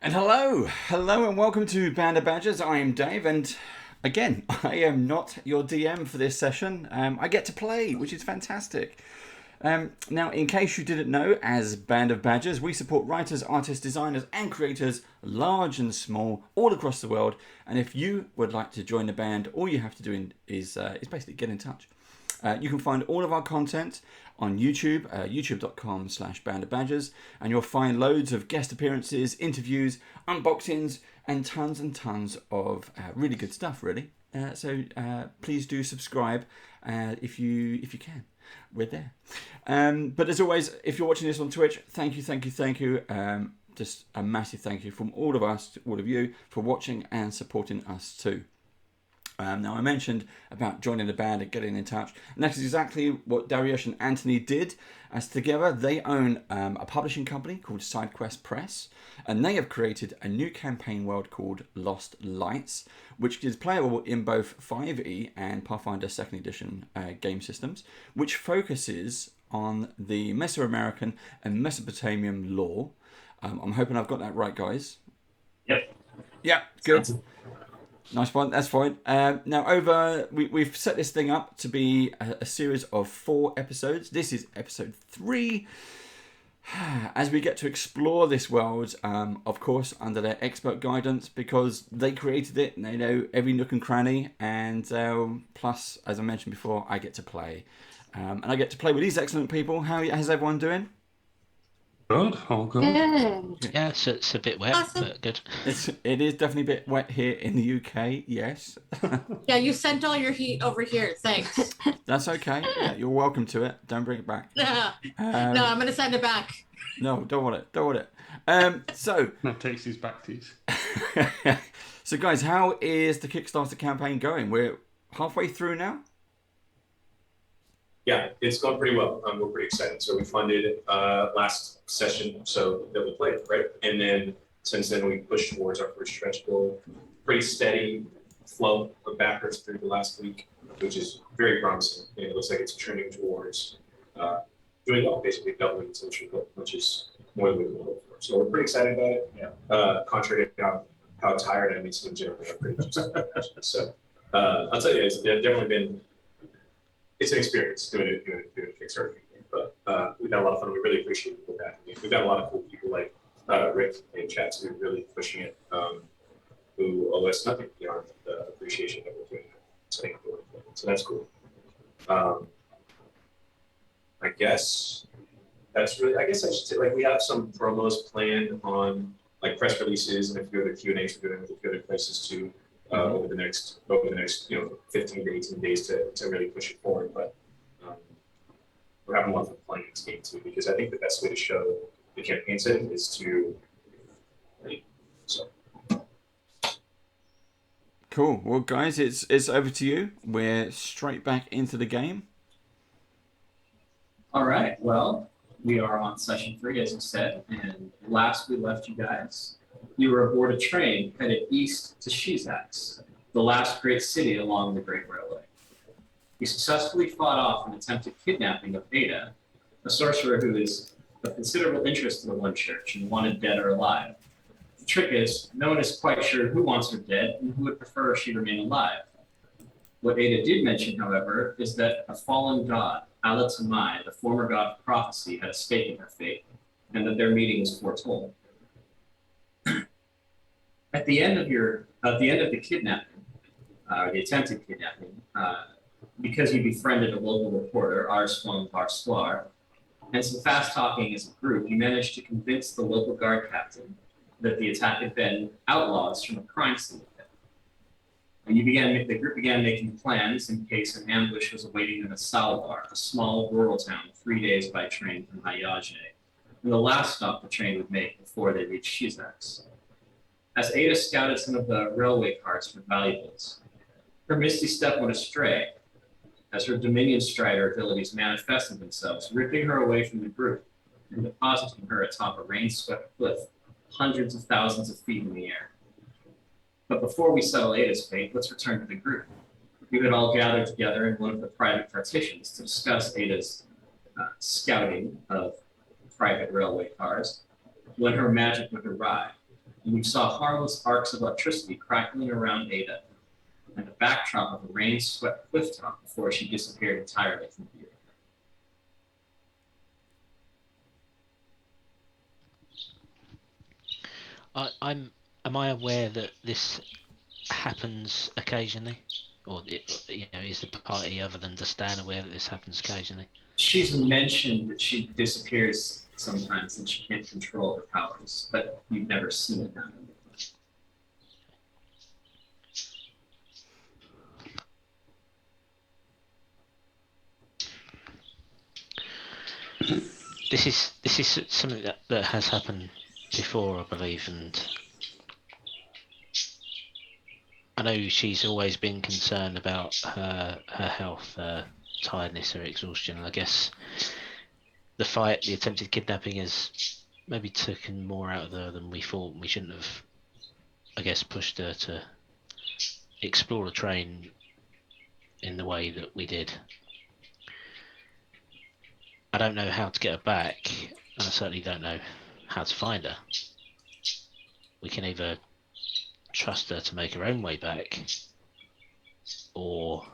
And hello and welcome to Band of Badgers. I am Dave and again, I am not your DM for this session. I get to play, which is fantastic. Now, in case you didn't know, as Band of Badgers, we support writers, artists, designers and creators, large and small, all across the world. And if you would like to join the band, all you have to do is basically get in touch. You can find all of our content on YouTube, youtube.com/bandofbadgers, and you'll find loads of guest appearances, interviews, unboxings, and tons of really good stuff, really. So please do subscribe if you can. We're there. But as always, if you're watching this on Twitch, thank you. Just a massive thank you from all of us, all of you, for watching and supporting us too. Now, I mentioned about joining the band and getting in touch, and that's exactly what Dariush and Anthony did, as together they own a publishing company called SideQuest Press, and they have created a new campaign world called Lost Lights, which is playable in both 5e and Pathfinder 2nd Edition game systems, which focuses on the Mesoamerican and Mesopotamian lore. I'm hoping I've got that right, guys. Yep. Yeah, good. Nice one, that's fine. Now, we've set this thing up to be a series of 4 episodes. This is episode 3. As we get to explore this world, of course, under their expert guidance, because they created it and they know every nook and cranny. And plus, as I mentioned before, I get to play. And I get to play with these excellent people. How's everyone doing? Good, all good. Good. Yeah, so it's a bit wet, Awesome. but good. It is definitely a bit wet here in the UK, yes. Yeah, you sent all your heat over here. Thanks. That's okay. Yeah, you're welcome to it. Don't bring it back. No, I'm going to send it back. No, don't want it. So No, takes these back teeth. So guys, how is the Kickstarter campaign going? We're halfway through now. Yeah, it's gone pretty well. We're pretty excited. So we funded last session, so that we played, right? And then since then we pushed towards our first stretch goal. Pretty steady flow of backers through the last week, which is very promising. And it looks like it's trending towards doing well, basically doubling its initial goal, which is more than we can hope for. So we're pretty excited about it. Yeah. Contrary to how tired I may seem generally, I'm pretty excited. So I'll tell you, it's definitely been. It's an experience doing a Kickstarter, but we've had a lot of fun. We really appreciate people backing it. We've got a lot of cool people like Rick in chat who are really pushing it, who owe us nothing beyond the appreciation that we're doing setting up the work. So that's cool. I guess that's really. I guess I should say we have some promos planned on press releases and a few other Q&As we're doing with a few other places too. Over the next 15 to 18 days to really push it forward. But we're having a lot of fun playing this game too, because I think the best way to show the campaign setting is to so. Cool. Well, guys, it's over to you. We're straight back into the game. All right. Well, we are on session 3, as you said, and last we left you guys, you were aboard a train headed east to Shizax, the last great city along the Great Railway. You successfully fought off an attempted kidnapping of Ada, a sorcerer who is of considerable interest in the One Church and wanted dead or alive. The trick is, no one is quite sure who wants her dead and who would prefer she remain alive. What Ada did mention, however, is that a fallen god, Alatamai, the former god of prophecy, had a stake in her fate, and that their meeting was foretold. At the end of the kidnapping, the attempted kidnapping, because you befriended a local reporter, Arswang Varswar, and some fast talking as a group, you managed to convince the local guard captain that the attack had been outlaws from a crime syndicate. And the group began making plans in case an ambush was awaiting them at Salvar, a small rural town 3 days by train from Hayaje, and the last stop the train would make before they reached Shizax. As Ada scouted some of the railway cars for valuables, her misty step went astray as her Dominion Strider abilities manifested themselves, ripping her away from the group and depositing her atop a rain-swept cliff hundreds of thousands of feet in the air. But before we settle Ada's fate, let's return to the group. You had all gathered together in one of the private partitions to discuss Ada's scouting of private railway cars when her magic would arrive. and you saw harmless arcs of electricity crackling around Ada, and the backdrop of a rain-swept clifftop before she disappeared entirely from view. Am I aware that this happens occasionally, or is the party other than Stan aware that this happens occasionally? She's mentioned that she disappears sometimes and she can't control her powers, but you've never seen it happen. This is something that has happened before, I believe, and I know she's always been concerned about her health, tiredness, or exhaustion. And I guess the attempted kidnapping has maybe taken more out of her than we thought. We shouldn't have, I guess, pushed her to explore the train in the way that we did. I don't know how to get her back, and I certainly don't know how to find her. We can either trust her to make her own way back, or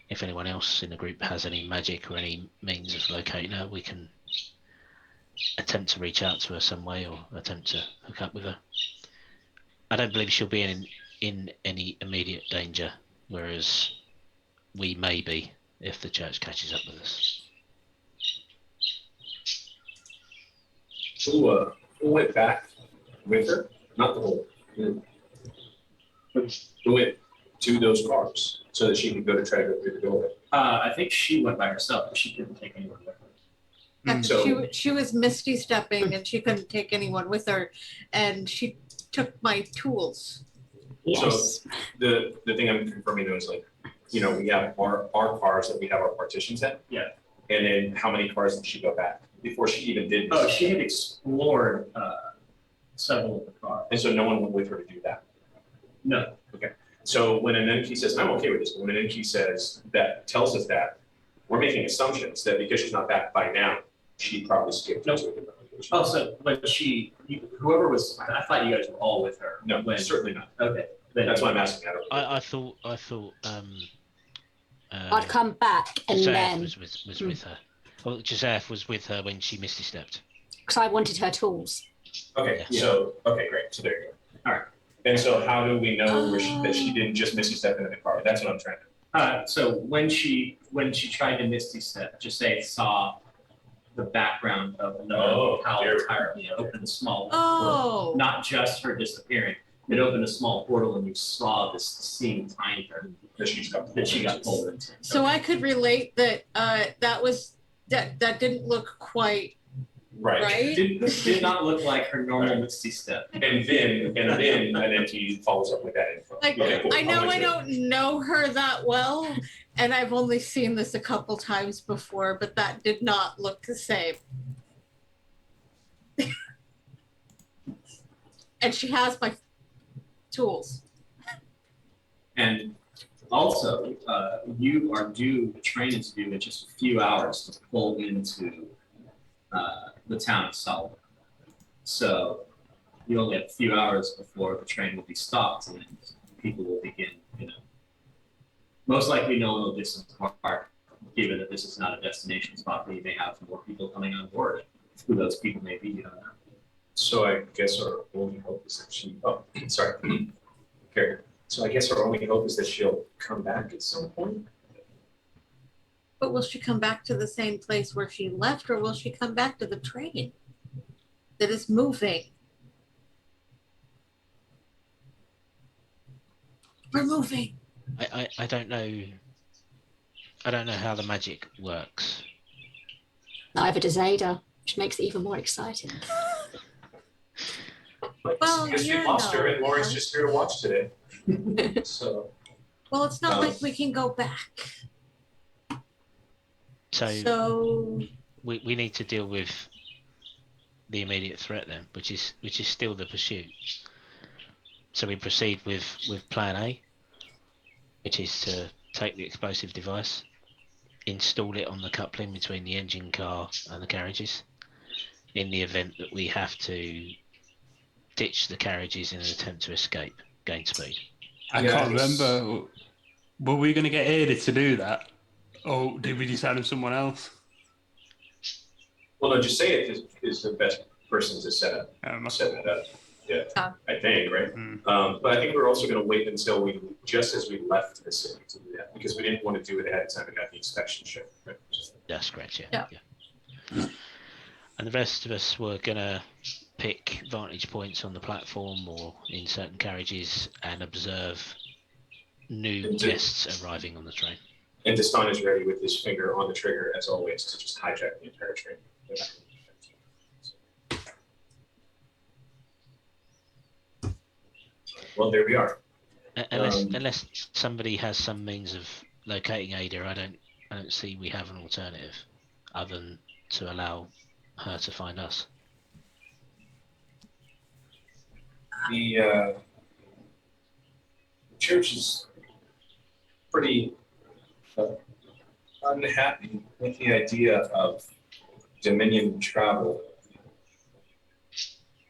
if anyone else in the group has any magic or any means of locating her, we can attempt to reach out to her some way or attempt to hook up with her. I don't believe she'll be in any immediate danger, whereas we may be if the church catches up with us. Who went back with her? Not the whole. Who went to those cars so that she could go to try to go through the doorway? I think she went by herself, but she didn't take anyone with her. Yeah, So- she was misty stepping and she couldn't take anyone with her, and she took my tools. Yes. The thing I'm confirming though is like, we have our cars that we have our partitions at. Yeah. And then how many cars did she go back before she even did this? Oh, she had explored several of the cars. And so no one went with her to do that. No. So when an NP says, I'm okay with this, but when an NP says that, tells us that, we're making assumptions that because she's not back by now, she probably skipped Nope. into a different location. Oh, so when whoever was, I thought you guys were all with her. No, when, certainly not. Okay. Then That's why I'm asking. I thought I'd come back and Joseph then, was with her. Well, Joseph was with her when she misty stepped. because I wanted her tools. Okay, Yeah. so, okay, great. So there you go. All right. And so how do we know that she didn't just misty step into the car? That's what I'm trying to. So when she tried to misty step, just say saw the background of another Powell there. entirely, opened a small Oh. portal, not just her disappearing. It opened a small portal and you saw this scene behind her That she got that she got pulled into. So I could relate that that didn't look quite Right. right. Did not look like her normal Right. misty step. And then an NT follows up with that info. Like, Okay, cool. I know I'm I with you. don't know her that well, and I've only seen this a couple times before, but that did not look the same. And she has my tools. And also, the train is due in just a few hours to pull into the town of Sullivan. So you only have a few hours before the train will be stopped and people will begin, most likely no one will disembark, given that this is not a destination spot, but you may have more people coming on board. Who those people may be, you don't know. So I guess our only hope is that she, sorry. Carrie. So I guess our only hope is that she'll come back at some point. But will she come back to the same place where she left, or will she come back to the train that is moving? We're moving. I don't know. I don't know how the magic works. Neither does Ada, which makes it even more exciting. Well, Because we you lost her and know. Lauren's just here to watch today. So, Well, it's not like we can go back. So we need to deal with the immediate threat then, which is still the pursuit. So we proceed with plan A, which is to take the explosive device, install it on the coupling between the engine car and the carriages. In the event that we have to ditch the carriages in an attempt to escape, gain speed. I Yeah, can't I guess- remember. Were we going to get Ada to do that? Or did we decide on someone else? Well, no, just say it is the best person to set it up. Yeah, Yeah. I think, right? But I think we're also going to wait until just as we left the city to do that, because we didn't want to do it ahead of time and have the inspection show. Right? That's correct, Yeah. yeah. And the rest of us were going to pick vantage points on the platform or in certain carriages and observe new And guests arriving on the train. And Destan is ready with his finger on the trigger, as always, to just hijack the entire train. Well, there we are. Unless somebody has some means of locating Ada, I don't see we have an alternative other than to allow her to find us. The church is pretty unhappy with the idea of Dominion travel.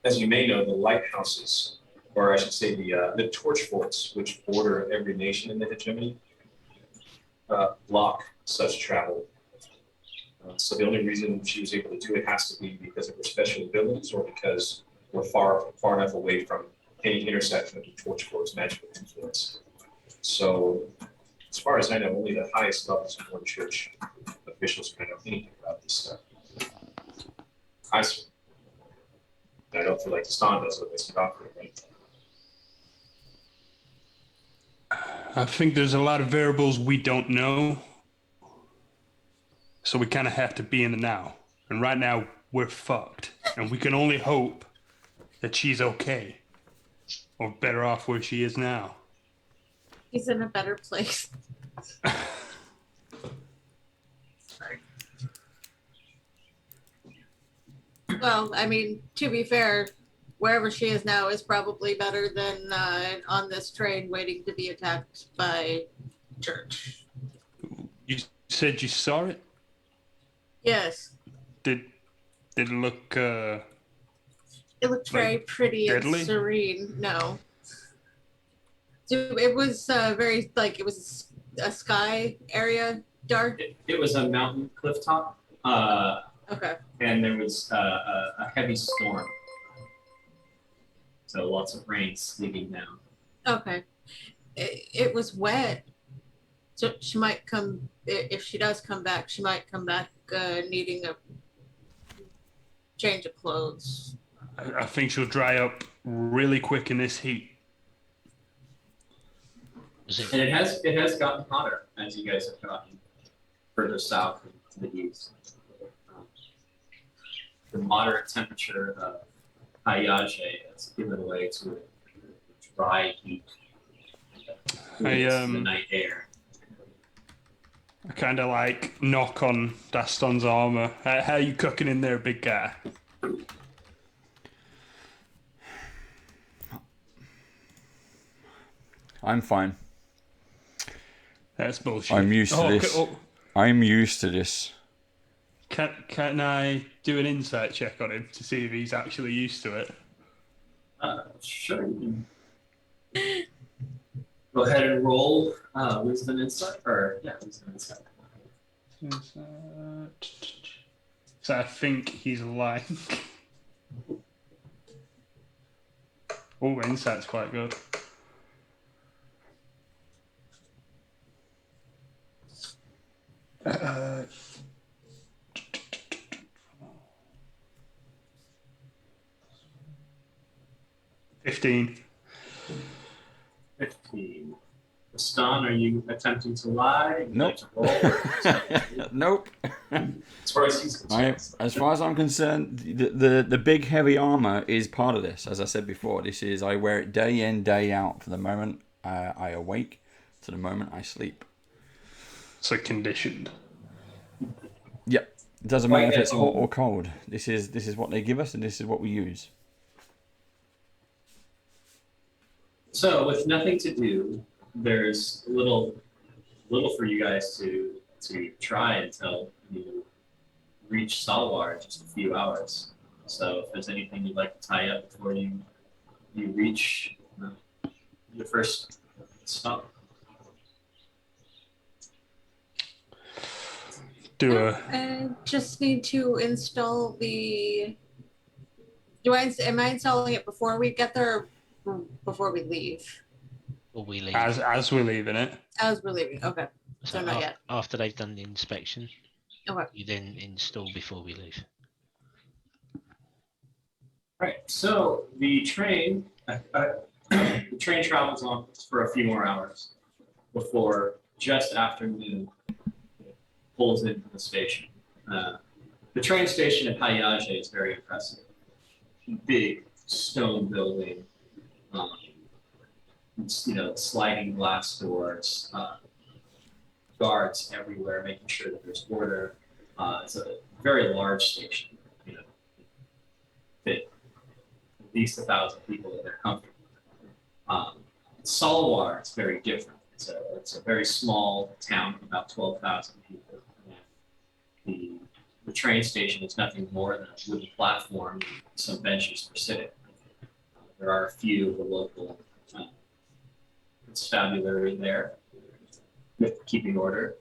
As you may know, the lighthouses, or I should say the torch forts, which border every nation in the hegemony, block such travel. So the only reason she was able to do it has to be because of her special abilities, or because we're far enough away from any intersection of the torch fort's magical influence. So, as far as I know, only the highest levels of one church officials can know anything about this stuff. I swear. I don't feel like the Stan does what they operate, right? I think there's a lot of variables we don't know. So we kind of have to be in the now. And right now, we're fucked. And we can only hope that she's okay. Or better off where she is now. He's in a better place. Well, I mean, to be fair, wherever she is now is probably better than on this train waiting to be attacked by church. You said you saw it? Yes, Did it look it looked very pretty deadly? and serene. No. So it was very, like, it was a sky area, dark. It was a mountain cliff top, Okay. and there was a heavy storm. So lots of rain sleeting down. Okay. It was wet. So she might come, if she does come back, she might come back needing a change of clothes. I think she'll dry up really quick in this heat. Was it? And it has gotten hotter as you guys have gotten further south and to the east. The moderate temperature of Hayage has given way to a dry heat. The night air. I kind of like knock on Daston's armor. How are you cooking in there, big guy? I'm fine. That's bullshit. I'm used to this. I'm used to this. Can I do an insight check on him to see if he's actually used to it? Sure. You can go ahead and roll wisdom insight, wisdom insight. So I think he's lying. Oh, insight's quite good. Uh, 15. 15. Stan, are you attempting to lie? Nope. Nope. As far as he's concerned. As far as I'm concerned, the big heavy armor is part of this. As I said before, I wear it day in, day out from the moment I awake to the moment I sleep. So conditioned. Yep. It doesn't matter if it's hot or cold. This is what they give us, and this is what we use. So, with nothing to do, there's little for you guys to try until you reach Salwar in just a few hours. So, if there's anything you'd like to tie up before you you reach the first stop. I just need to install the. Am I installing it before we get there or before we leave? Or we leave. As we're leaving it. As we're leaving. Okay. So not yet. After they've done the inspection, Okay. you then install before we leave. Right. So the train travels on for a few more hours before just after noon pulls into the station. The train station at Hayaje is very impressive. Big stone building, sliding glass doors, guards everywhere, making sure that there's order. It's a very large station, fit at least 1,000 people that they're comfortable. Salawar is very different. It's a very small town, about 12,000 people. The train station is nothing more than a wooden platform and some benches for sitting. There are a few of the local constabulary there with keeping order.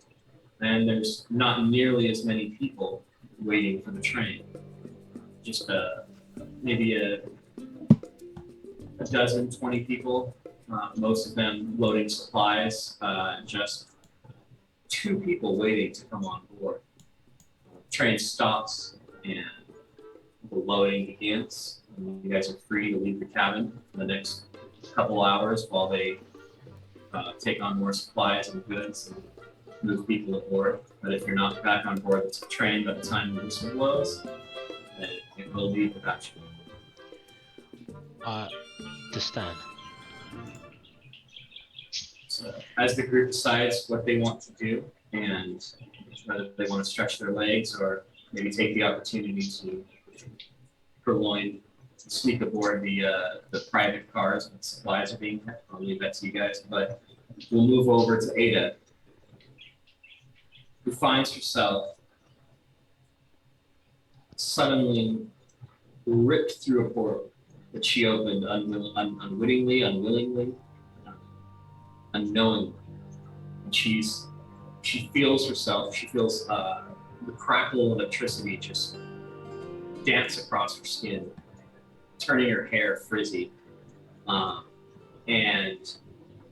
And there's not nearly as many people waiting for the train. Just maybe a dozen, 20 people, most of them loading supplies, just 2 people waiting to come on board. The train stops and the loading begins. And you guys are free to leave the cabin for the next couple hours while they take on more supplies and goods and move people aboard. But if you're not back on board the train by the time the whistle blows, then it will leave without you. To Stan. So as the group decides what they want to do and whether they want to stretch their legs or maybe take the opportunity to sneak aboard the private cars when supplies are being kept, I'll leave that to you guys. But we'll move over to Ada, who finds herself suddenly ripped through a portal that she opened unwittingly, unknowingly. And she feels herself, she feels the crackle of electricity just dance across her skin, turning her hair frizzy. And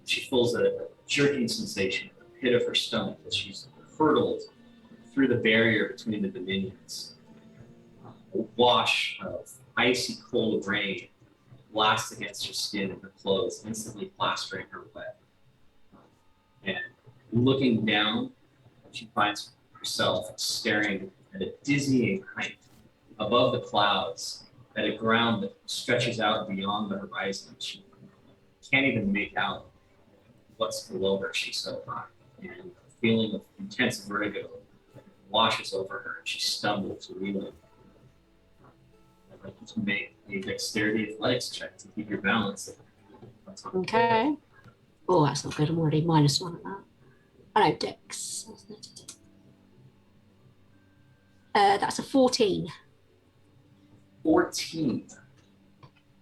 she feels a jerking sensation at the pit of her stomach as she's hurtled through the barrier between the dominions. A wash of icy cold rain blasts against her skin and her clothes, instantly plastering her wet. And looking down, she finds herself staring at a dizzying height above the clouds at a ground that stretches out beyond the horizon. She can't even make out what's below her. She's so high. And a feeling of intense vertigo washes over her, and she stumbles, reeling. I'd like you to make a dexterity athletics check to keep your balance. Okay. Oh, that's not good. I'm already -1 at that. I know, Dex. That's a 14. 14.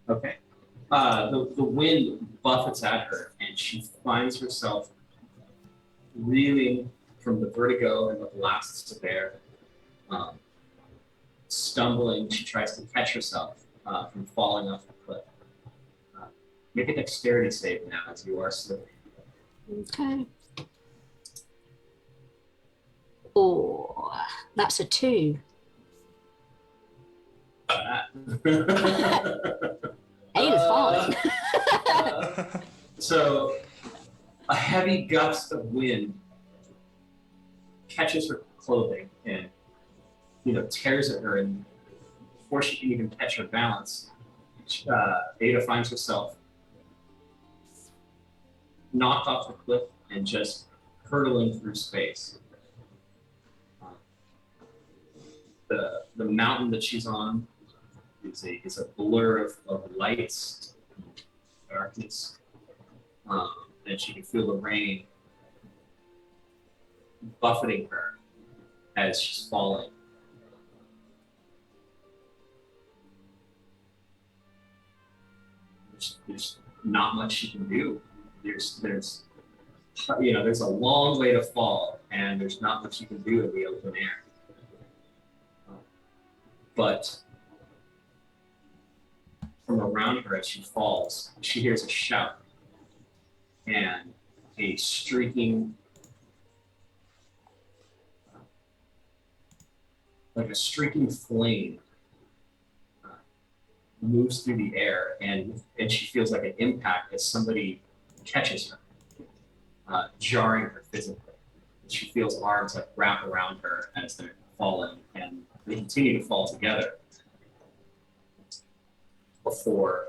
Okay. The wind buffets at her, and she finds herself reeling from the vertigo and the blasts of air. Stumbling, she tries to catch herself from falling off the cliff. Make a dexterity save now as you are slipping. Okay. Oh, that's a 2. Ain't fine. So, a heavy gust of wind catches her clothing and tears at her, and before she can even catch her balance, Ada finds herself knocked off the cliff and just hurtling through space. The mountain that she's on is a blur of lights, darkness, and she can feel the rain buffeting her as she's falling. there's not much you can do. There's there's a long way to fall, and there's not much you can do in the open air. But from around her as she falls, she hears a shout and a streaking, like a streaking flame moves through the air, and she feels like an impact as somebody catches her, jarring her physically. She feels arms like wrap around her as they're falling, and they continue to fall together before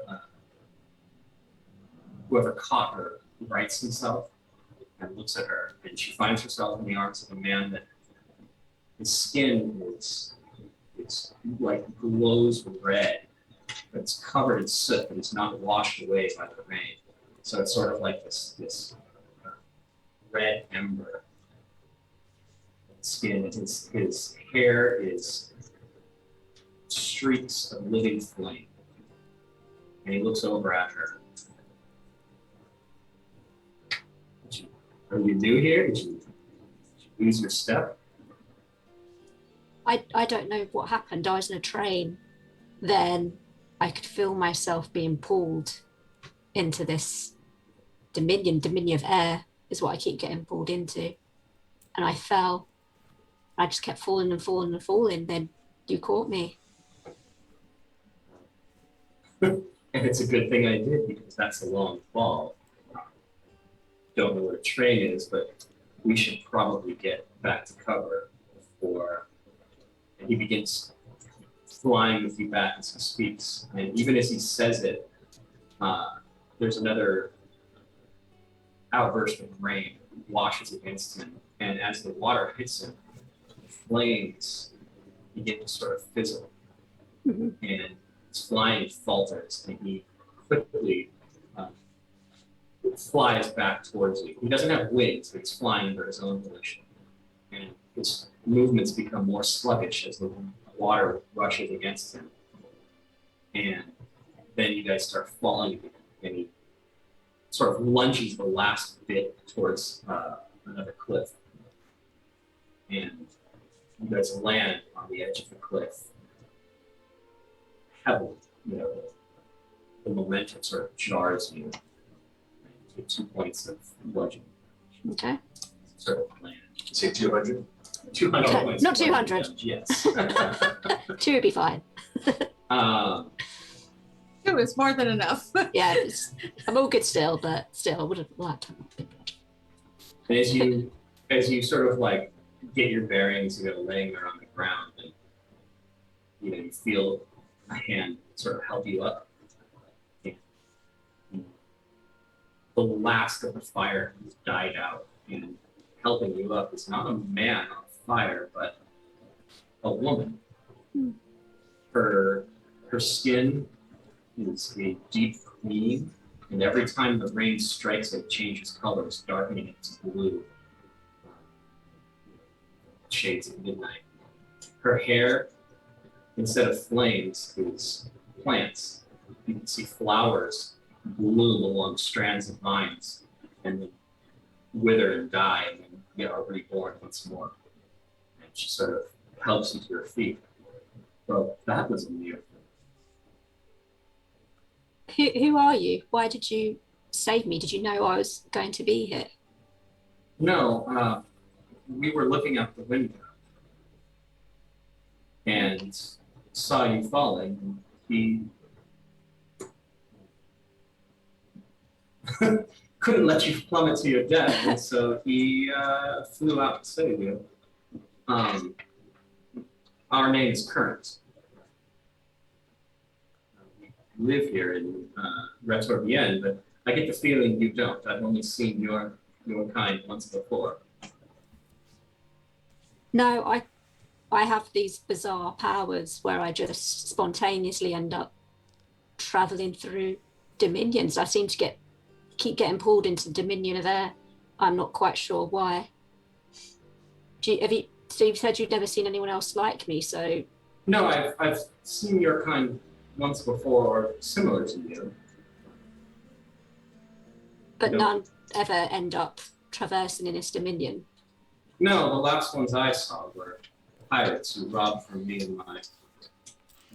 whoever caught her rights himself and looks at her, and she finds herself in the arms of a man that his skin is like glows red, but it's covered in soot, but it's not washed away by the rain. So it's sort of like this red ember skin. His hair is streaks of living flame, and he looks over at her. Are you new here? Did you lose your step? I don't know what happened. I was in a train. Then I could feel myself being pulled into this dominion of air is what I keep getting pulled into. And I fell. I just kept falling and falling and falling. Then you caught me. And it's a good thing I did, because that's a long fall. Don't know what a train is, but we should probably get back to cover before. And he begins flying with you back as he speaks. And even as he says it, there's another outburst of rain washes against him. And as the water hits him, the flames begin to sort of fizzle. Mm-hmm. And his flying falters, and he quickly flies back towards you. He doesn't have wings, but he's flying under his own volition. And his movements become more sluggish as the water rushes against him. And then you guys start falling again, and he sort of lunges the last bit towards another cliff. And you guys land on the edge of the cliff. Heavily, the momentum sort of jars you. You get 2 points of bludgeoning. Okay. Sort of land. You say 200? 200 points. Not 200. Yes. 2 would be fine. 2 is more than enough. Yeah, I'm all good still, but still, I would have liked to have a bit bludgeon. And as you sort of like get your bearings, laying there on the ground, and you feel a hand sort of help you up. The last of the fire has died out, and helping you up is not a man on fire, but a woman. Her skin is a deep green, and every time the rain strikes it changes colors, darkening it to blue. Shades of midnight. Her hair, instead of flames, is plants. You can see flowers bloom along strands of vines, and then wither and die, and then are reborn once more. And she sort of helps you to your feet. Well, that was a miracle. Who are you? Why did you save me? Did you know I was going to be here? No, we were looking out the window and saw you falling. And he couldn't let you plummet to your death, and so he flew out to save you. Our name is Current. We live here in Retorbienne, but I get the feeling you don't. I've only seen your kind once before. No, I have these bizarre powers where I just spontaneously end up traveling through dominions. I seem to keep getting pulled into the dominion of air. I'm not quite sure why. So you've said you've never seen anyone else like me, so... No, I've seen your kind once before, or similar to you. But No. none ever end up traversing in this dominion. No, the last ones I saw were pirates who robbed from me and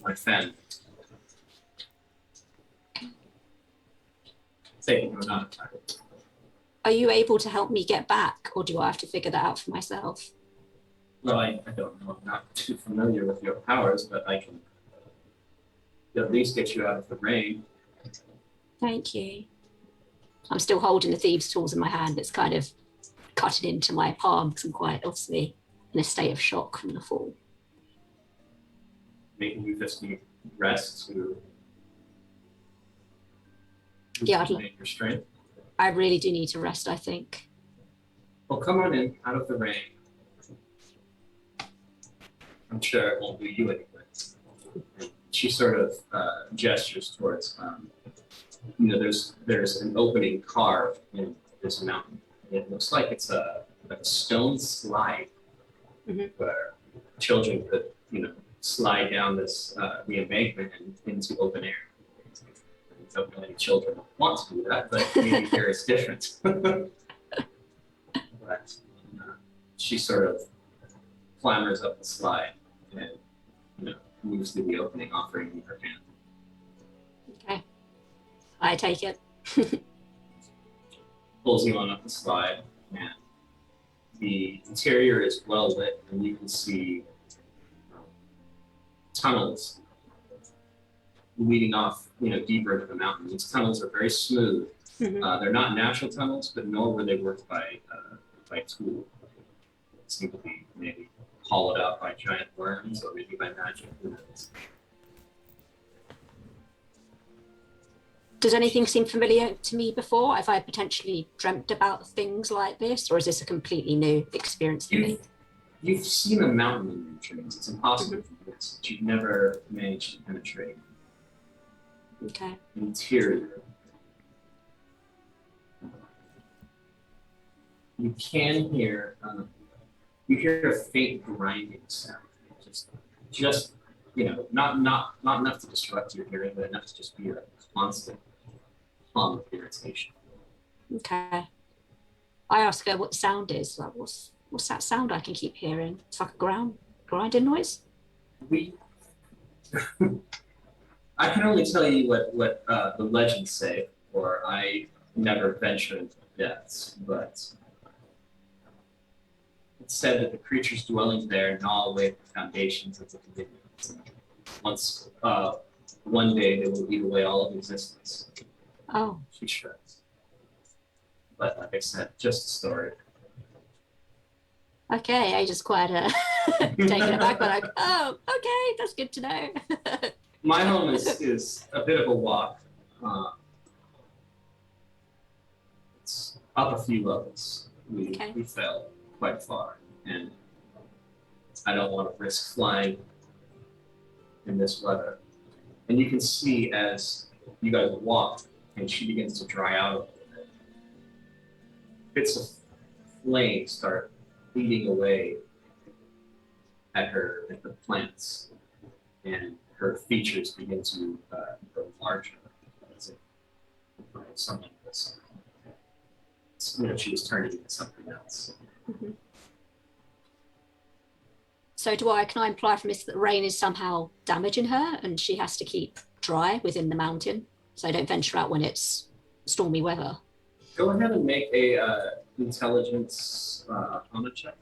my family. Saying you're not a pirate. Are you able to help me get back, or do I have to figure that out for myself? Well, I don't know. I'm not too familiar with your powers, but I can at least get you out of the rain. Thank you. I'm still holding the thieves' tools in my hand. It's kind of cutting into my palm because I'm quite obviously in a state of shock from the fall. Making you just need rest to Yeah, make your strength. I really do need to rest, I think. Well, come on in, out of the rain. I'm sure it won't do you any good. She sort of gestures towards, there's an opening carved in this mountain. It looks like it's a stone slide where children could, slide down this the embankment and into open air. I don't know any children want to do that, but maybe here it's different. But she sort of clambers up the slide and moves through the opening, offering you her hand. Okay. I take it. Pulls you on up the slide, and the interior is well lit, and you can see tunnels leading off, deeper into the mountain. These tunnels are very smooth. They're not natural tunnels, but nor were they worked by tool. They seem to be maybe hollowed out by giant worms or maybe by magic. Who knows? Does anything seem familiar to me before? Have I potentially dreamt about things like this, or is this a completely new experience for me? You've seen a mountain in your dreams. It's impossible to do this, but you've never managed to penetrate. Okay. Interior. You can hear, a faint grinding sound. Just not enough to disrupt your hearing, but enough to just be a constant hum of irritation. Okay. I ask her what the sound is. Like, what's that sound I can keep hearing? It's like a grinding noise. I can only tell you what the legends say, for I never venture into the depths, but it's said that the creatures dwelling there gnaw away the foundations of the dominions. Once, one day they will eat away all of existence. Oh. She shrugs. But like I said, just a story. Okay, I just quite taken aback, but like, oh, okay, that's good to know. My home is a bit of a walk. It's up a few levels. We fell quite far, and I don't want to risk flying in this weather. And you can see as you guys walk, and she begins to dry out a little bit. Bits of flame start eating away at the plants, and her features begin to grow larger as if someone was, she was turning into something else. Mm-hmm. So can I imply from this that rain is somehow damaging her and she has to keep dry within the mountain, so I don't venture out when it's stormy weather? Go ahead and make a intelligence arcana check.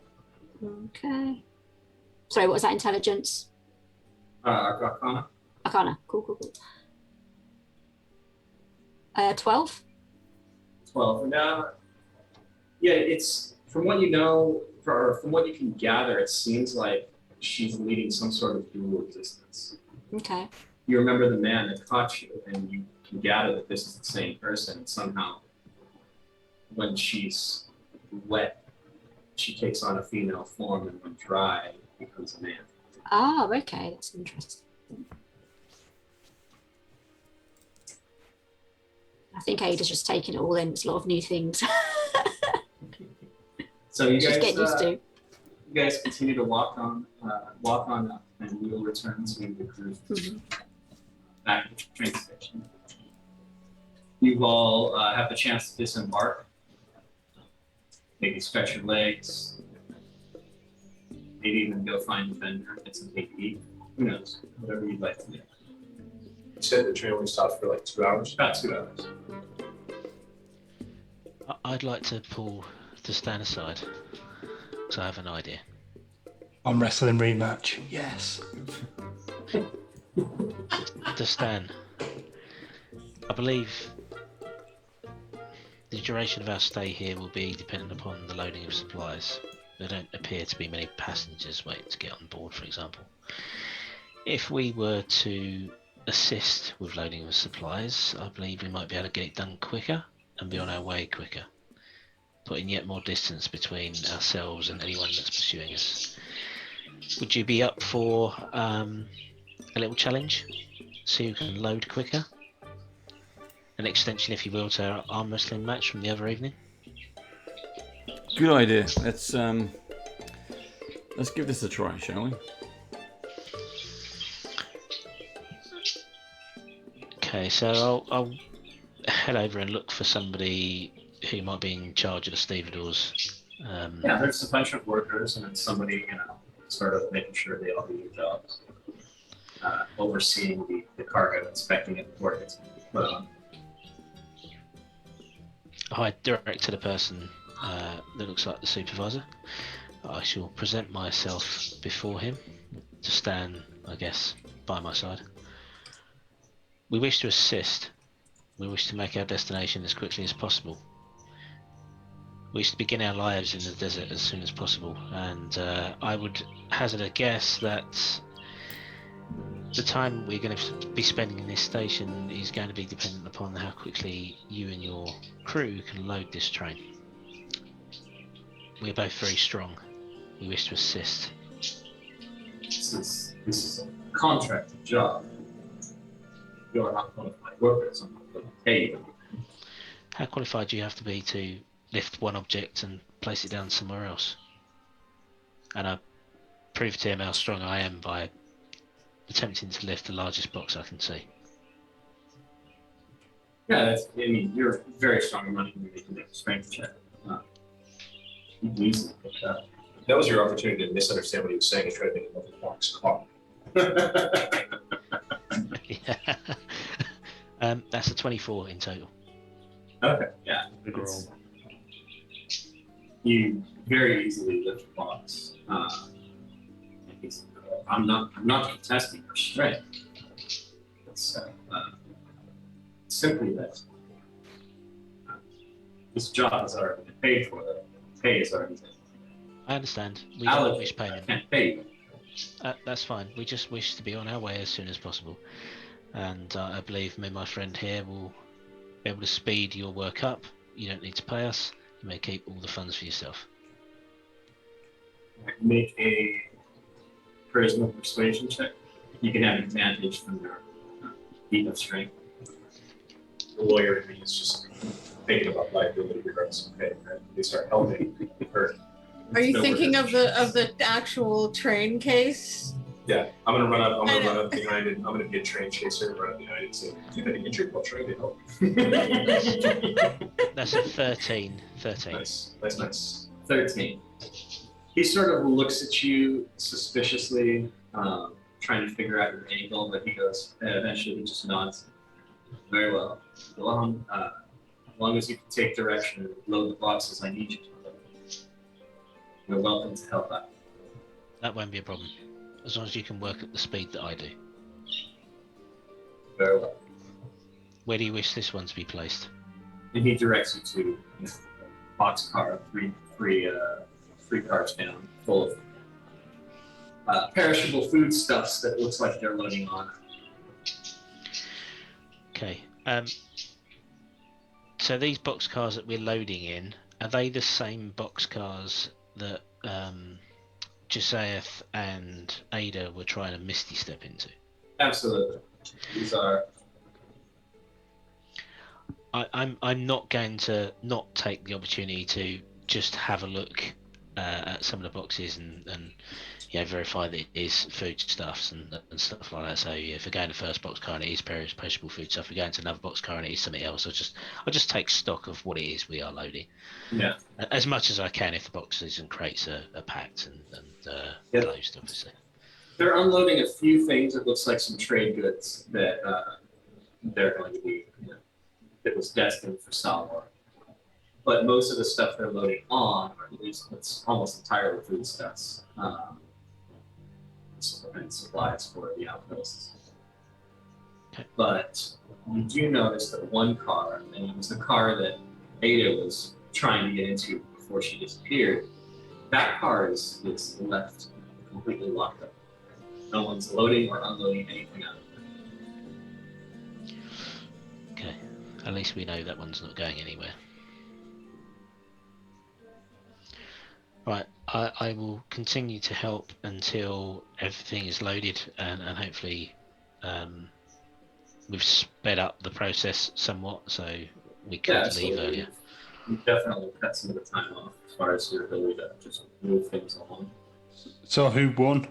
Okay. Sorry, what was that, intelligence? Arcana. Arcana, cool. 12? 12. Now, yeah, it's, from what you know, from what you can gather, it seems like she's leading some sort of dual existence. Okay. You remember the man that caught you, and you can gather that this is the same person, and somehow when she's wet, she takes on a female form, and when dry, becomes a man. Oh, okay, that's interesting. I think Ada's just taking it all in. It's a lot of new things. So you She's guys, getting used to. you guys continue to walk on up, and we will return to the cruise back to the train station. You all have the chance to disembark. Maybe stretch your legs. Maybe even go find a vendor, get something to eat. Who knows? Whatever you'd like to do. You said the train only stops for like 2 hours? About 2 hours. I'd like to pull to stand aside, so I have an idea. On wrestling rematch. Yes. To Stan, I believe the duration of our stay here will be dependent upon the loading of supplies. There don't appear to be many passengers waiting to get on board, for example. If we were to assist with loading of supplies, I believe we might be able to get it done quicker and be on our way quicker, putting yet more distance between ourselves and anyone that's pursuing us. Would you be up for a little challenge? See who can load quicker? An extension, if you will, to our arm wrestling match from the other evening? Good idea. Let's give this a try, shall we? Okay, so I'll head over and look for somebody who might be in charge of the stevedores. Yeah, there's a bunch of workers and then somebody, sort of making sure they all do their jobs. Overseeing the cargo, inspecting it before it gets put on. I direct to the person that looks like the supervisor. I shall present myself before him to stand, I guess, by my side. We wish to assist. We wish to make our destination as quickly as possible. We wish to begin our lives in the desert as soon as possible, and I would hazard a guess that the time we're going to be spending in this station is going to be dependent upon how quickly you and your crew can load this train. We're both very strong. We wish to assist. This is a contracted job. You're not qualified workers. I'm not going to pay you. How qualified do you have to be to lift one object and place it down somewhere else? And I prove to him how strong I am by attempting to lift the largest box I can see. Yeah, you're very strong. I'm not even making a strength check. You can easily pick that up. That was your opportunity to misunderstand what he was saying and try to think of the box car. Yeah. That's a 24 in total. Okay, yeah. You very easily lift a box. I'm not contesting your strength. It's simply that this job has already been paid for. The pay is already been. I understand. We don't wish payment. I can't pay you. That's fine. We just wish to be on our way as soon as possible. And I believe me and my friend here will be able to speed your work up. You don't need to pay us. You may keep all the funds for yourself. Make a charisma persuasion check. You can have an advantage from your feat of strength. The lawyer in me is just thinking about liability regardless of pay. Right? They start helping her. Are you thinking of the actual train case? Yeah, I'm gonna run up behind it. I'm gonna be a train chaser and run up behind it and say, "Do you have any injury while trying to help?" That's a 13. 13. Nice. That's nice. 13. He sort of looks at you suspiciously, trying to figure out your angle, but he goes, eventually he just nods. Very well. Go on. As long as you can take direction and load the boxes I need you to load. You're welcome to help out. That won't be a problem. As long as you can work at the speed that I do. Very well. Where do you wish this one to be placed? And he directs you to a boxcar, three cars down, full of perishable foodstuffs that looks like they're loading on. Okay. So these boxcars that we're loading in, are they the same boxcars that Josiah and Ada were trying to misty step into? Absolutely. These are. I'm not going to not take the opportunity to just have a look at some of the boxes and verify that it is foodstuffs and stuff like that. So if we go in the first box car and it is perishable food stuff, we go into another box car and it is something else. I'll just take stock of what it is we are loading. Yeah. As much as I can if the boxes and crates are packed and closed, obviously. They're unloading a few things. It looks like some trade goods that they're going to be, that was destined for Salvador. But most of the stuff they're loading on, or at least it's almost entirely foodstuffs, and supplies for the outposts. Okay. But you do notice that one car, and it was the car that Ada was trying to get into before she disappeared, that car is left completely locked up. No one's loading or unloading anything out of it. Okay. At least we know that one's not going anywhere. Right, I will continue to help until everything is loaded and hopefully we've sped up the process somewhat so we could leave earlier. You've definitely cut some of the time off as far as your ability to just move things along. So who won?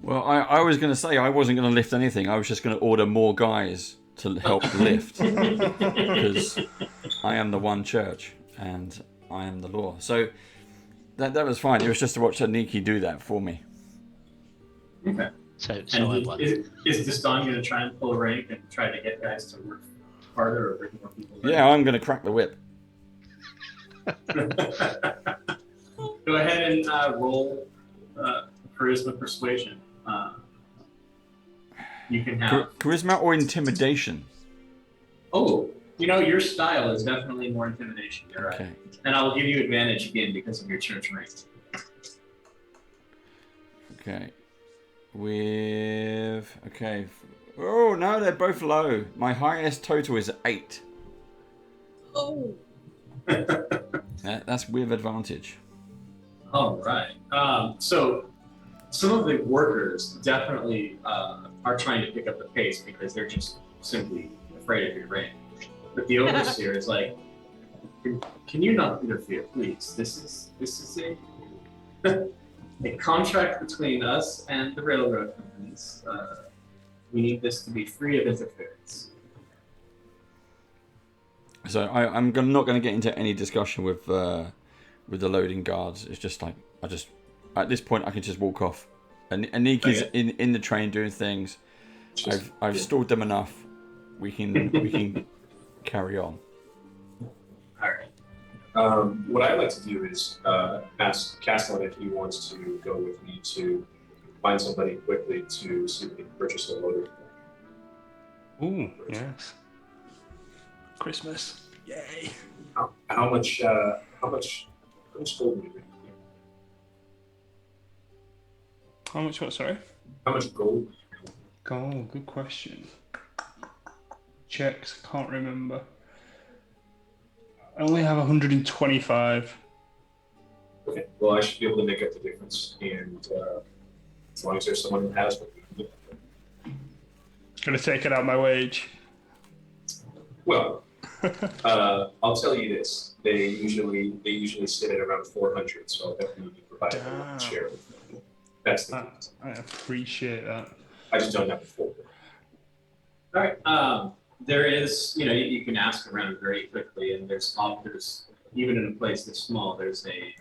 Well, I was going to say I wasn't going to lift anything. I was just going to order more guys to help lift because I am the one church and I am the law. So that was fine. It was just to watch Niki do that for me. Okay. So And I won. is Deston going to try and pull rank and try to get guys to work harder or bring more people in? Yeah, I'm going to crack the whip. Go ahead and roll charisma persuasion. You can have charisma or intimidation. Oh, your style is definitely more intimidation. You're right. Okay. And I will give you advantage again because of your church rank. Okay. Oh no, they're both low. My highest total is 8. Oh. That's with advantage. All right. So some of the workers definitely are trying to pick up the pace because they're just simply afraid of your rank. But the overseer is like, can you not interfere, please? This is a contract between us and the railroad companies. We need this to be free of interference. So I'm not going to get into any discussion with the loading guards. It's just like at this point I can just walk off. And Niki's in the train doing things. I've stalled them enough. We can carry on. All right. What I'd like to do is ask Castellan if he wants to go with me to find somebody quickly to see if we can purchase a loader. Ooh, yes. Christmas. Yay. How much gold do you think? How much what, sorry? How much gold? Oh, good question. Checks, can't remember. I only have 125. Okay. Well, I should be able to make up the difference, and as long as there's someone who has what we can do. Gonna take it out of my wage. Well, I'll tell you this: they usually sit at around 400, so I'll definitely provide a share. That's the case. I appreciate that. I just don't have the full. All right. There is, you can ask around very quickly, and there's even in a place this small, there's a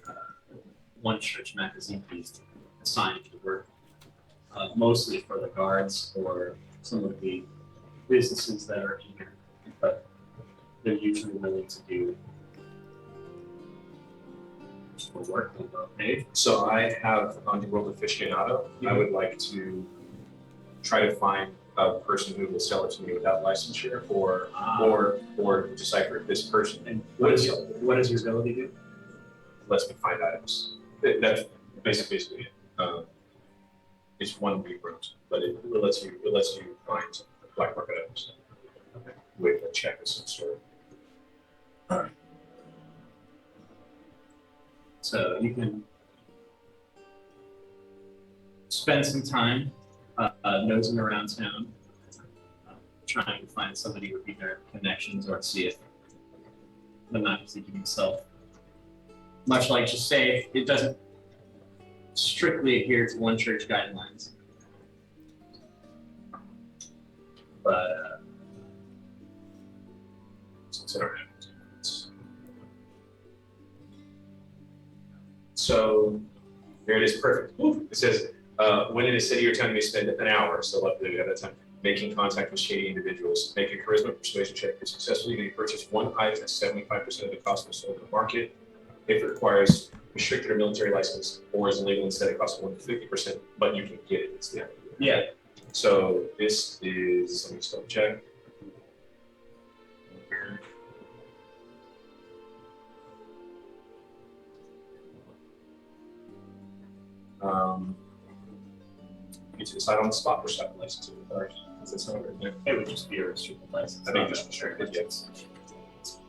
one church magazine piece assigned to work, mostly for the guards or some of the businesses that are eager, but they're usually willing to do for work and well paid. So I have on the World Aficionado. I would like to try to find a person who will sell it to me without licensure, or decipher if this person. And what does your ability do? Lets me find items. That's basically it. It's one regrows, but it lets you find black market items with a check of some sort. So you can spend some time nosing around town, trying to find somebody with either connections or see if the magazine himself much like just say it doesn't strictly adhere to one church guidelines. But It's in our So here it is, perfect. Ooh, it says, when in a city or town, you spend an hour, so luckily we have that time, making contact with shady individuals. Make a charisma persuasion check. If successfully, you may purchase one item at 75% of the cost of sold in the market. If it requires restricted or military license, or is illegal instead, it costs 150%, but you can get it. It's the idea. yeah, So this is, let me just double check. You to decide on the spot which type of license it requires. Does that sound right? it would just be a restricted license. I think just restricted, yes.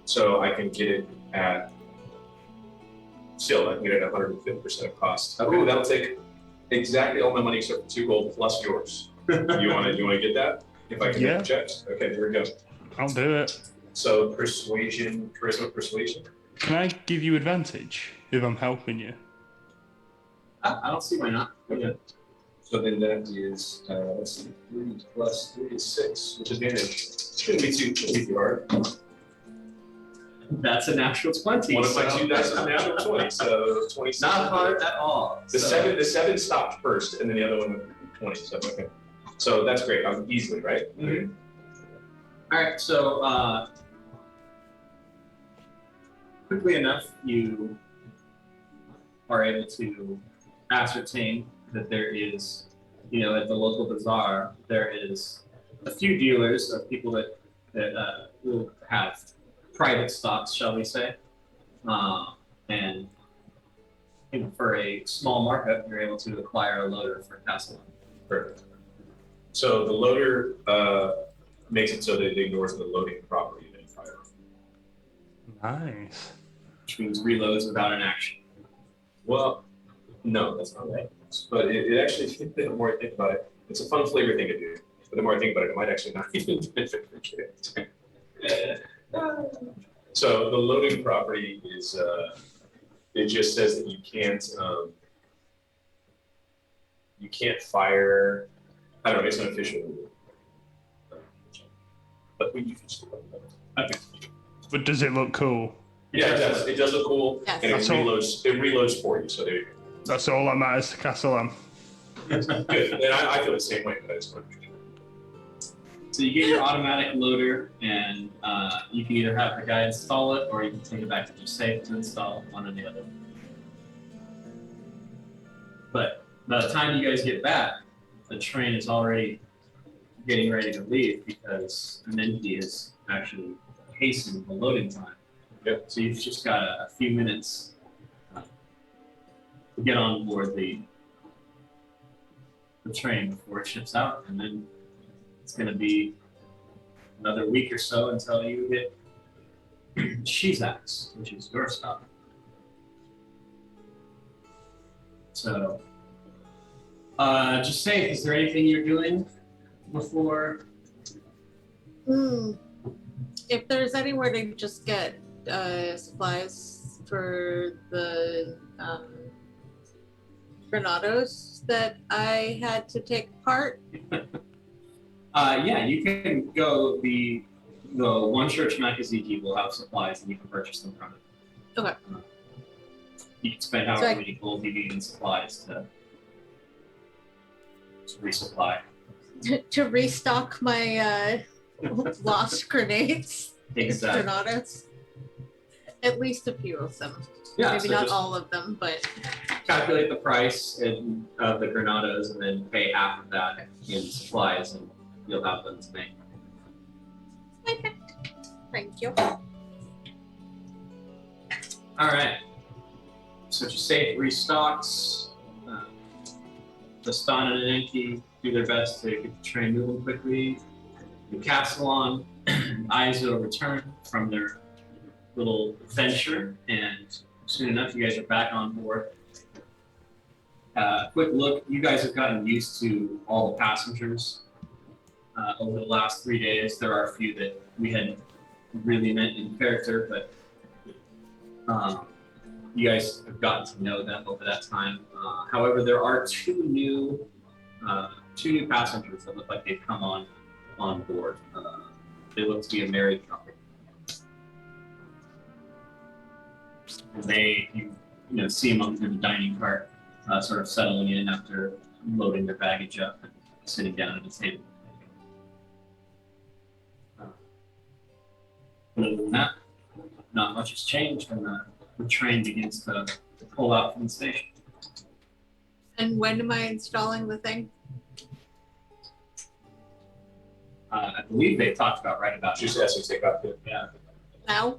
So I can get it at, still, I can get it at 150% of cost. Oh, that'll take exactly all my money except for 2 gold plus yours. You want to get that? If I can Yeah. make checks? Okay, here we go. I'll do it. So persuasion, charisma persuasion. Can I give you advantage if I'm helping you? I don't see why not. Yeah. So then that is, let's see, 3 plus 3 is 6, which advantage. Shouldn't be too hard. That's a natural 20. One of my so- 2 dice is a natural 20, so 26. Not hard at all. The seven stopped first, and then the other one went 20. So okay, so that's great. I'm easily right. Mhm. All right, so quickly enough, you are able to ascertain that there is, at the local bazaar, there is a few dealers of people that will have private stocks, shall we say, and for a small markup, you're able to acquire a loader for Castle. Perfect. So the loader makes it so that it ignores the loading property and then fire, Nice. Which means reloads without an action. Well, no, that's not right. But it actually, the more I think about it, it's a fun flavor thing to do. But the more I think about it, it might actually not even benefit for kids. So the loading property is, it just says that you can't fire. I don't know. It's an official rule. But you can still. Okay. But does it look cool? Yeah, it does. It does look cool, Yes. and it That's all. reloads. It reloads for you. So there you go. That's all that matters to Castellan. Good. And I feel the same way, but I just want to. So you get your automatic loader, and you can either have the guy install it, or you can take it back to your safe to install one or the other. But by the time you guys get back, the train is already getting ready to leave because an NP is actually hastening the loading time. Yep. So you've just got a few minutes to get on board the train before it ships out, and then it's going to be another week or so until you hit Shizax, which is your stop. So, just say, is there anything you're doing before? If there's anywhere to just get supplies for the Granados that I had to take apart. Yeah, you can go. The one church Makaziki will have supplies, and you can purchase them from it. Okay. You can spend however many gold you need in supplies to resupply. To restock my lost grenades. Exactly. Granados. At least a few of them. Yeah, Maybe so not just all of them, but calculate the price of the Granados, and then pay half of that in supplies, and you'll have them to make. okay. Thank you. All right. So just say it restocks. The Stan and Enki do their best to get the train moving quickly. The Castellan and Aizo return from their little adventure, and soon enough, you guys are back on board. Quick look, you guys have gotten used to all the passengers over the last 3 days. There are a few that we hadn't really met in character, but you guys have gotten to know them over that time. However, there are two new passengers that look like they've come on board. They look to be a married couple. And you see them up through the dining cart, sort of settling in after loading their baggage up and sitting down at the table. Other than that, not much has changed, and the train begins to pull out from the station. And when am I installing the thing? I believe they talked about right about Just now. as we take off. Yeah. Now?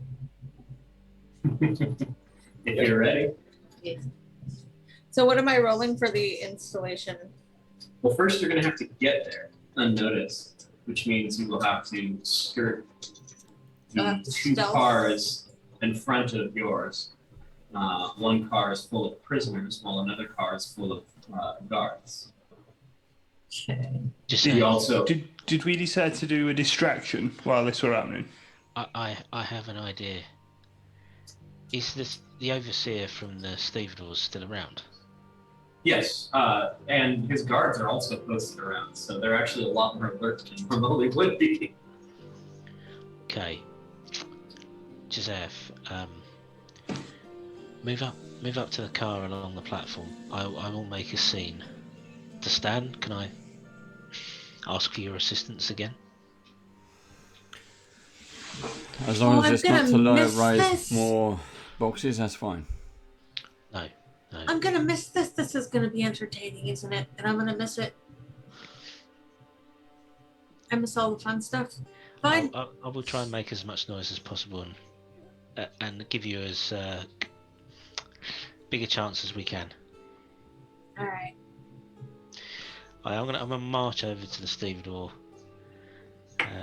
If you're ready. So what am I rolling for the installation? Well, first you're going to have to get there unnoticed, which means you will have to skirt You'll the have to two stealth. cars in front of yours. One car is full of prisoners, while another car is full of guards. Okay. Just You saying, also Did we decide to do a distraction while this were happening? I have an idea. Is the overseer from the stevedores still around? yes, and his guards are also posted around, so they're actually a lot more alert than normally would be. Okay. Joseph, move up to the car along the platform. I will make a scene. To Stan, can I ask for your assistance again? As long as I'm it's not to gonna miss raise this. more boxes, that's fine. No. I'm gonna miss this. This is gonna be entertaining, isn't it? And I'm gonna miss it. I miss all the fun stuff. Fine. I will try and make as much noise as possible and give you as big a chance as we can. All right. I'm gonna march over to the stevedore,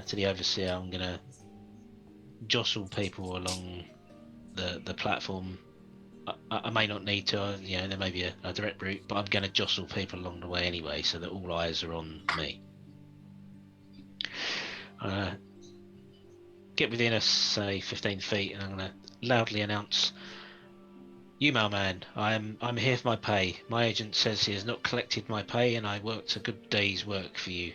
to the overseer. I'm gonna jostle people along the platform. I may not need to, there may be a direct route, but I'm gonna jostle people along the way anyway, so that all eyes are on me. Get within us, say 15 feet, and I'm gonna loudly announce, "You mailman, I'm here for my pay. My agent says he has not collected my pay, and I worked a good day's work for you.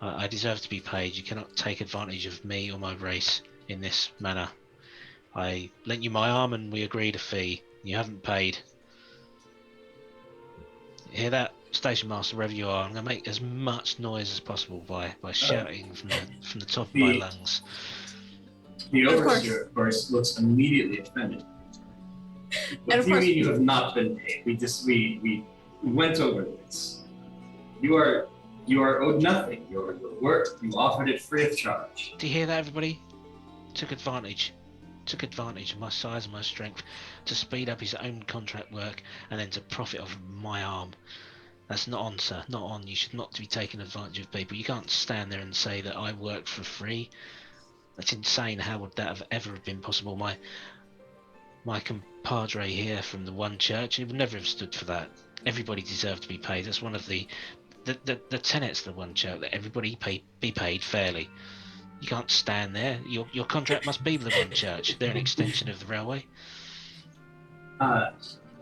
I deserve to be paid. You cannot take advantage of me or my race in this manner. I lent you my arm, and we agreed a fee. You haven't paid. Hear that, station master, wherever you are? I'm gonna make as much noise as possible by shouting from the top of my lungs." The Of course. overseer, of course, looks immediately offended. And What of do you course- mean you have not been paid? We went over this. You are owed nothing. Your work, you offered it free of charge. Do you hear that, everybody? Took advantage of my size and my strength to speed up his own contract work and then to profit off my arm. That's not on, sir. Not on. You should not be taking advantage of people. You can't stand there and say that I work for free. That's insane. How would that have ever been possible? My compadre here from the one church, he would never have stood for that. Everybody deserved to be paid. That's one of the tenets of the one church, that everybody be paid fairly. You can't stand there. Your contract must be with the one church. They're an extension of the railway. Do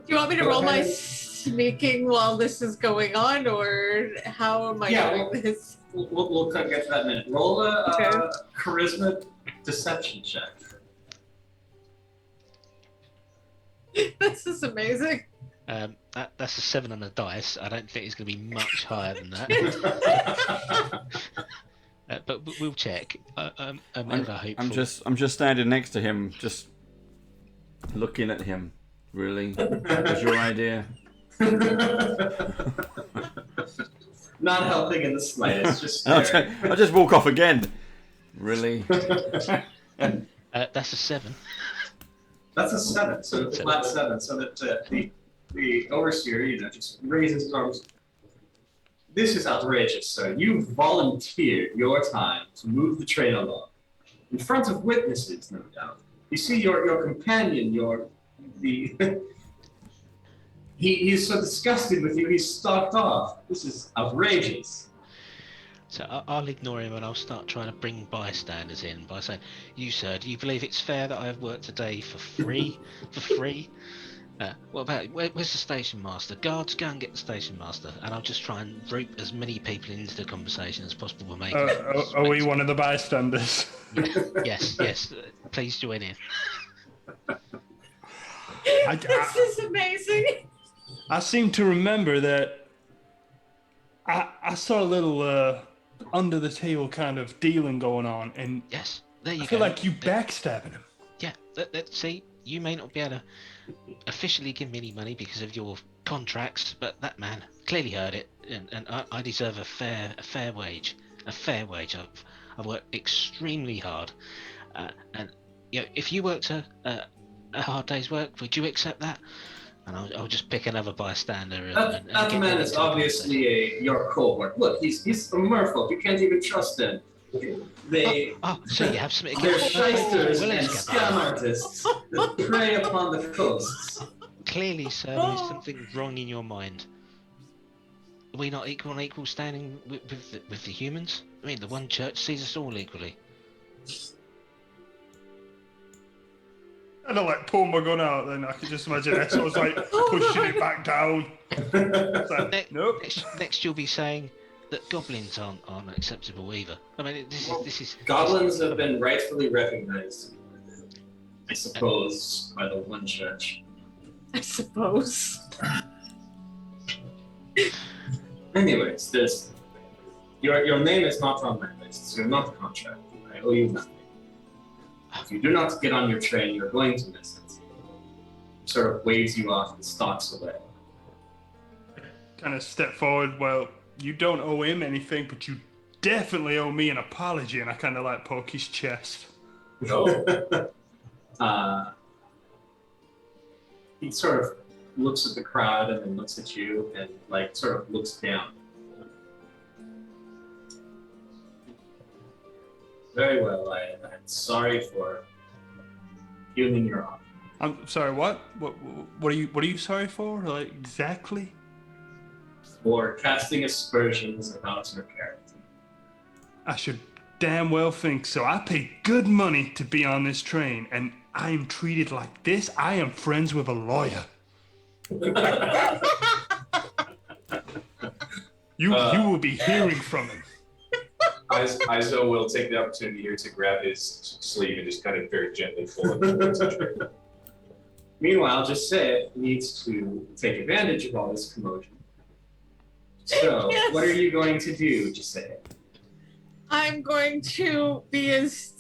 you want me to Go roll my ahead. sneaking while this is going on, or how am I doing this? We'll get to that in a minute. Roll a Okay. charisma deception check. This is amazing. That's a 7 on the dice. I don't think it's going to be much higher than that. But we'll check. I'm ever hopeful. I'm just standing next to him, just looking at him. Really? That was your idea? Not helping in the slightest. Just I'll staring. just walk off again. Really? That's a 7. That's a 7, so it's a flat 7, so that the overseer, just raises his arms. This is outrageous, sir. You volunteered your time to move the train along, in front of witnesses, no doubt. You see, your companion, he's so disgusted with you, he's stalked off. This is outrageous. So I'll ignore him and I'll start trying to bring bystanders in by saying, "You sir, do you believe it's fair that I have worked today for free? For free? What about where's the station master? Guards, go and get the station master." And I'll just try and rope as many people into the conversation as possible and make it. Are we one of the bystanders? Yes. Please join in. This is amazing. I seem to remember that I saw a little under the table kind of dealing going on, and Yes, there you I go. feel like you backstabbing him. Yeah, see, you may not be able to officially give me any money because of your contracts, but that man clearly heard it, and I deserve a fair wage. A fair wage. I've worked extremely hard, and if you worked a hard day's work, would you accept that? And I'll just pick another bystander. That get man them is into the obviously your cohort. Look, he's a merfolk. You can't even trust him. So you have something They're against shysters Well, and let's get scam that. artists that prey upon the coasts. Clearly, sir, there is something wrong in your mind. Are we not equal on equal standing with the humans? I mean, the one church sees us all equally. And I like pull my gun out, then I could just imagine Esso's like pushing it back down. It's like, nope. Next, you'll be saying that goblins aren't acceptable either. I mean, this is. Goblins have been rightfully recognized, I suppose, by the one church. I suppose. Anyways, your name is not on my list, so you're not a contract. I owe you nothing. If you do not get on your train, you're going to miss it. Sort of waves you off and stalks away. Kind of step forward. Well, you don't owe him anything, but you definitely owe me an apology. And I kind of like poke his chest. No. He sort of looks at the crowd and then looks at you and like sort of looks down. Very well, I'm sorry for healing your arm. I'm sorry. What are you sorry for? Like exactly? For casting aspersions about your character. I should damn well think so. I pay good money to be on this train, and I am treated like this. I am friends with a lawyer. You will be hearing from him. Izo will take the opportunity here to grab his sleeve and just kind of very gently pull him towards the train. Meanwhile, just say needs to take advantage of all this commotion. So, Yes. What are you going to do, just say? I'm going to be as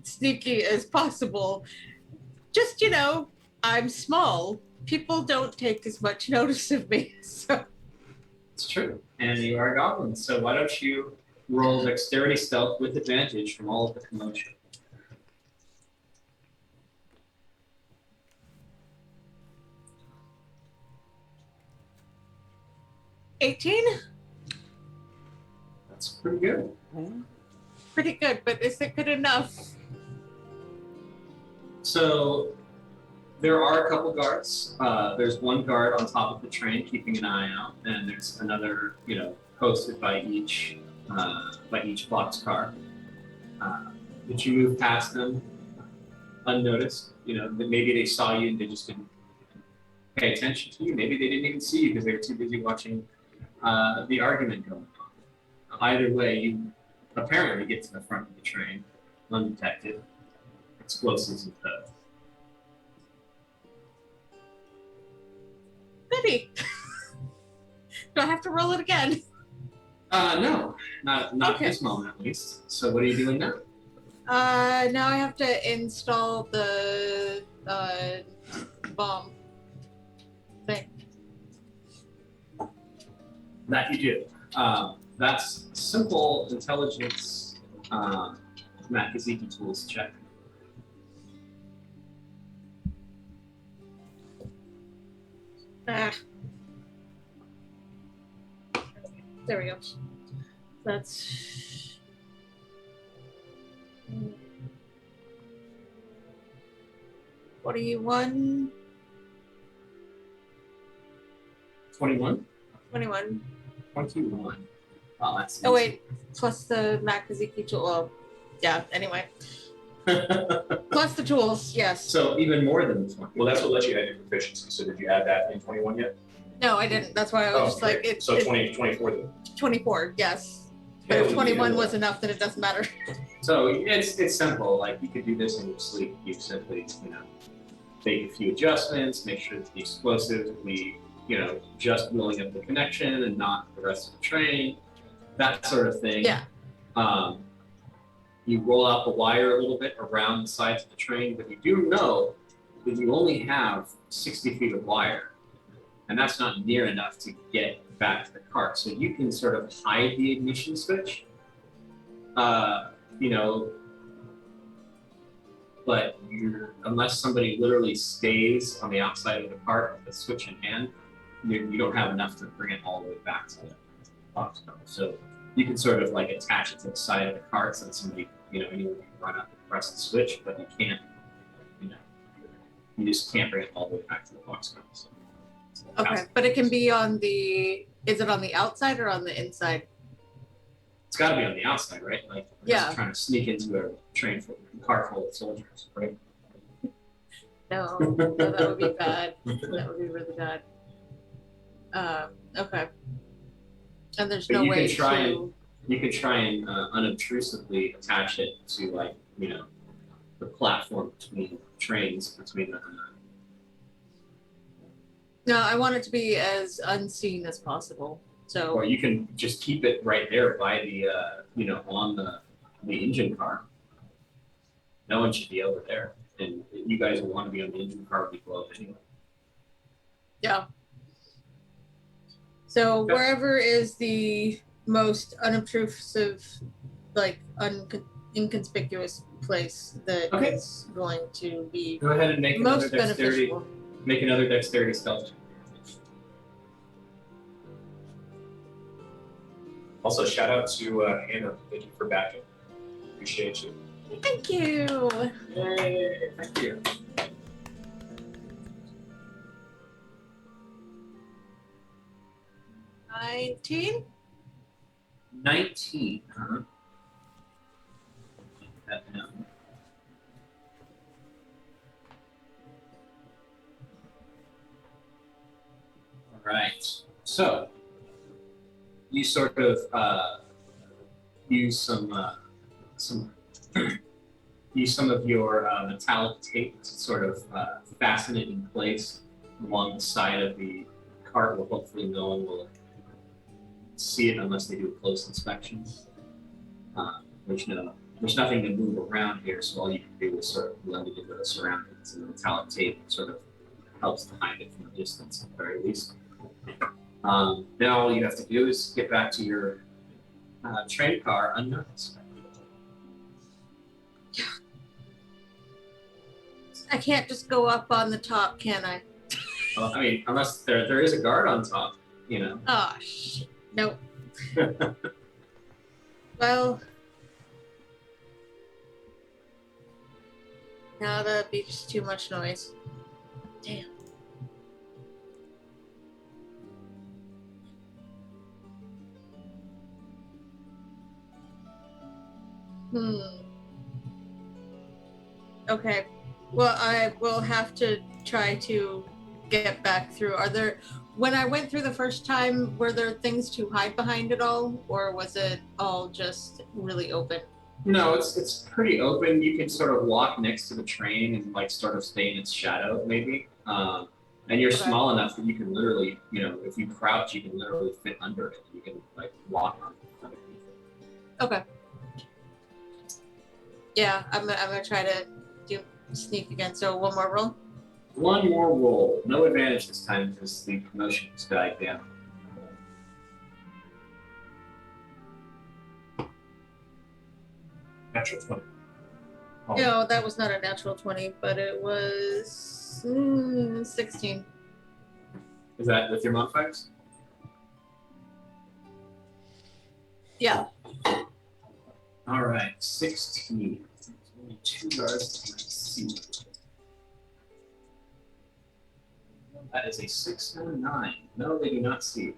sneaky as possible. Just, I'm small. People don't take as much notice of me, so. It's true. And you are a goblin, so why don't you roll dexterity stealth with advantage from all of the commotion? $18? That's pretty good. Pretty good, but is it good enough? So there are a couple guards. There's one guard on top of the train keeping an eye out, and there's another, posted by each boxcar. Did you move past them unnoticed? Maybe they saw you and they just didn't pay attention to you. Maybe they didn't even see you because they were too busy watching the argument going on. Either way, you apparently get to the front of the train undetected. Explosives and stuff. Goody. Do I have to roll it again? No, not Okay. at this moment at least. So what are you doing now? Now I have to install the bomb thing. That you do. That's simple intelligence Makaziki tools check. Ah. There we go. That's 41. 21? 21. 21. Oh, that's Oh wait, plus the Makaziki tool. Oh, yeah. Anyway, plus the tools. Yes. So even more than 20. Well, that's what lets you add your proficiency. So did you add that in 21 yet? No, I didn't. That's why I was just like great. it. So it- 24 then. 24. Yes. But Hell if 21 yeah. was enough, then it doesn't matter. So it's simple. Like you could do this in your sleep. You simply, make a few adjustments, make sure that the explosives be, just blowing up the connection and not the rest of the train, that sort of thing. Yeah. You roll out the wire a little bit around the sides of the train, but you do know that you only have 60 feet of wire, and that's not near enough to get back to the cart. So you can sort of hide the ignition switch, but unless somebody literally stays on the outside of the cart with the switch in hand, you don't have enough to bring it all the way back to the box cover. So you can sort of like attach it to the side of the cart so that somebody, anyone can run up and press the switch, but you can't, you just can't bring it all the way back to the box cover. So Okay, but it can be on the. Is it on the outside or on the inside? it's got to be on the outside, right? Like, Yeah. just trying to sneak into a car full of soldiers, right? No, that would be bad. That would be really bad. Okay. And there's But no you way can try to. You could try and unobtrusively attach it to, like, the platform between trains, between the. No, I want it to be as unseen as possible. So. Or you can just keep it right there by the, on the engine car. No one should be over there, and you guys will want to be on the engine car when you blow up anyway. Yeah. So wherever is the most unobtrusive, like inconspicuous place that Okay. is going to be Go ahead and make another most dexterity. beneficial. Make another dexterity stealth check. Also, shout out to Hannah. Thank you for backing. Appreciate you. Thank you. Yay! Thank you. 19. 19. That down. All right. So you sort of use some use some of your metallic tape to sort of fasten it in place along the side of the cart, where hopefully no one will see it unless they do a close inspection. There's nothing to move around here, so all you can do is sort of blend it into the surroundings, and the metallic tape sort of helps to hide it from a distance at the very least. Now all you have to do is get back to your train car unnoticed. I can't just go up on the top, can I? Well, I mean, unless there is a guard on top, Oh, nope. Well, now that'd be just too much noise. Damn. Okay. Well, I will have to try to get back through. When I went through the first time, were there things to hide behind at all, or was it all just really open? No, it's pretty open. You can sort of walk next to the train and like sort of stay in its shadow, maybe. And you're Okay. small enough that you can literally, if you crouch, you can literally fit under it. You can like walk underneath it. Okay. Yeah, I'm gonna try to do sneak again. So one more roll. One more roll. No advantage this time because the promotion has died down. Natural 20. Oh, No, that was not a natural 20, but it was 16. Is that with your modifiers? Yeah. All right, 16. Only 2 guards to see. That is a 6 and a 9. No, they do not see.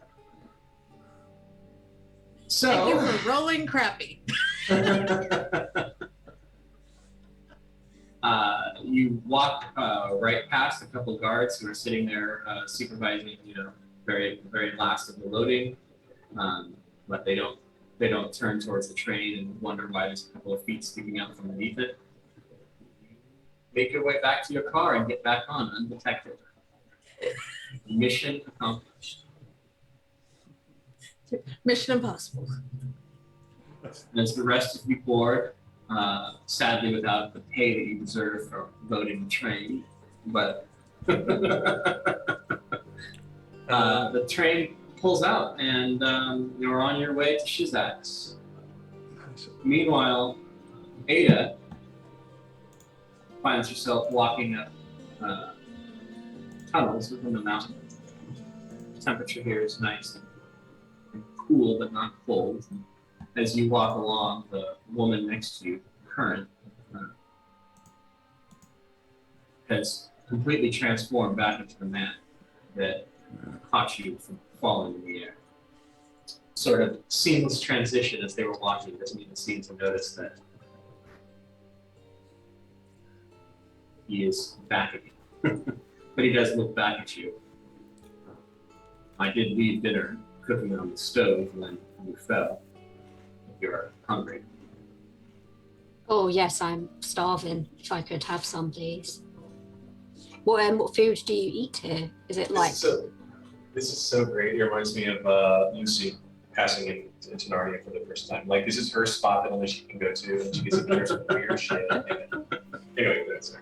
So Thank you So, for rolling crappy. You walk right past a couple guards who are sitting there supervising, very, very last of the loading, but they don't turn towards the train and wonder why there's a couple of feet sticking out from underneath it. Make your way back to your car and get back on undetected. Mission accomplished. Mission Impossible. And as the rest of you board, sadly without the pay that you deserve for loading the train, but the train pulls out and you're on your way to Shizak's. Meanwhile, Ada finds herself walking up tunnels within the mountain. The temperature here is nice and cool, but not cold. As you walk along, the woman next to you, Current, has completely transformed back into the man that caught you from falling in the air. Sort of seamless transition as they were walking. Doesn't even seem to notice that he is back again. But he does look back at you. I did leave dinner cooking on the stove when you fell. You're hungry. Oh yes, I'm starving. If I could have some, please. What food do you eat here? Is it like? This is so great. It reminds me of Lucy passing into Narnia for the first time. Like, this is her spot that only she can go to, and she gets to hear some weird shit. Anyway, that's her.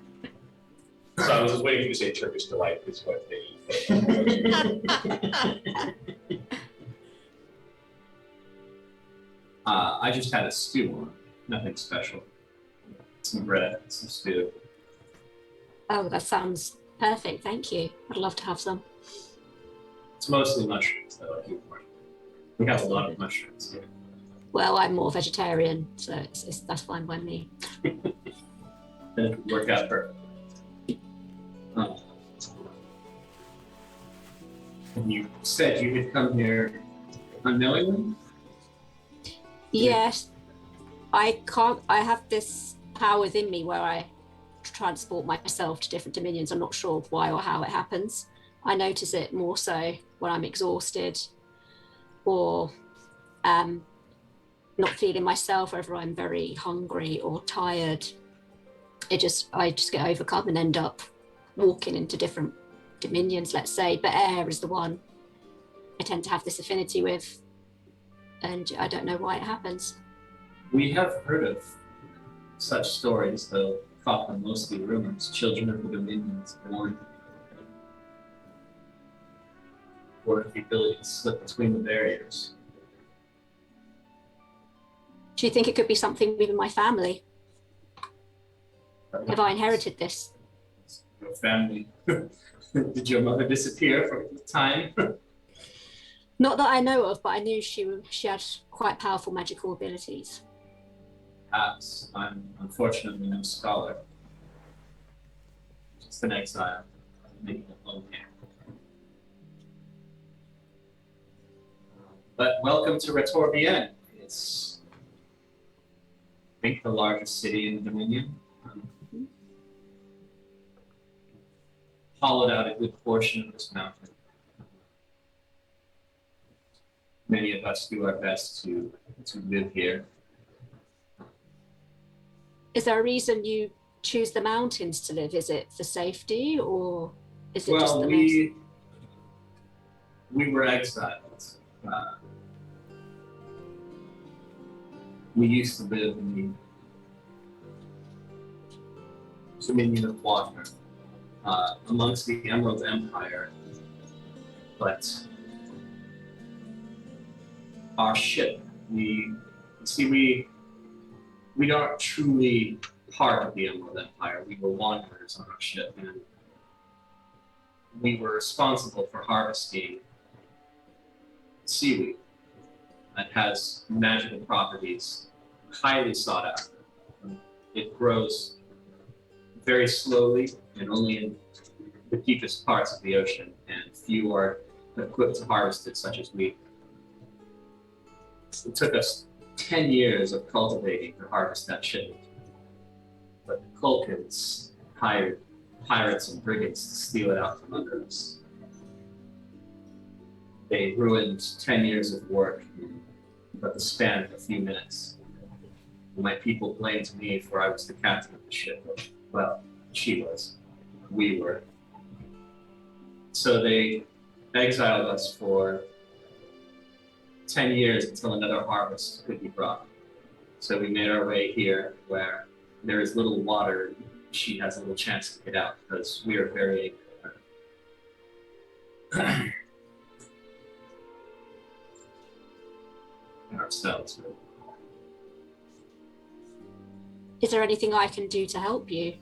So I was just waiting for you to say Turkish delight is what they eat. I just had a stew on. Nothing special. Some bread, some stew. Oh, that sounds perfect. Thank you. I'd love to have some. It's mostly mushrooms, though. We have a lot of mushrooms here. Well, I'm more vegetarian, so that's fine by me. Then it would work out perfect. You said you had come here unknowingly? Yes, I have this power within me where I transport myself to different dominions. I'm not sure why or how it happens. I notice it more so when I'm exhausted or not feeling myself, whether I'm very hungry or tired. I just get overcome and end up walking into different dominions, let's say, but air is the one I tend to have this affinity with, and I don't know why it happens. We have heard of such stories, though thought them mostly rumors. Children of the dominions born or the ability to slip between the barriers. Do you think it could be something within my family? Have I inherited this? Your family. Did your mother disappear for a time? Not that I know of, but I knew she had quite powerful magical abilities. Perhaps. I'm unfortunately no scholar. Just an exile, making a home here. But welcome to Retorbienne. It's, I think, the largest city in the Dominion. Hollowed out a good portion of this mountain. Many of us do our best to live here. Is there a reason you choose the mountains to live? Is it for safety, or is it just the we were exiled. We used to live in the Dominion of Water, amongst the Emerald Empire, but our ship, we aren't truly part of the Emerald Empire. We were wanderers on our ship, and we were responsible for harvesting seaweed that has magical properties, highly sought after. It grows very slowly and only in the deepest parts of the ocean, and few are equipped to harvest it, such as we. It took us 10 years of cultivating to harvest that shipment. But the Culkins hired pirates and brigands to steal it out from under us. They ruined 10 years of work in but the span of a few minutes. My people blamed me for I was the captain of the ship. Well, she was. We were. So they exiled us for 10 years until another harvest could be brought. So we made our way here where there is little water. She has a little chance to get out because we are very angry ourselves. Is there anything I can do to help you?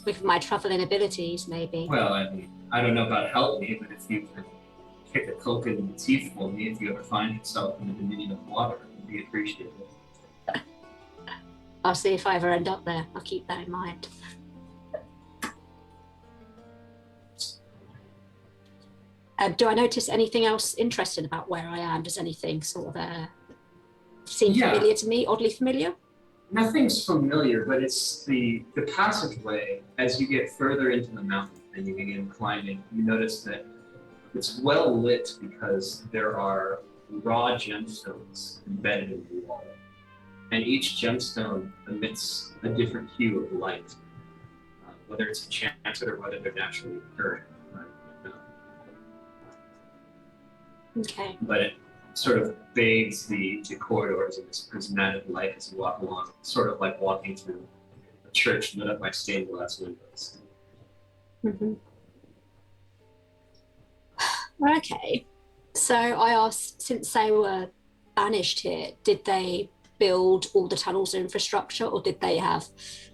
With my traveling abilities, maybe. Well, I mean, I don't know about help me, but if you can kick a Culkin in the teeth for me, if you ever find yourself in the dominion of water, it would be appreciated. I'll see if I ever end up there. I'll keep that in mind. Do I notice anything else interesting about where I am? Does anything sort of seem familiar to me, oddly familiar? Nothing's familiar, but it's the passageway. As you get further into the mountain and you begin climbing, you notice that it's well lit because there are raw gemstones embedded in the wall. And each gemstone emits a different hue of light, whether it's enchanted or whether they're naturally occurring. Okay. But it sort of bathes the corridors in this prismatic light as you walk along, sort of like walking through a church lit up by stained glass windows. Mm-hmm. Okay. So I asked, since they were banished here, did they build all the tunnels and infrastructure, or did they have,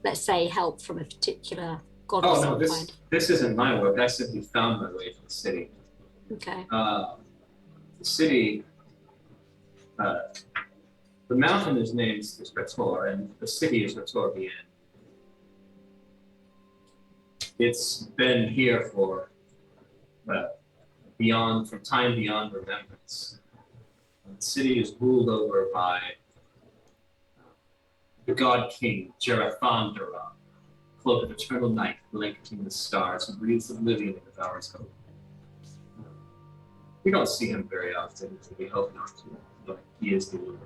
let's say, help from a particular god of some kind? This isn't my work. I simply found my way to the city. Okay. The city, the mountain is named Rator, and the city is Rator Bien. It's been here for from time beyond remembrance. The city is ruled over by the god king Jerathandara, cloak of eternal night, blanketing the stars, who breathes oblivion and devours hope. We don't see him very often, so we hope not to, but he is the Lord.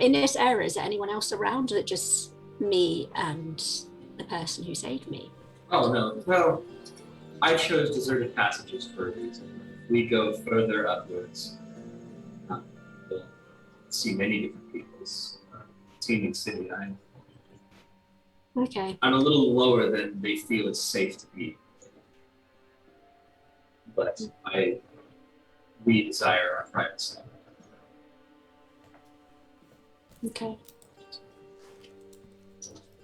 In this area, is there anyone else around, or is it just me and the person who saved me? Oh, no. Well, I chose deserted passages for a reason. If we go further upwards, we'll see many different people's teeming city. Okay. I'm a little lower than they feel it's safe to be. But we desire our privacy. Okay.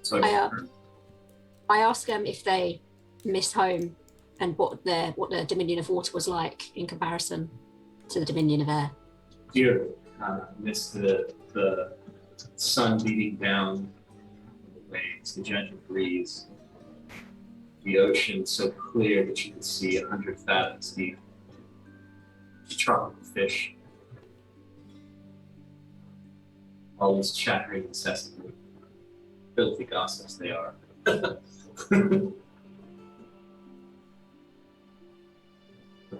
So I asked them if they miss home and what the Dominion of Water was like in comparison to the Dominion of Air. Dearly, miss the sun beating down the waves, the gentle breeze, the ocean so clear that you could see 100 fathoms deep, tropical fish, always chattering incessantly, filthy gossips they are. The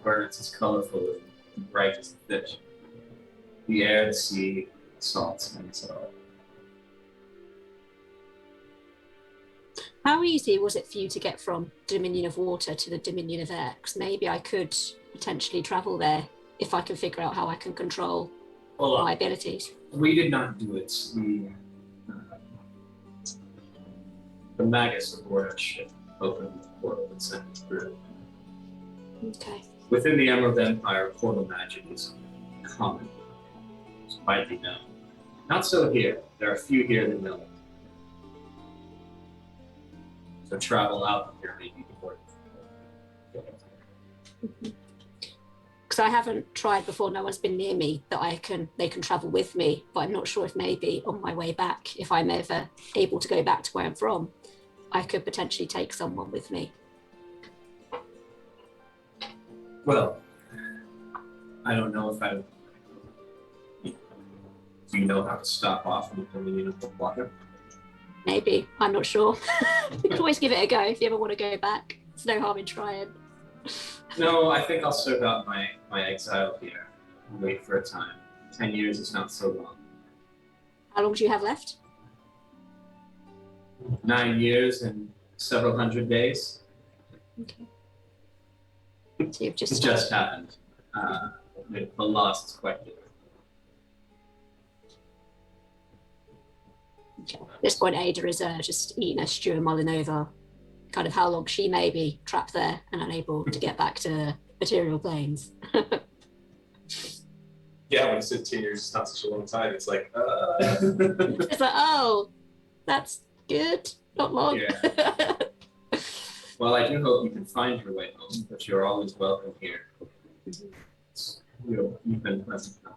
birds as colorful and bright as the fish, the air, the sea, the salts, and so on. How easy was it for you to get from Dominion of Water to the Dominion of Air? Because maybe I could potentially travel there if I can figure out how I can control my abilities. We did not do it. The Magus aboard our ship opened the portal and sent us through. Okay. Within the Emerald Empire, portal magic is common. It's widely known. Not so here. There are few here that know it. So travel out here may be important. Because I haven't tried before. No one's been near me that they can travel with me. But I'm not sure if maybe on my way back, if I'm ever able to go back to where I'm from, I could potentially take someone with me. Well, I don't know if I. Do you know how to stop off in the dominion of the water? Maybe. I'm not sure. We could always give it a go if you ever want to go back. There's no harm in trying. No, I think I'll serve out my exile here and wait for a time. 10 years is not so long. How long do you have left? 9 years and several hundred days. Okay. So you've It just just happened. The lost is quite different. At this point, Ada is just eating a stew and mulling over kind of how long she may be trapped there and unable to get back to material planes. Yeah, when you said 10 years, it's not such a long time. It's like, It's like, oh, that's good. Not long. Yeah. Well, I do hope you can find your way home, but you're always welcome here. You've been pleasant enough.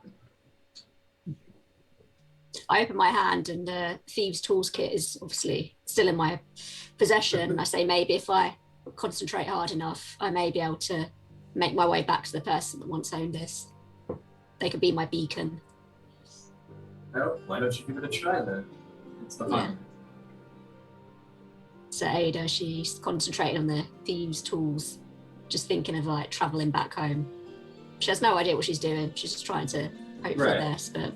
I open my hand and the thieves' tools kit is obviously still in my possession. I say maybe if I concentrate hard enough, I may be able to make my way back to the person that once owned this. They could be my beacon. Well, why don't you give it a try then? It's the fun. So Ada, she's concentrating on the thieves' tools, just thinking of like traveling back home. She has no idea what she's doing. She's just trying to hope for the best, but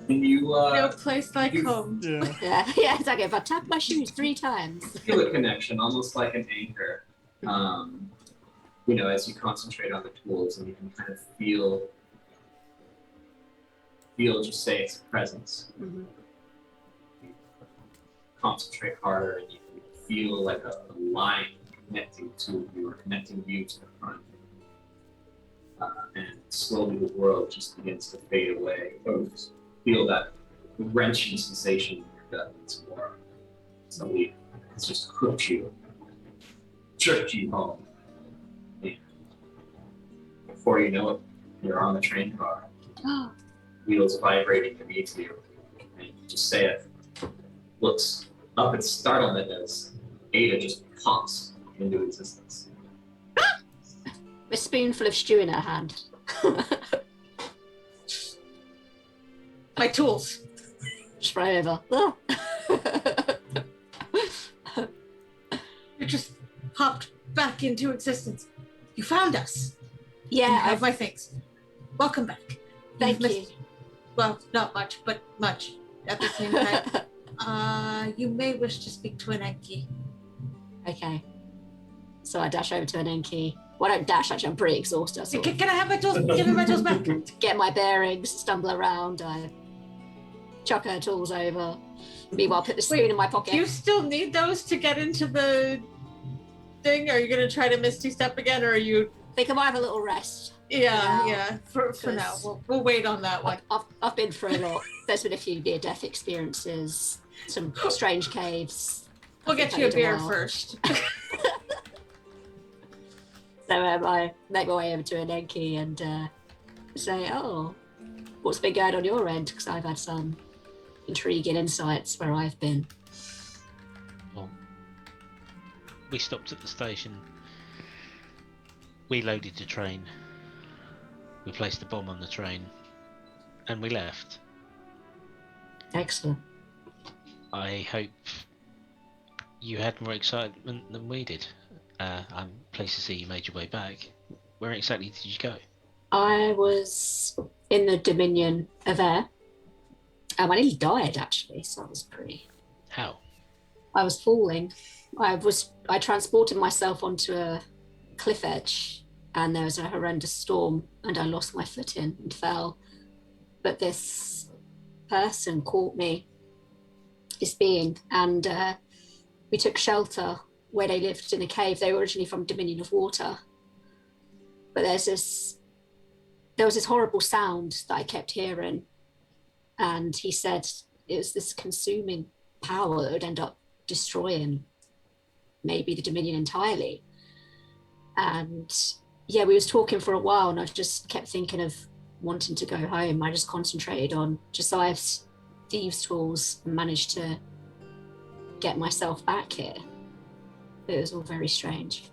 You No place like home. Yeah. yeah, exactly. If I tap my shoes 3 times. feel a connection, almost like an anchor. As you concentrate on the tools and you can kind of feel just say its presence. Mm-hmm. Concentrate harder and you can feel like a line connecting to you or connecting you to the front. And slowly the world just begins to fade away. You just feel that wrenching sensation in your gut once more. Somebody has just hooked you, jerked you home. And before you know it, you're on the train car. Wheels vibrating beneath you. And you just say it. Looks up in startlement as Ada just pops into existence. A spoonful of stew in her hand. My tools. Spray over. You just popped back into existence. You found us. Yeah, You have my things. Welcome back. Thank You've you. missed- Well, not much, but much at the same time. You may wish to speak to an Enki. Okay. So I dash over to an Enki. Well, I don't dash, actually, I'm pretty exhausted. I sort of Can I have my tools? Give me my tools back. get my bearings, stumble around, I chuck her tools over. Meanwhile, put the spoon in my pocket. Do you still need those to get into the thing? Are you going to try to Misty Step again, or are you... I think I might have a little rest. Yeah. For now, we'll wait on that one. I've been through a lot. There's been a few near-death experiences, some strange caves. We'll get you a beer first. So I make my way over to an Enki and say, oh, what's been going on your end? Because I've had some intriguing insights where I've been. Well, we stopped at the station. We loaded the train. We placed the bomb on the train. And we left. Excellent. I hope you had more excitement than we did. I'm pleased to see you made your way back. Where exactly did you go? I was in the Dominion of Air. I nearly died, actually, so that was pretty... How? I was falling. I transported myself onto a cliff edge, and there was a horrendous storm, and I lost my footing and fell. But this person caught me, this being, and we took shelter where they lived in a cave. They were originally from Dominion of Water. But there was this horrible sound that I kept hearing. And he said it was this consuming power that would end up destroying maybe the Dominion entirely. And yeah, we was talking for a while and I just kept thinking of wanting to go home. I just concentrated on Josiah's thieves' tools and managed to get myself back here. It was all very strange.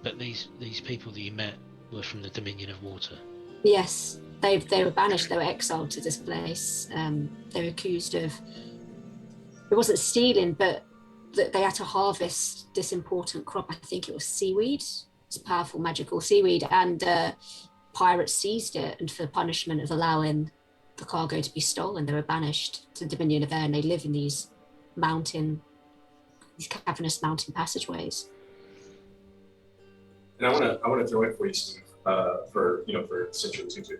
But these people that you met were from the Dominion of Water. Yes, they were banished. They were exiled to this place. They were accused of, it wasn't stealing, but that they had to harvest this important crop. I think it was seaweed. It's powerful magical seaweed, and pirates seized it, and for punishment of allowing the cargo to be stolen, they were banished to the Dominion of Air, and they live in these cavernous mountain passageways. And I want to throw in for you, Steve, for since you're listening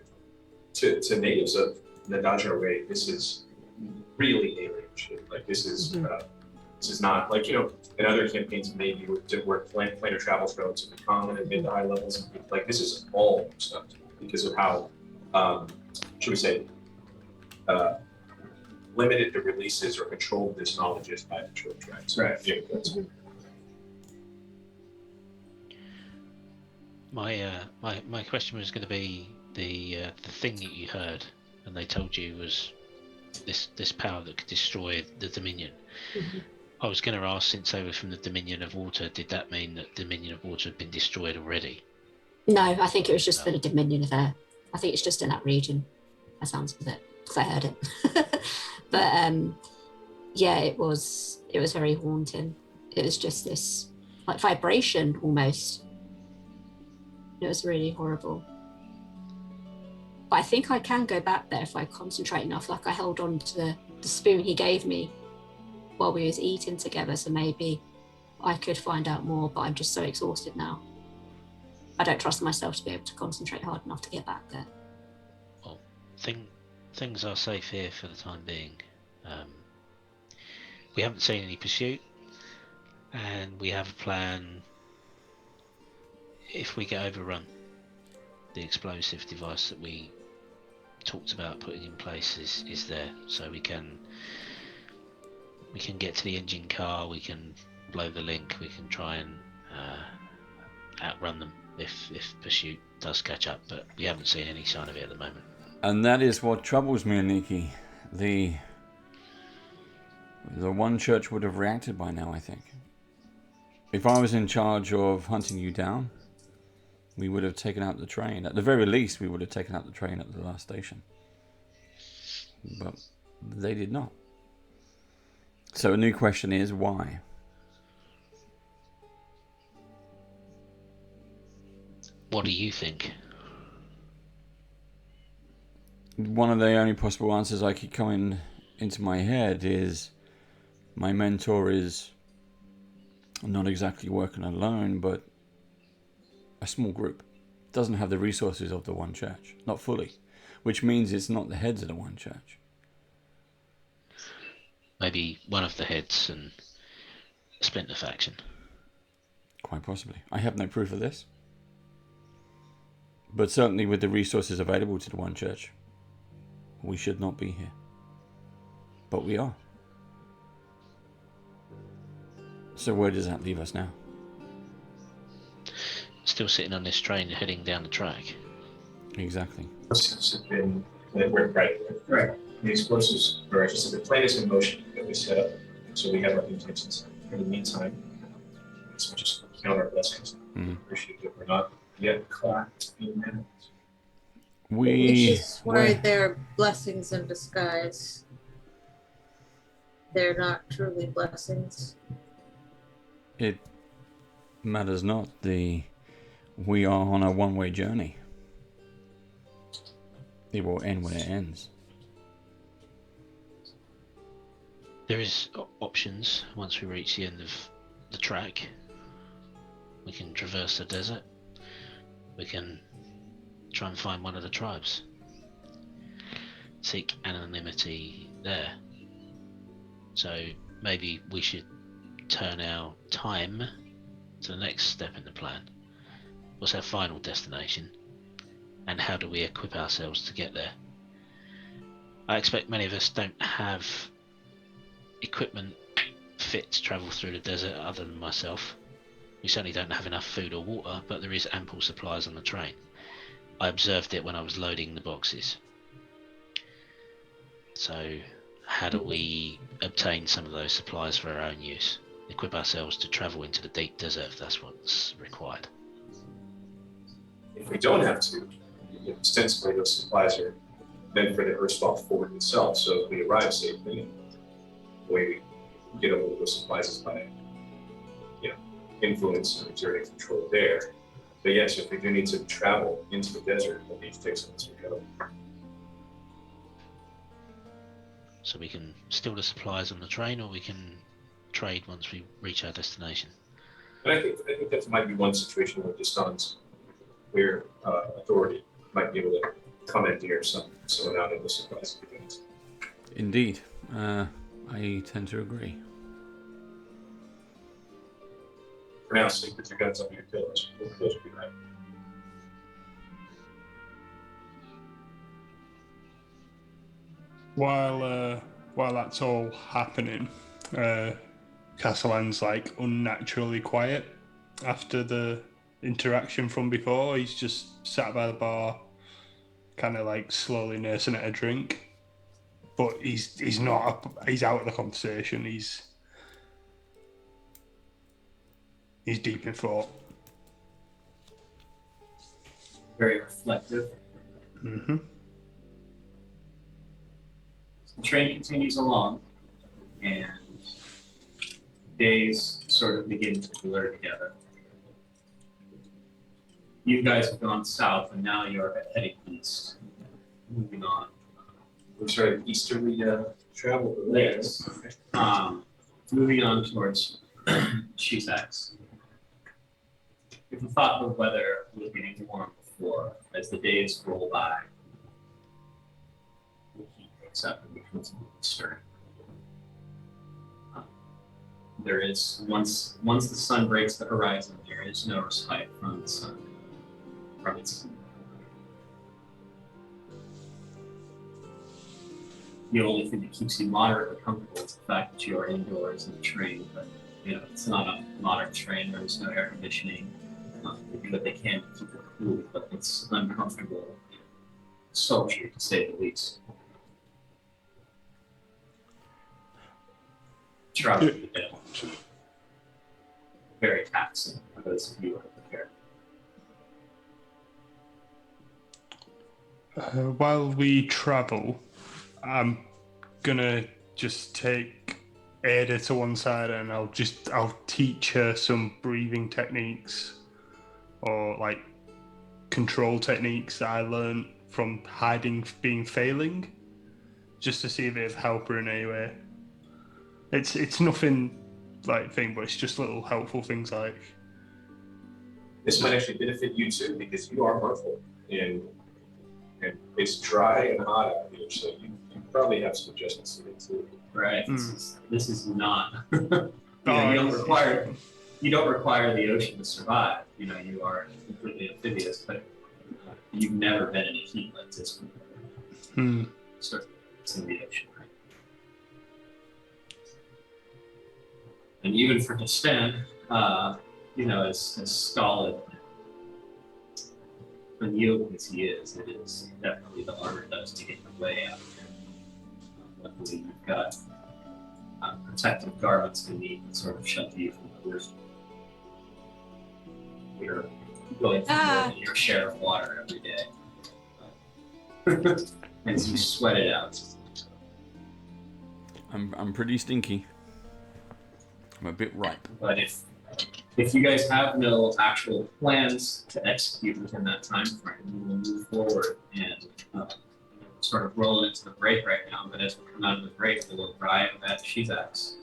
to natives of Nadaja Way, this is really alien shit. Like this is not like in other campaigns maybe where planar travel is relatively common at mid to high levels. Like this is all new stuff because of how should we say limited the releases or controlled this knowledge is by the trope tracks. Right. Yeah, that's- My question was going to be the thing that you heard and they told you was this power that could destroy the Dominion. I was going to ask, since they were from the Dominion of Water, did that mean that Dominion of Water had been destroyed already? No, I think it was just for the Dominion of Air. I think it's just in that region. That sounds of it, because I heard it. But yeah, it was very haunting. It was just this like vibration almost. It was really horrible. But I think I can go back there if I concentrate enough. Like I held on to the spoon he gave me while we was eating together, so maybe I could find out more, but I'm just so exhausted now. I don't trust myself to be able to concentrate hard enough to get back there. Well, things are safe here for the time being. We haven't seen any pursuit, and we have a plan if we get overrun. The explosive device that we talked about putting in place is there, so we can get to the engine car, we can blow the link, we can try and outrun them if pursuit does catch up, but we haven't seen any sign of it at the moment. And that is what troubles me, Aniki. The one church would have reacted by now, I think. If I was in charge of hunting you down, we would have taken out the train. At the very least, we would have taken out the train at the last station. But they did not. So a new question is, why? What do you think? One of the only possible answers I keep coming into my head is my mentor is not exactly working alone, but a small group. Doesn't have the resources of the one church. Not fully. Which means it's not the heads of the one church. Maybe one of the heads and a splinter faction. Quite possibly. I have no proof of this. But certainly with the resources available to the one church, we should not be here. But we are. So where does that leave us now? Still sitting on this train heading down the track. Exactly. We're right. The explosives, or just the plan is in motion that we set up, so we have our contingencies. In the meantime, so just count our blessings. Appreciate it. We're not yet clocked in minutes. Which is why they're blessings in disguise. They're not truly blessings. It matters not. We are on a one-way journey. It will end when it ends. There is options once we reach the end of the track. We can traverse the desert. We can try and find one of the tribes. Seek anonymity there. So maybe we should turn our time to the next step in the plan. What's our final destination? And how do we equip ourselves to get there? I expect many of us don't have equipment fit to travel through the desert other than myself. We certainly don't have enough food or water, but there is ample supplies on the train. I observed it when I was loading the boxes. So how do we obtain some of those supplies for our own use? Equip ourselves to travel into the deep desert if that's what's required. if we don't have to, ostensibly those supplies are meant for the Earthspawn fort itself. So if we arrive safely, the way we get over those supplies is by, influence and exerting control there. But yes, if we do need to travel into the desert, we'll need to take some as we go. So we can steal the supplies on the train, or we can trade once we reach our destination. And I think that might be one situation where Distan's clear authority might be able to commandeer someone out of the supplies. Indeed. I tend to agree. For now, sleep with your guns under your pillows. Those would be right. While that's all happening, Castellan's like unnaturally quiet after the interaction from before. He's just sat by the bar, kind of like slowly nursing at a drink, but he's not. He's out of the conversation. He's deep in thought. Very reflective. Mm-hmm. The train continues along, and days sort of begin to blur together. You guys have gone south, and now you're heading east, moving on. We're sort of easterly travel. Yes. Moving on towards Shizax. If you thought the weather was getting warm before, as the days roll by, the heat picks up and becomes more stirring. There is once the sun breaks the horizon, there is no respite from the sun, from its heat. The only thing that keeps you moderately comfortable is the fact that you are indoors in the train, but it's not a modern train. There's no air conditioning. They do what they can to keep it cool, but it's uncomfortable, sultry to say the least. Traveling to bed. Very taxing for those of you who are prepared. While we travel, I'm gonna just take Ada to one side and I'll teach her some breathing techniques or like control techniques that I learned from being failing, just to see if it'd help her in any way. It's nothing like thing, but it's just little helpful things like. This might actually benefit you too, because you are harmful and it's dry and hot out here, so you probably have some adjustments to make too. Right. This is not. You don't require the ocean to survive. You are completely amphibious, but you've never been in a heat like this before. So it's in the ocean, right? And even for Destin, as stolid, unyielding as he is, it is definitely the armor does to get your way out there. Luckily, you've got protective garments beneath that sort of shelter you from the worst. You're going through more than your share of water every day. As you sweat it out. I'm pretty stinky. I'm a bit ripe. But if you guys have no actual plans to execute within that time frame, we will move forward and sort of roll into the break right now. But as we come out of the break, we'll arrive at Shizax.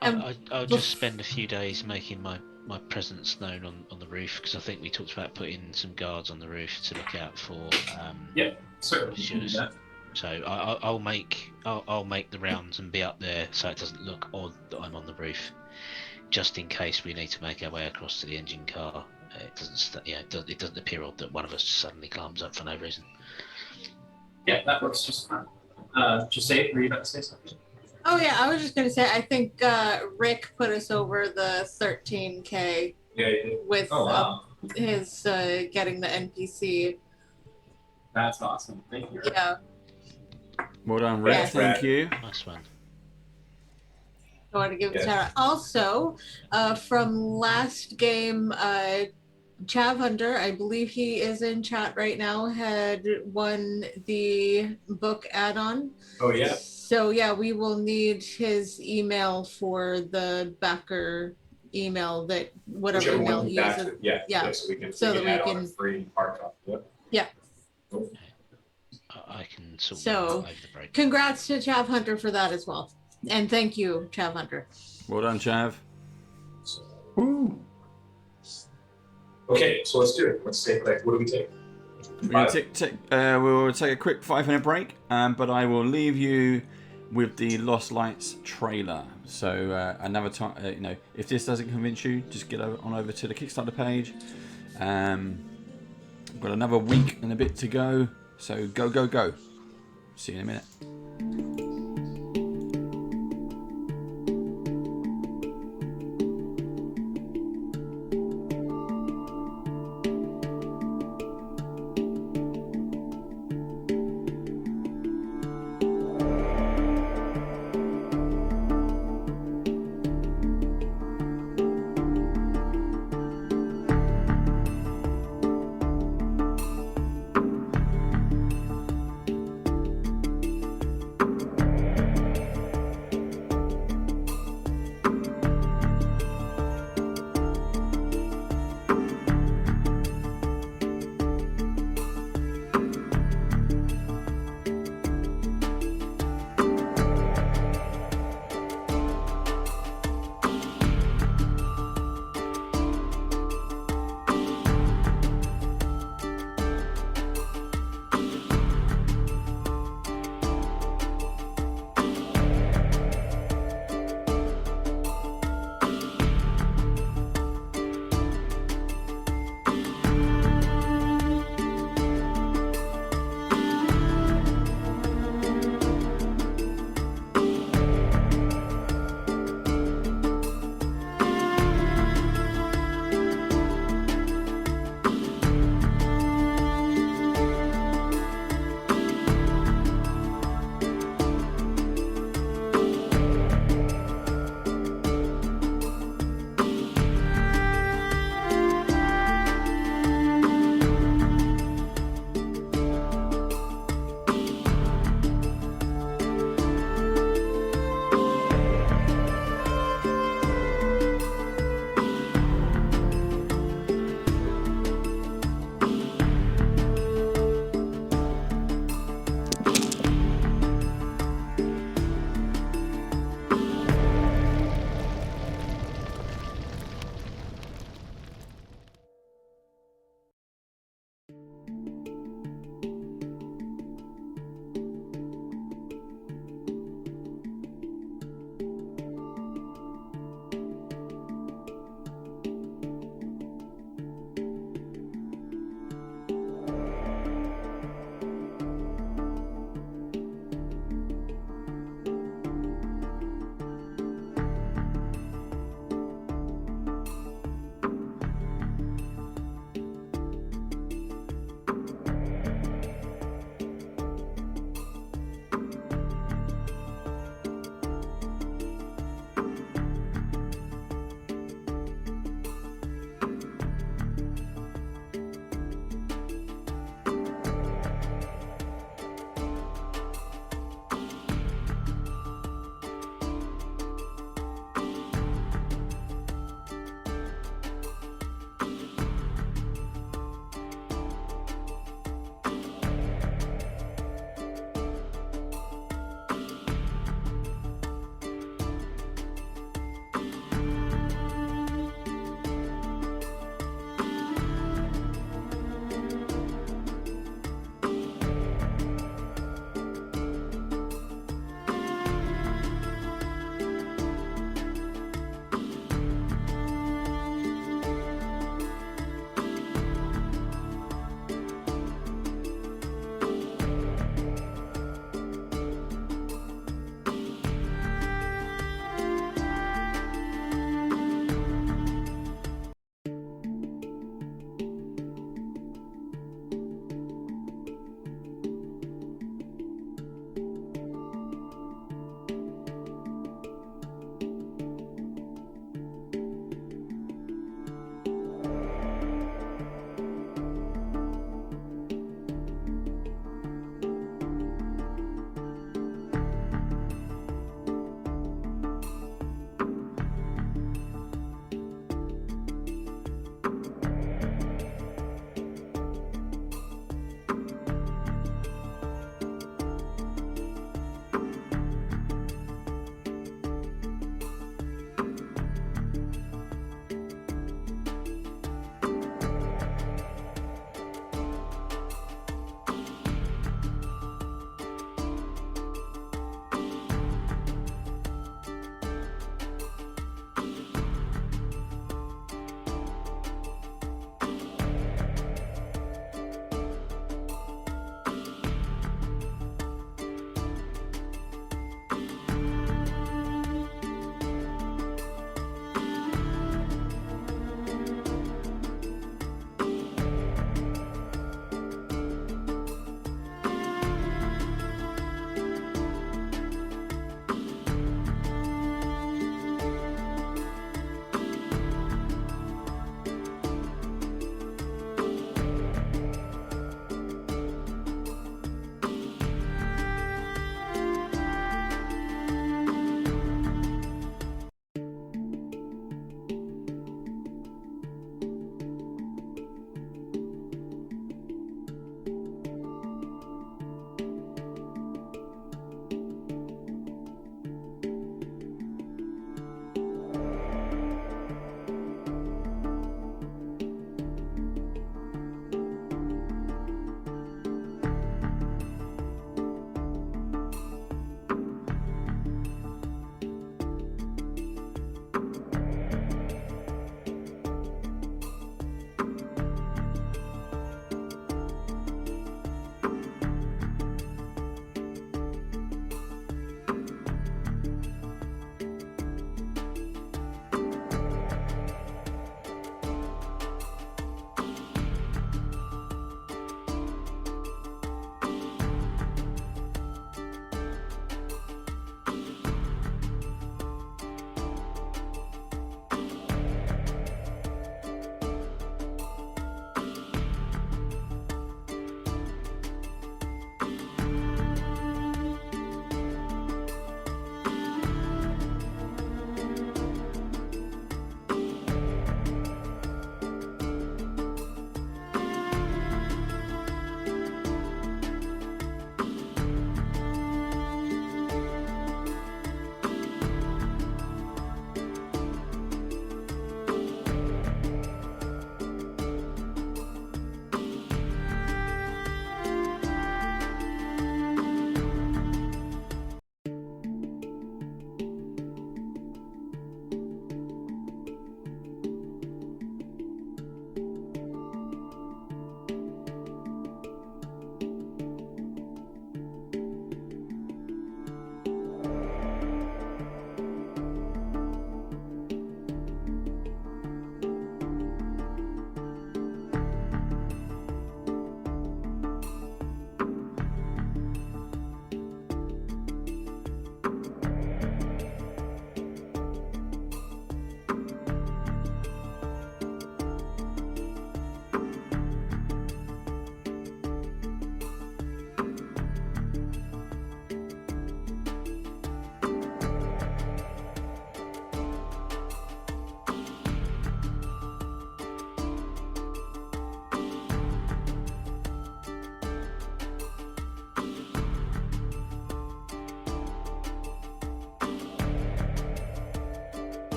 I'll just spend a few days making my presence known on the roof, because I think we talked about putting some guards on the roof to look out for Certainly. issues. So I'll make the rounds and be up there so it doesn't look odd that I'm on the roof, just in case we need to make our way across to the engine car. It doesn't appear odd that one of us suddenly climbs up for no reason. Yeah, that works just fine. Jose, were you about to say something? Oh yeah, I was just gonna say, I think Rick put us over the 13K with his getting the NPC. That's awesome. Thank you. Yeah. Well done, Rick. Yes. Thank you. Nice one. I want to give a shout out. Also, from last game, Chav Hunter, I believe he is in chat right now, had won the book add-on. Oh yeah. So yeah, we will need his email for the backer email, that whatever Whichever email one he back uses. to, yeah, Yeah. yeah, so we can, So that we add on a can- free hard copy. Yep. Yeah. I can sort So, that out over the break. Congrats to Chav Hunter for that as well. And thank you, Chav Hunter. Well done, Chav. Woo. Okay, so let's do it. Let's take, like, what do we take? We'll take a quick 5-minute break, but I will leave you with the Lost Lights trailer. So another time, if this doesn't convince you, just get on over to the Kickstarter page. We've got another week and a bit to go, so go. See you in a minute.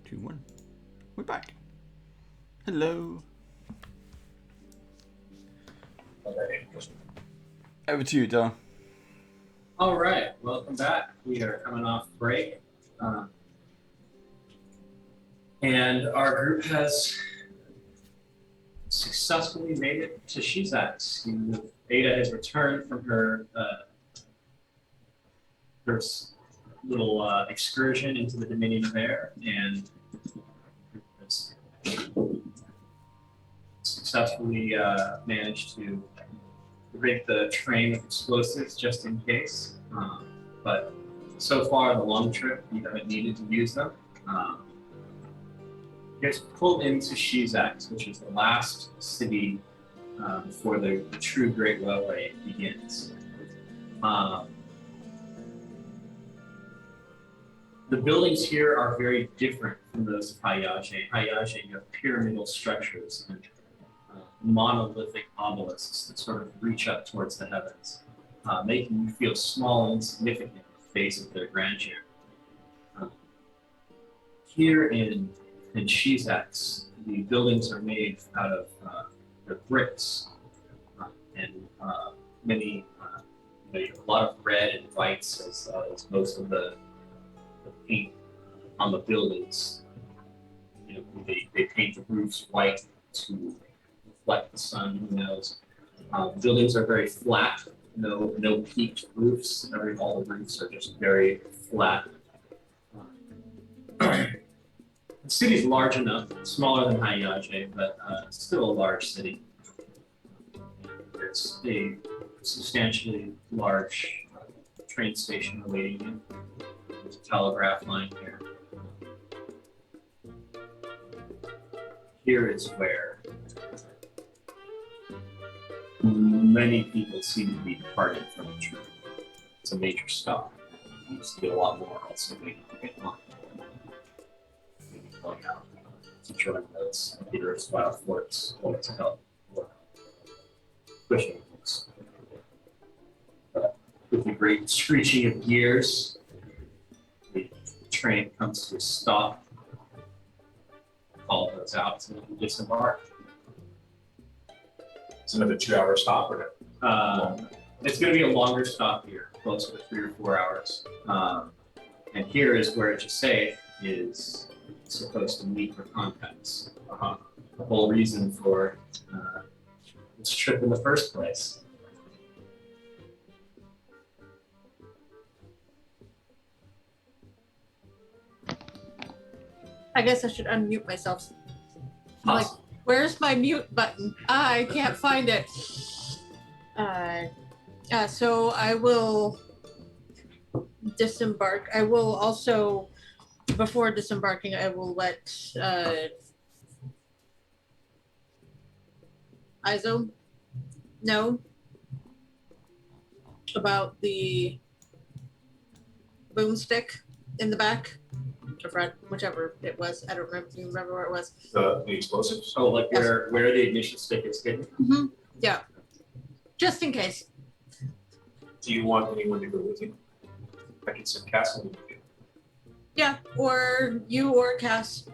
2, 1. We're back. Hello. Over to you, Dar. All right, welcome back. We are coming off break. And our group has successfully made it to Shizax. Ada has returned from her little excursion into the Dominion of Air and has successfully managed to rig the train with explosives just in case. But so far, the long trip, you haven't needed to use them. Gets pulled into Shizax, which is the last city before the true Great Railway begins. The buildings here are very different from those of Hayage. Hayage, you have pyramidal structures and monolithic obelisks that sort of reach up towards the heavens, making you feel small and insignificant in the face of their grandeur. Here in Shizax, the buildings are made out of the bricks and many, a lot of red and whites as most of the paint on the buildings. They paint the roofs white to reflect the sun. Who knows? Buildings are very flat. No peaked roofs. All the roofs are just very flat. The city's large enough, smaller than Hayage, but still a large city. There's a substantially large train station awaiting you. There's a telegraph line here. Here is where many people seem to be departing from the train. It's a major stop. You see a lot more also waiting to get on. Going out to join those leaders while forts going to help pushing things. But with the great screeching of gears, the train comes to a stop. All goes out to disembark. It's another 2-hour stop, or it's going to be a longer stop here, closer to 3 or 4 hours. And here is where Jose is supposed to meet for contacts. The whole reason for this trip in the first place. I guess I should unmute myself. I'm like, where's my mute button? I can't find it. So I will disembark. I will also, before disembarking, I will let Izo know about the boomstick in the back. Or front, whichever it was. I don't remember where it was. the explosives. Oh, like where the ignition stick is hidden? Mm-hmm. Yeah. Just in case. Do you want anyone to go with you? I can send Castle with you. Yeah, or you or Cass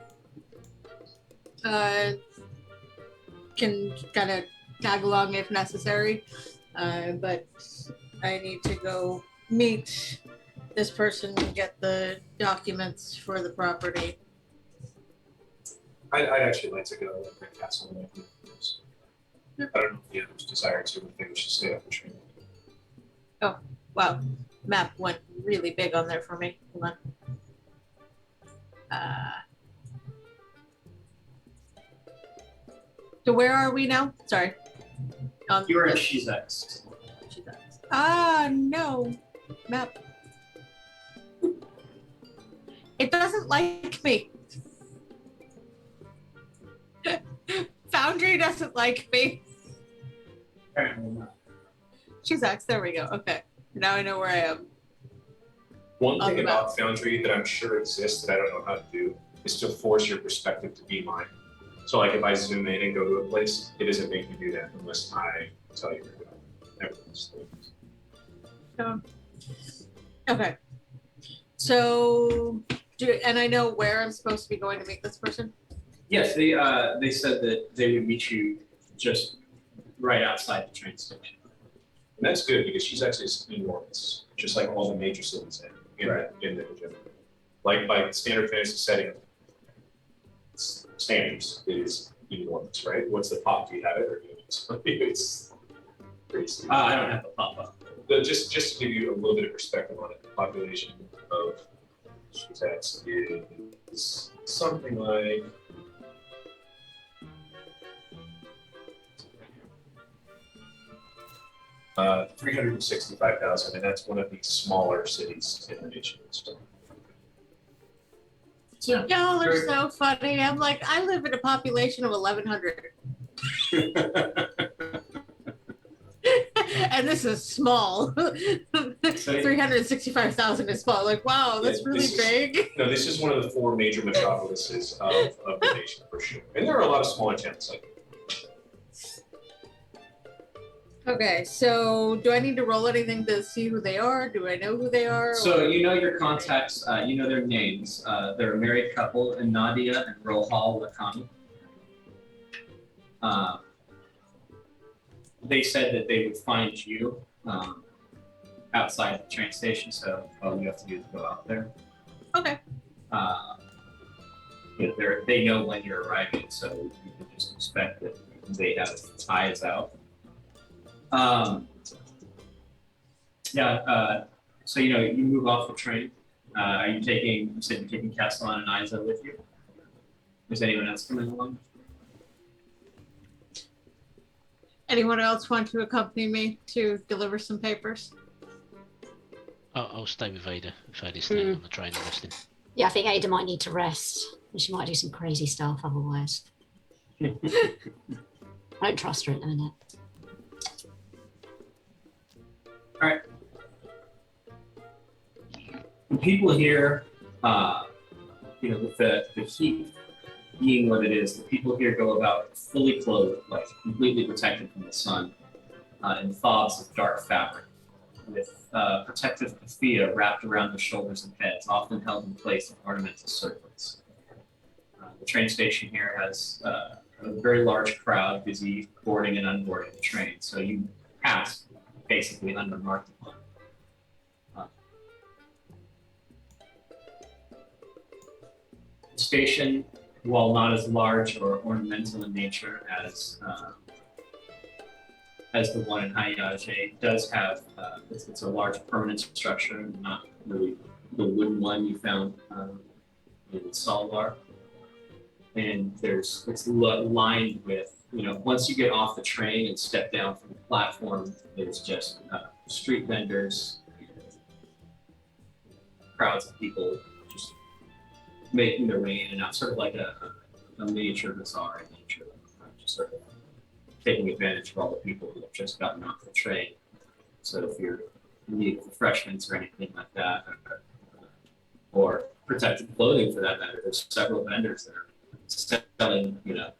can kind of tag along if necessary. But I need to go meet this person and get the documents for the property. I'd actually like to go and bring Castle with you. I don't know if the others desire to, if they wish to stay up the train. Wow, map went really big on there for me. Hold on. So where are we now? Sorry. You're at Shizax. No. Map. It doesn't like me. Foundry doesn't like me. Apparently not. Shizax, there we go. Okay. Now I know where I am. One On thing the about Foundry that I'm sure exists that I don't know how to do is to force your perspective to be mine. So like if I zoom in and go to a place, it doesn't make me do that unless I tell you where to go. Okay. So And I know where I'm supposed to be going to meet this person. Yes, they said that they would meet you just right outside the train station. And that's good because she's actually enormous, just like all the major cities in the like by standard fantasy setting standards, it is enormous, right? What's the pop? Do you have it, or do you it's crazy? I don't have the pop-up. Just to give you a little bit of perspective on it, the population of Shizats is something like 365,000, and that's one of the smaller cities in the nation. So, Y'all are so funny. I'm like, I live in a population of 1,100. And this is small. 365,000 is small. Like, wow, that's really big. No, this is one of the 4 major metropolises of the nation for sure. And there are a lot of smaller towns like. Okay, so do I need to roll anything to see who they are? Do I know who they are? So you know your contacts, you know their names. They're a married couple, Nadia and Rohal Lakhani. They said that they would find you outside the train station, so all you have to do is go out there. Okay. They know when you're arriving, so you can just expect that they have eyes out. So you move off the train. You said you're taking Castellan and Isa with you? Is anyone else coming along? Anyone else want to accompany me to deliver some papers? I'll stay with Ada if Ada's staying on the train and resting. Yeah, I think Ada might need to rest. She might do some crazy stuff otherwise. I don't trust her at the minute. All right. The people here, with the heat being what it is, the people here go about fully clothed, like completely protected from the sun, in fobs of dark fabric, with protective keffiyeh wrapped around their shoulders and heads, often held in place with ornamental circlets. The train station here has a very large crowd busy boarding and unboarding the train, so you pass basically unremarked upon. The station, while not as large or ornamental in nature as the one in Hayaje, does have it's a large permanent structure, not really the wooden one you found in Salvar. And it's lined with, once you get off the train and step down from the platform, there's just street vendors, crowds of people just making their way in and out, sort of like a miniature bazaar in nature, just sort of taking advantage of all the people who have just gotten off the train. So if you're in need of refreshments or anything like that, or protective clothing for that matter, there's several vendors that are selling, the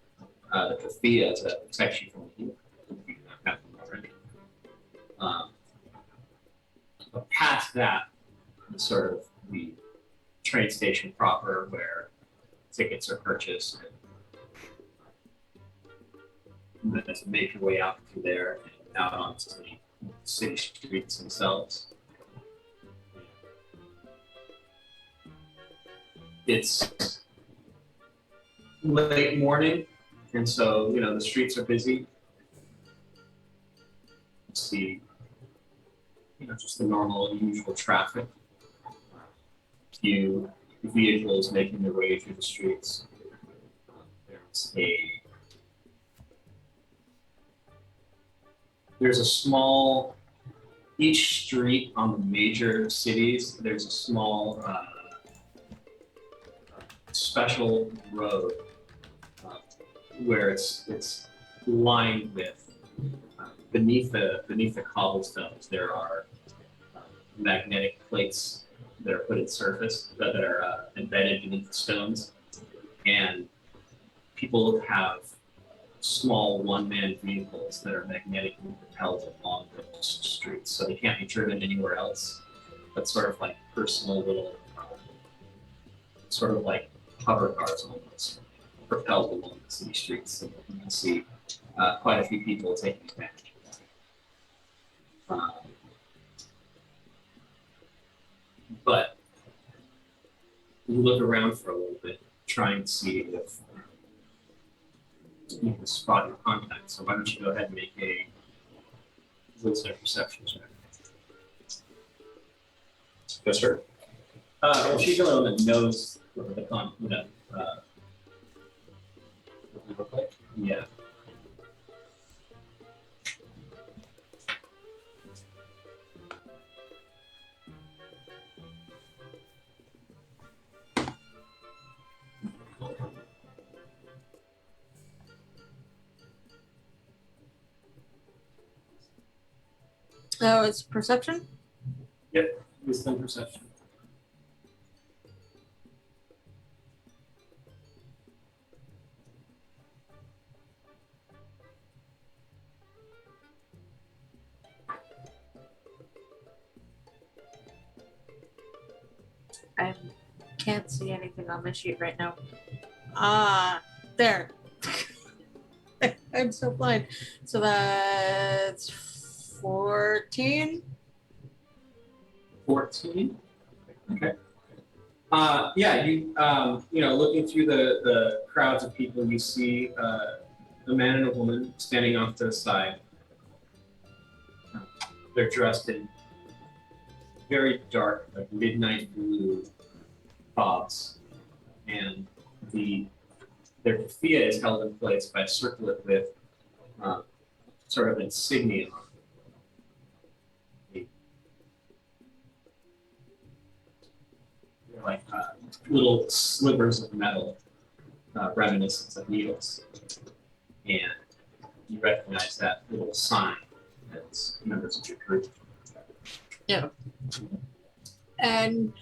keffiyeh to protect you from the heat if you don't have them already. But past that is sort of the train station proper, where tickets are purchased, and then to make your way out through there and out onto the city streets themselves. It's late morning, and so the streets are busy. You see, just the normal, usual traffic. Few vehicles making their way through the streets. There's a small, each street on the major cities, there's a small special road where it's lined with beneath the cobblestones there are magnetic plates that are put in surface that are embedded beneath the stones, and people have small one-man vehicles that are magnetically propelled along those streets, so they can't be driven anywhere else, but sort of like personal little sort of like hover cars almost propelled along the city streets. And you can see quite a few people taking advantage of that. But you look around for a little bit, trying to see if you can spot your contact. So why don't you go ahead and make a wisdom perception check? Yes, sir. Well, she's the only one that knows the yeah. Oh, it's perception? Yep. Wisdom perception. I can't see anything on my sheet right now. There. I'm so blind. So that's 14. 14. Okay. Yeah, looking through the crowds of people, you see a man and a woman standing off to the side. They're dressed in very dark, like midnight blue bobs, and their keffiyeh is held in place by a circlet with sort of insignia on it. They're like little slivers of metal, reminiscent of needles, and you recognize that little sign as members of your group. Yeah. And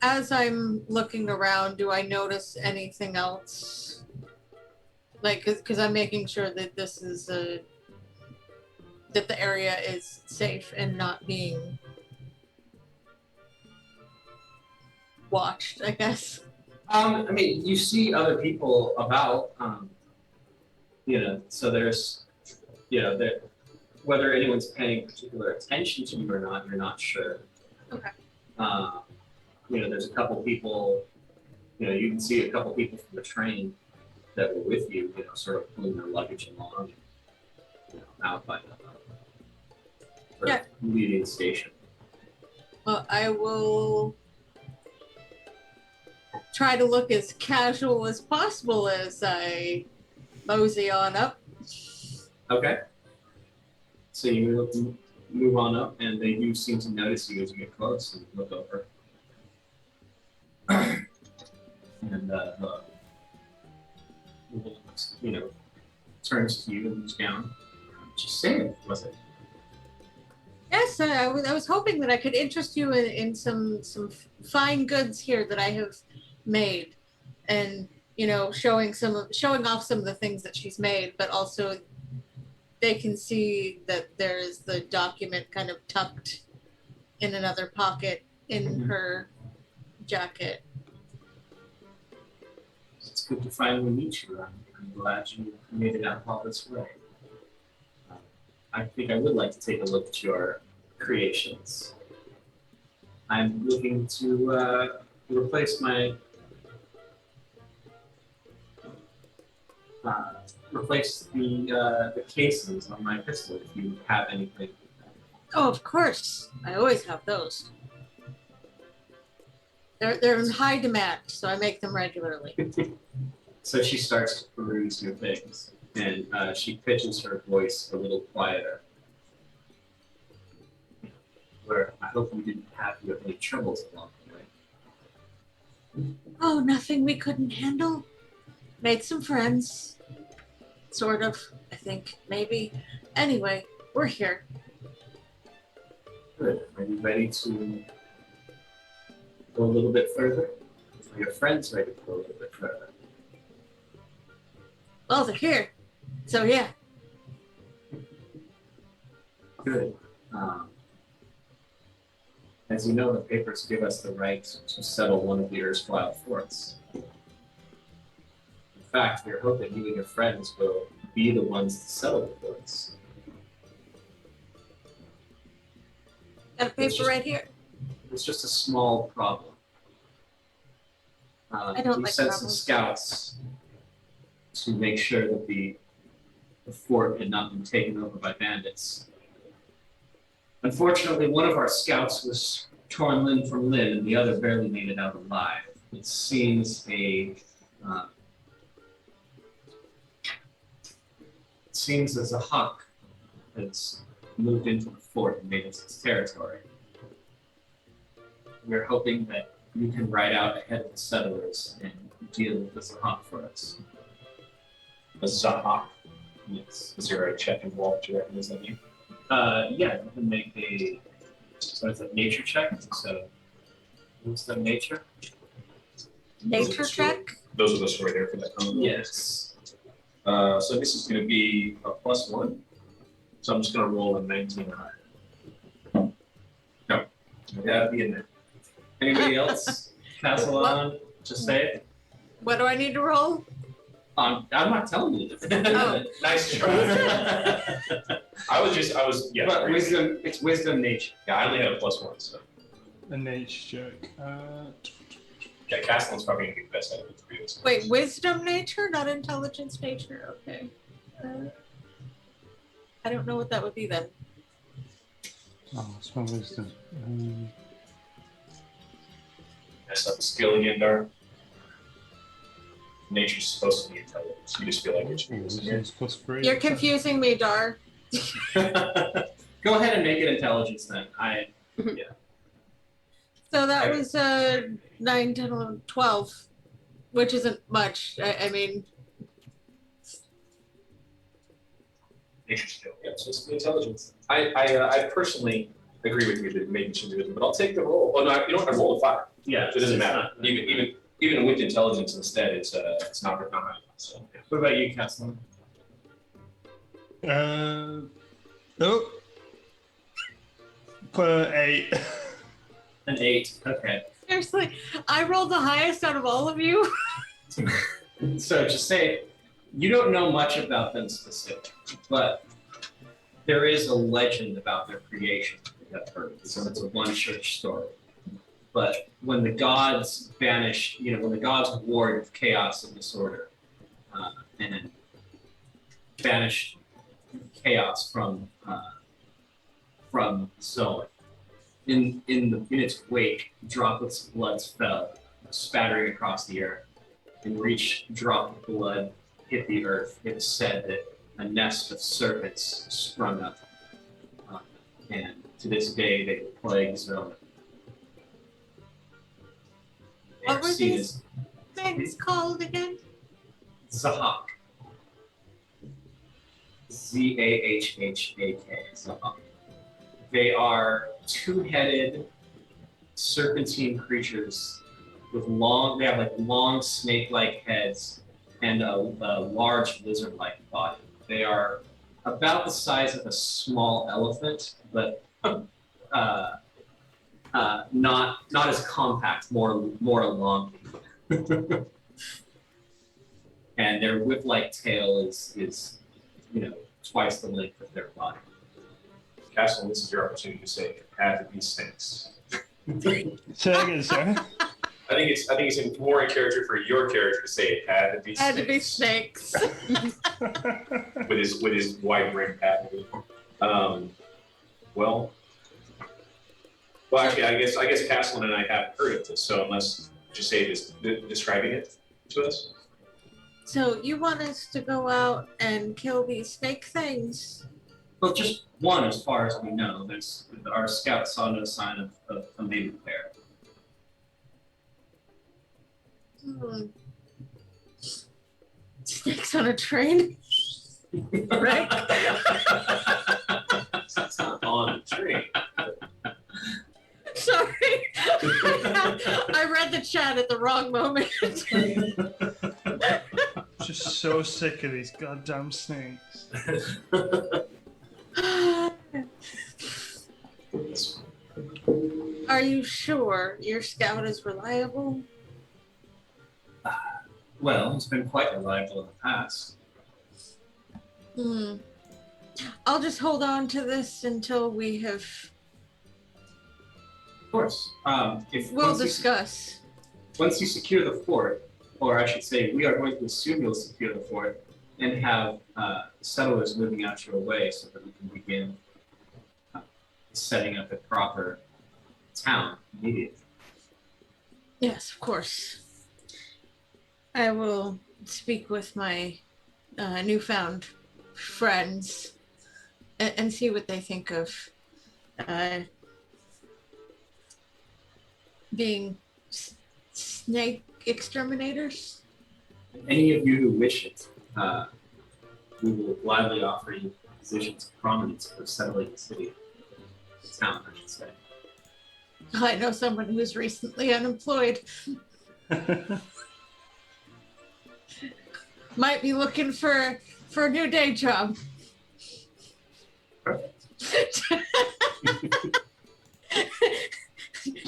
as I'm looking around, do I notice anything else? Like, because I'm making sure that this is that the area is safe and not being watched, I guess. I mean, you see other people about, so there's, that whether anyone's paying particular attention to you or not, you're not sure. Okay. There's a couple people, you can see a couple people from the train that were with you, sort of pulling their luggage along, out by the leaving station. Well, I will try to look as casual as possible as I mosey on up. Okay. So you move on up, and they do seem to notice you as you get close and look over. And turns to you and looks down. What you saying, was it? Yes, I was hoping that I could interest you in some fine goods here that I have made, and showing off some of the things that she's made, but also they can see that there is the document kind of tucked in another pocket in her jacket. It's good to finally meet you. I'm glad you made it out all this way. I think I would like to take a look at your creations. I'm looking to replace my the cases on my pistol if you have anything. Oh, of course. I always have those. They're in high demand, so I make them regularly. So she starts to peruse your things, and she pitches her voice a little quieter. Where I hope we didn't have you have any troubles along the way. Oh, nothing we couldn't handle. Made some friends. Sort of, I think, maybe. Anyway, we're here. Good. Are you ready to go a little bit further? Are your friends ready to go a little bit further? Well, they're here. So, yeah. As you know, the papers give us the right to settle one of the erstwhile forts. In fact, we're hoping you and your friends will be the ones to settle the forts. Got a paper right here. It's just a small problem. I don't we like sent some problems. scouts to make sure that the fort had not been taken over by bandits. Unfortunately, one of our scouts was torn limb from limb, and the other barely made it out alive. It seems as a hawk has moved into the fort and made it its territory. We're hoping that you can ride out ahead of the settlers and deal with the Zahak for us. A Zahak. Yes. Is there a check involved? Do you reckon? Is that you? Yeah, you can make a nature check. So, what's the nature? Nature check. Those are the right there for that. Yes. So this is going to be a +1. So I'm just going to roll a 19 or higher. No, that'd be in there. Anybody else? Castle on. Just say it. What do I need to roll? I'm not telling you. Oh. Nice try. I was yeah. But wisdom, it's wisdom nature. Yeah, I only had a +1, so A nature check. yeah, Castellan's probably gonna be the best out of the three of us. Wait, wisdom nature, not intelligence nature. Okay. I don't know what that would be then. Oh, it's my wisdom. Mess up the skill again, Dar. Nature's supposed to be intelligence. You just feel like it should be in here. Wisdom's +3. You're confusing me, Dar. Go ahead and make it intelligence then. So that was 9, 10, 11, 12, which isn't much. I mean, Nature skill. Yeah, it's supposed to be intelligence. I personally agree with you that maybe it should be wisdom, but I'll take the roll. Oh no, you know what? I rolled a 5. Yeah. So it doesn't matter. Even with intelligence instead, it's not high. So yeah. What about you, Castle? Nope. Put 8. An 8. Okay. seriously, I rolled the highest out of all of you. So just say, you don't know much about them specifically, but there is a legend about their creation that I've heard. So it's a one church story. But when the gods banished, when the gods warred with chaos and disorder, and banished chaos from Zoe, in its wake, droplets of blood fell, spattering across the earth. And where each drop of blood hit the earth, it was said that a nest of serpents sprung up. And to this day, they plague Zoe. What were these things called again? Zahak. Zahhhak. Zahak. They are two-headed serpentine creatures with they have like long snake-like heads and a large lizard-like body. They are about the size of a small elephant, but not as compact, more elongated. And their whip-like tail is twice the length of their body. Castle, this is your opportunity to say it had to be snakes. Say that again, sir. I think it's more in character for your character to say it had to be Had snakes. to be snakes. with his wide brim hat. Well, actually, I guess Castle and I haven't heard of this. So unless just say this, describing it to us. So you want us to go out and kill these snake things? Well, just one, as far as we know. Our scouts saw no sign of a maiden pair. Snakes on a train? Right? It's not on the tree. Sorry. I read the chat at the wrong moment. Just so sick of these goddamn snakes. Are you sure your scout is reliable? Well, it's been quite reliable in the past. I'll just hold on to this until we have. Of course. We'll discuss. Once you secure the fort, or I should say, we are going to assume you'll secure the fort and have settlers moving out your way so that we can begin setting up a proper town immediately. Yes, of course. I will speak with my newfound friends and see what they think of being snake exterminators. Any of you who wish it, we will gladly offer you positions of prominence for settling the city. Town, I should say. I know someone who's recently unemployed. Might be looking for a new day job.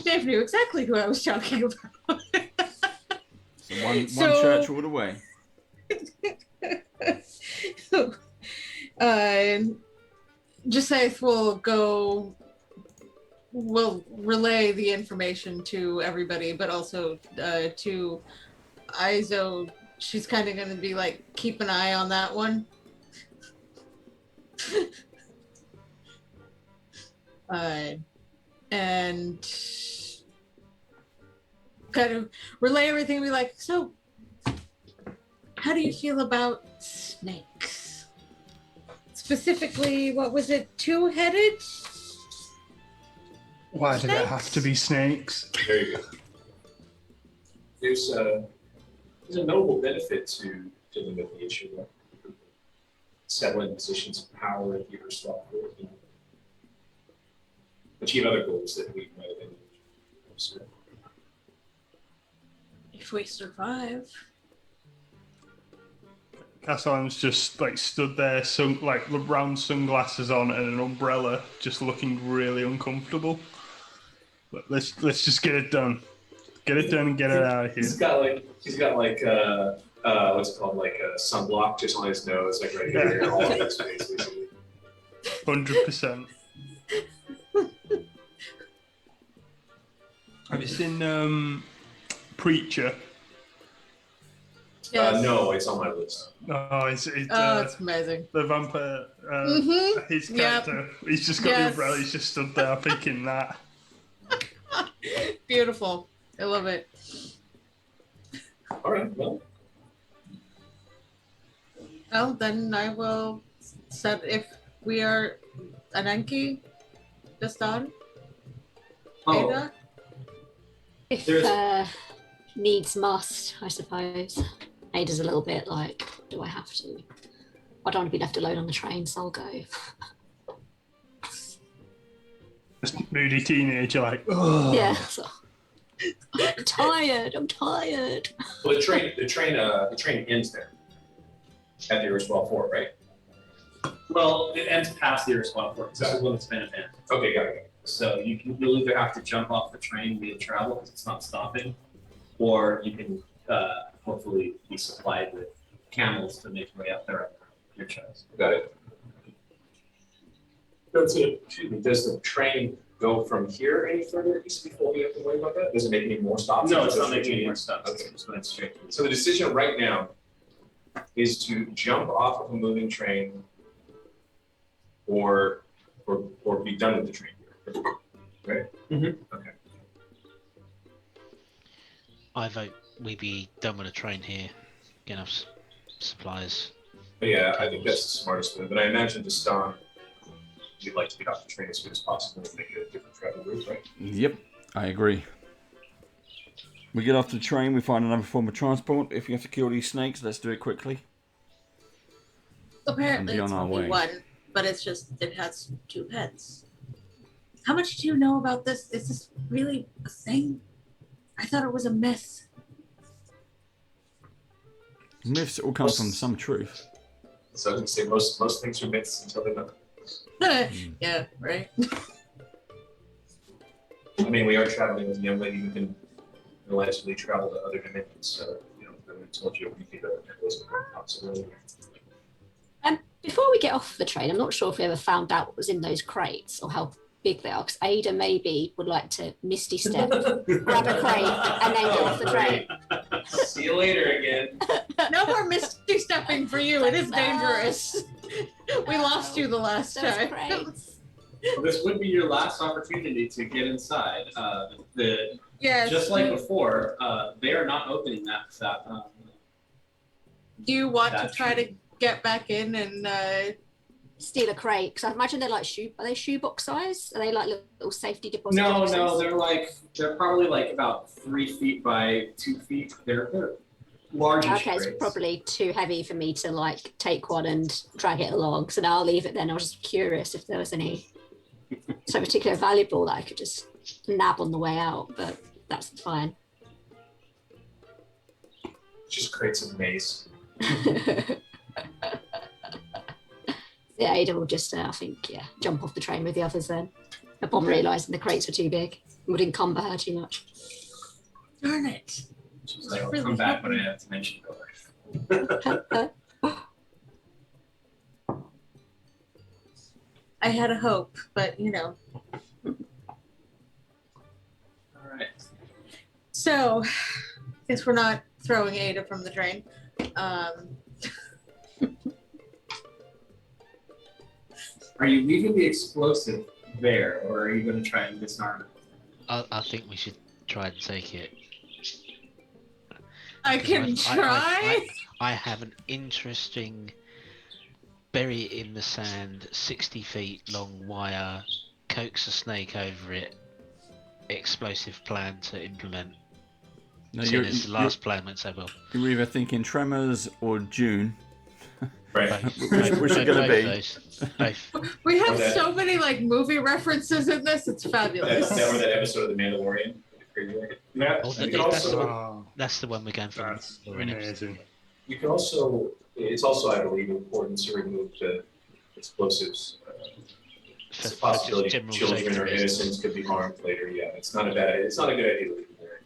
Dave knew exactly who I was talking about. One church all the way. Jasaith will relay the information to everybody, but also to Izo. She's kind of going to be like, keep an eye on that one. And kind of relay everything. Be like, so how do you feel about snakes? Specifically, what was it, two-headed? Why did it have to be snakes? There you go. There's a notable benefit to dealing with the issue of settling positions of power at your swap and achieve other goals that we might have been pursuing. If we survive. Cassan's just like stood there, like round sunglasses on and an umbrella, just looking really uncomfortable. But let's just get it done. Get it done and get it out of here. He's got like what's it called, like a sunblock just on his nose, like right here, all of his face, basically. 100%. Have you seen Preacher? Yes. No, it's on my list. Oh, it's amazing. The vampire, his Yep. character. He's just got the umbrella. He's just stood there picking that. Beautiful. I love it. All right, well. Well, then I will set if we are Anenki, just on. Oh, Ada? If There's- needs must, I suppose. Ada's a little bit like, do I have to? I don't want to be left alone on the train, so I'll go. Just moody teenager, like, oh. Yeah. So, I'm tired. Well, the train ends there at the Iriswell Fort, right? well, it ends past the Iriswell Fort. This is when it's been abandoned. Okay, got it. So you'll either have to jump off the train via travel because it's not stopping, or you can hopefully be supplied with camels to make your way up there on your choice. Got it. Excuse me, does the train go from here any further east before we have to worry about that? Does it make any more stops? No, it's not making any more stops. Okay. It's just going straight to the So the decision right now is to jump off of a moving train or be done with the train here. Right? Mm-hmm. Okay. I vote we be done with the train here. Get enough supplies. But yeah, I think that's the smartest move. But I imagine to Stan, you'd like to get off the train as soon as possible and make it a different travel route, right? Yep, I agree. We get off the train, we find another form of transport. If we have to kill these snakes, let's do it quickly. Apparently be it's on our only way. one, but it's just, it has two heads. How much do you know about this? Is this really a thing? I thought it was a myth. Myths all come from some truth. So I was going to say most things are myths until they're not. Yeah, right. I mean, we are traveling with a young lady who can allegedly travel to other dimensions. So, I told you we could that was a possibility. Before we get off the train, I'm not sure if we ever found out what was in those crates or how big they are. Because Ada maybe would like to misty step, grab a crate, and then get off the train. See you later again. No more misty stepping for you. It is dangerous. We lost you the last Those time. crates. Well, this would be your last opportunity to get inside. Yes. Just like before, they are not opening that. Do you want to That's try true. to get back in and Steal a crate, because I imagine they're like are they shoebox size? Are they like little safety deposit No, boxes? they're probably like about 3 feet by 2 feet. They're large. Okay, it's probably too heavy for me to like take one and drag it along. So now I'll leave it then. I was just curious if there was any so particularly valuable that I could just nab on the way out, but that's fine. Just create some maze. Yeah, Ada will just, I think, jump off the train with the others then. Upon realising the crates were too big. It would encumber her too much. darn it. She's like, I'll Really come back when I happening. have to mention color. I had a hope, but All right. So, since we're not throwing Ada from the train, Are you leaving the explosive there, or are you going to try and disarm it? I think we should try and take it. I can Because try. I have an interesting bury it in the sand, 60 feet long wire, coax a snake over it, explosive plan to implement. No, Seeing as the last plan went so well. You're either thinking Tremors or June. Right. Which are gonna be? Both. We have Okay. so many like movie references in this. It's fabulous. That episode of The Mandalorian. Yeah. Oh, You can that's also, Oh, That's the one we're going for. that's We're in it. amazing. you can also, it's also, I believe, important to remove the explosives. It's a For possibility just general children safety or reasons. innocents could be harmed later. Yeah, it's not a good idea to leave it there.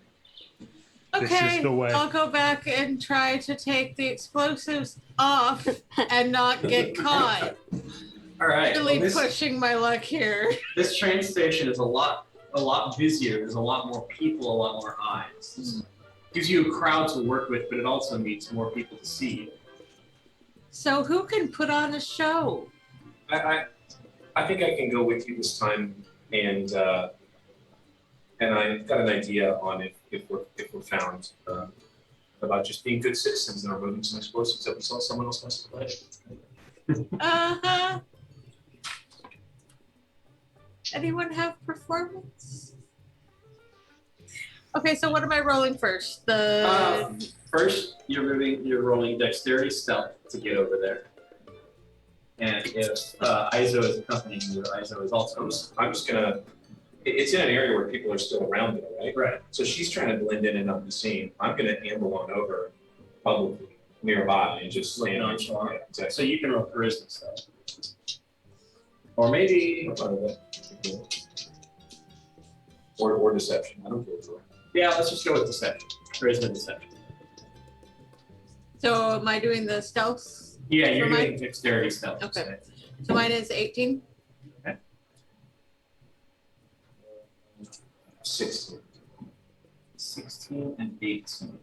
This is Okay, the way. I'll go back and try to take the explosives off and not get caught. All right. Really Well, pushing my luck here. this train station is a lot busier. There's a lot more people, a lot more eyes. Gives you a crowd to work with, but it also needs more people to see. So who can put on a show? I think I can go with you this time, and I've got an idea on if we're found about just being good citizens and removing some explosives that we saw someone else wants to play. Uh-huh. Anyone have performance? Okay, so what am I rolling first? First, you're rolling dexterity stealth to get over there. And if Izo is accompanying you, Izo is also. I'm just gonna. It's in an area where people are still around it, right? Right. So she's trying to blend in and not be seen. I'm gonna amble on over, publicly nearby, and just stand on. Nonchalant. Yeah, exactly. So you can roll charisma stealth. Or maybe. Or deception. I don't care. Yeah, let's just go with deception. Charisma deception. So am I doing the stealth? Yeah, you're For my- doing dexterity stealth. Okay. So mine is 18. 16. 16 and 18.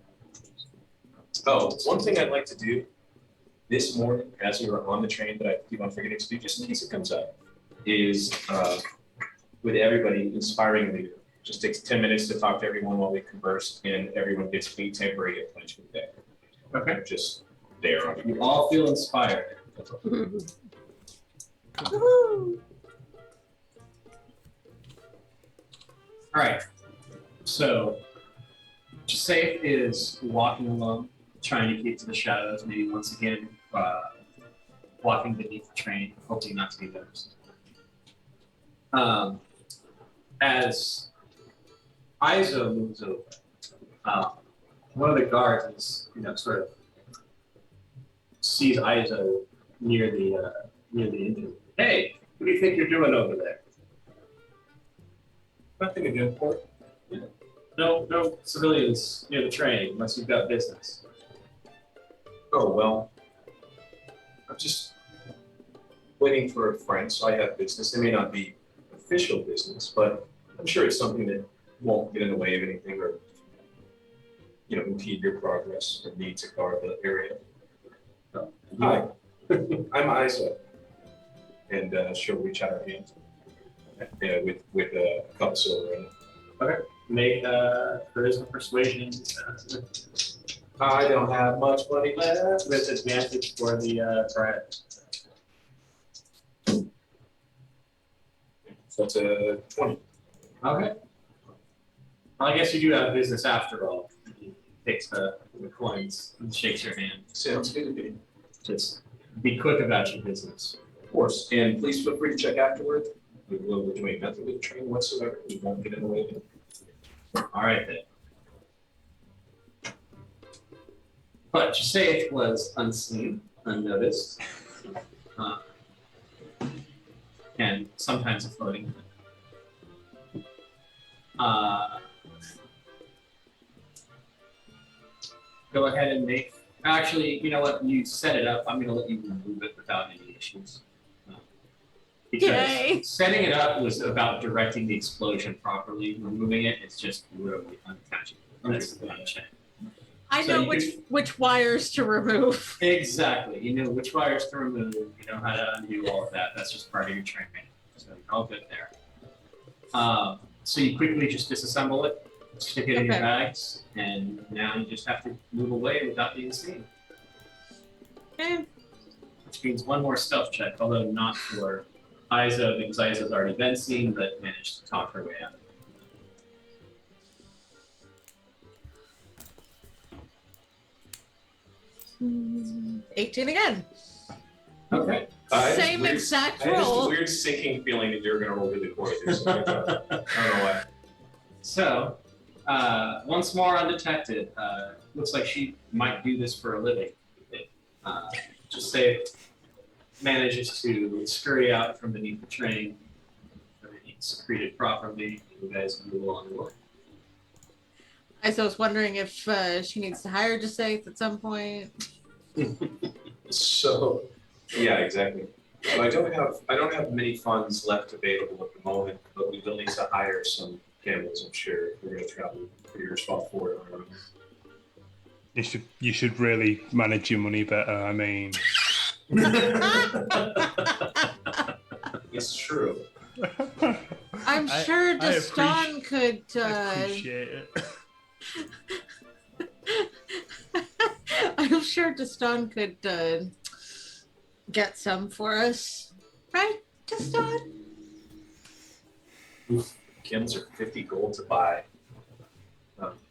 Oh, one thing I'd like to do this morning, as we were on the train, that I keep on forgetting to do, just in case it comes up, is with everybody inspiring leader. Just takes 10 minutes to talk to everyone while we converse, and everyone gets a temporary punishment day. Okay. Just there on You all feel inspired. Woohoo! All right. So, Safe is walking along, trying to keep to the shadows, maybe once again walking beneath the train, hoping not to be noticed. As Izo moves over, one of the guards is, sort of sees Izo near the engine. Hey, what do you think you're doing over there? Nothing to do for it. No civilians near the train unless you've got business. Oh, well, I'm just waiting for a friend, so I have business. It may not be official business, but I'm sure it's something that won't get in the way of anything or, impede your progress or need to guard the area. Hi, I'm Isa, and she'll reach out her hand with a couple silver in it. Okay. Make charisma persuasion. I don't have much money left. With advantage for the bride. So it's a 20. Okay. Well, I guess you do have business after all. He takes the coins and shakes your hand. Sounds good to me. Just be quick about your business. Of course. And please feel free to check afterward. We're doing nothing with the train whatsoever. We won't get in the way of it. All right then. But Jaseth was unseen, unnoticed, and sometimes a floating. Go ahead and make. Actually, you know what? You set it up. I'm going to let you remove it without any issues. Because Yay. setting it up was about directing the explosion properly. Removing it, it's just literally unattaching. That's the check. I So know you which wires to remove. Exactly. You know which wires to remove. You know how to undo all of that. That's just part of your training. So you're all good there. So you quickly just disassemble it, stick it in your Okay. bags, and now you just have to move away without being seen. Okay. Which means one more stealth check, although not for Isa, because Isa's already been seen, but managed to talk her way out. Mm, 18 again. Okay. I had this Same weird- exact I had this roll. weird sinking feeling that you're going to roll really poorly. So I don't know why. So, once more undetected, looks like she might do this for a living. Just say manages to scurry out from beneath the train. Everything's secreted properly. You guys move along the way. I was wondering if she needs to hire Jaseth at some point. So, yeah, exactly. So I don't have many funds left available at the moment, but we will need to hire some camels, I'm sure, if we're going to travel to your spot forward on our own. You should really manage your money better. I mean, It's true. I'm sure I Deston could. I appreciate it. I'm sure Deston could get some for us, right, Deston? Kims are 50 gold to buy.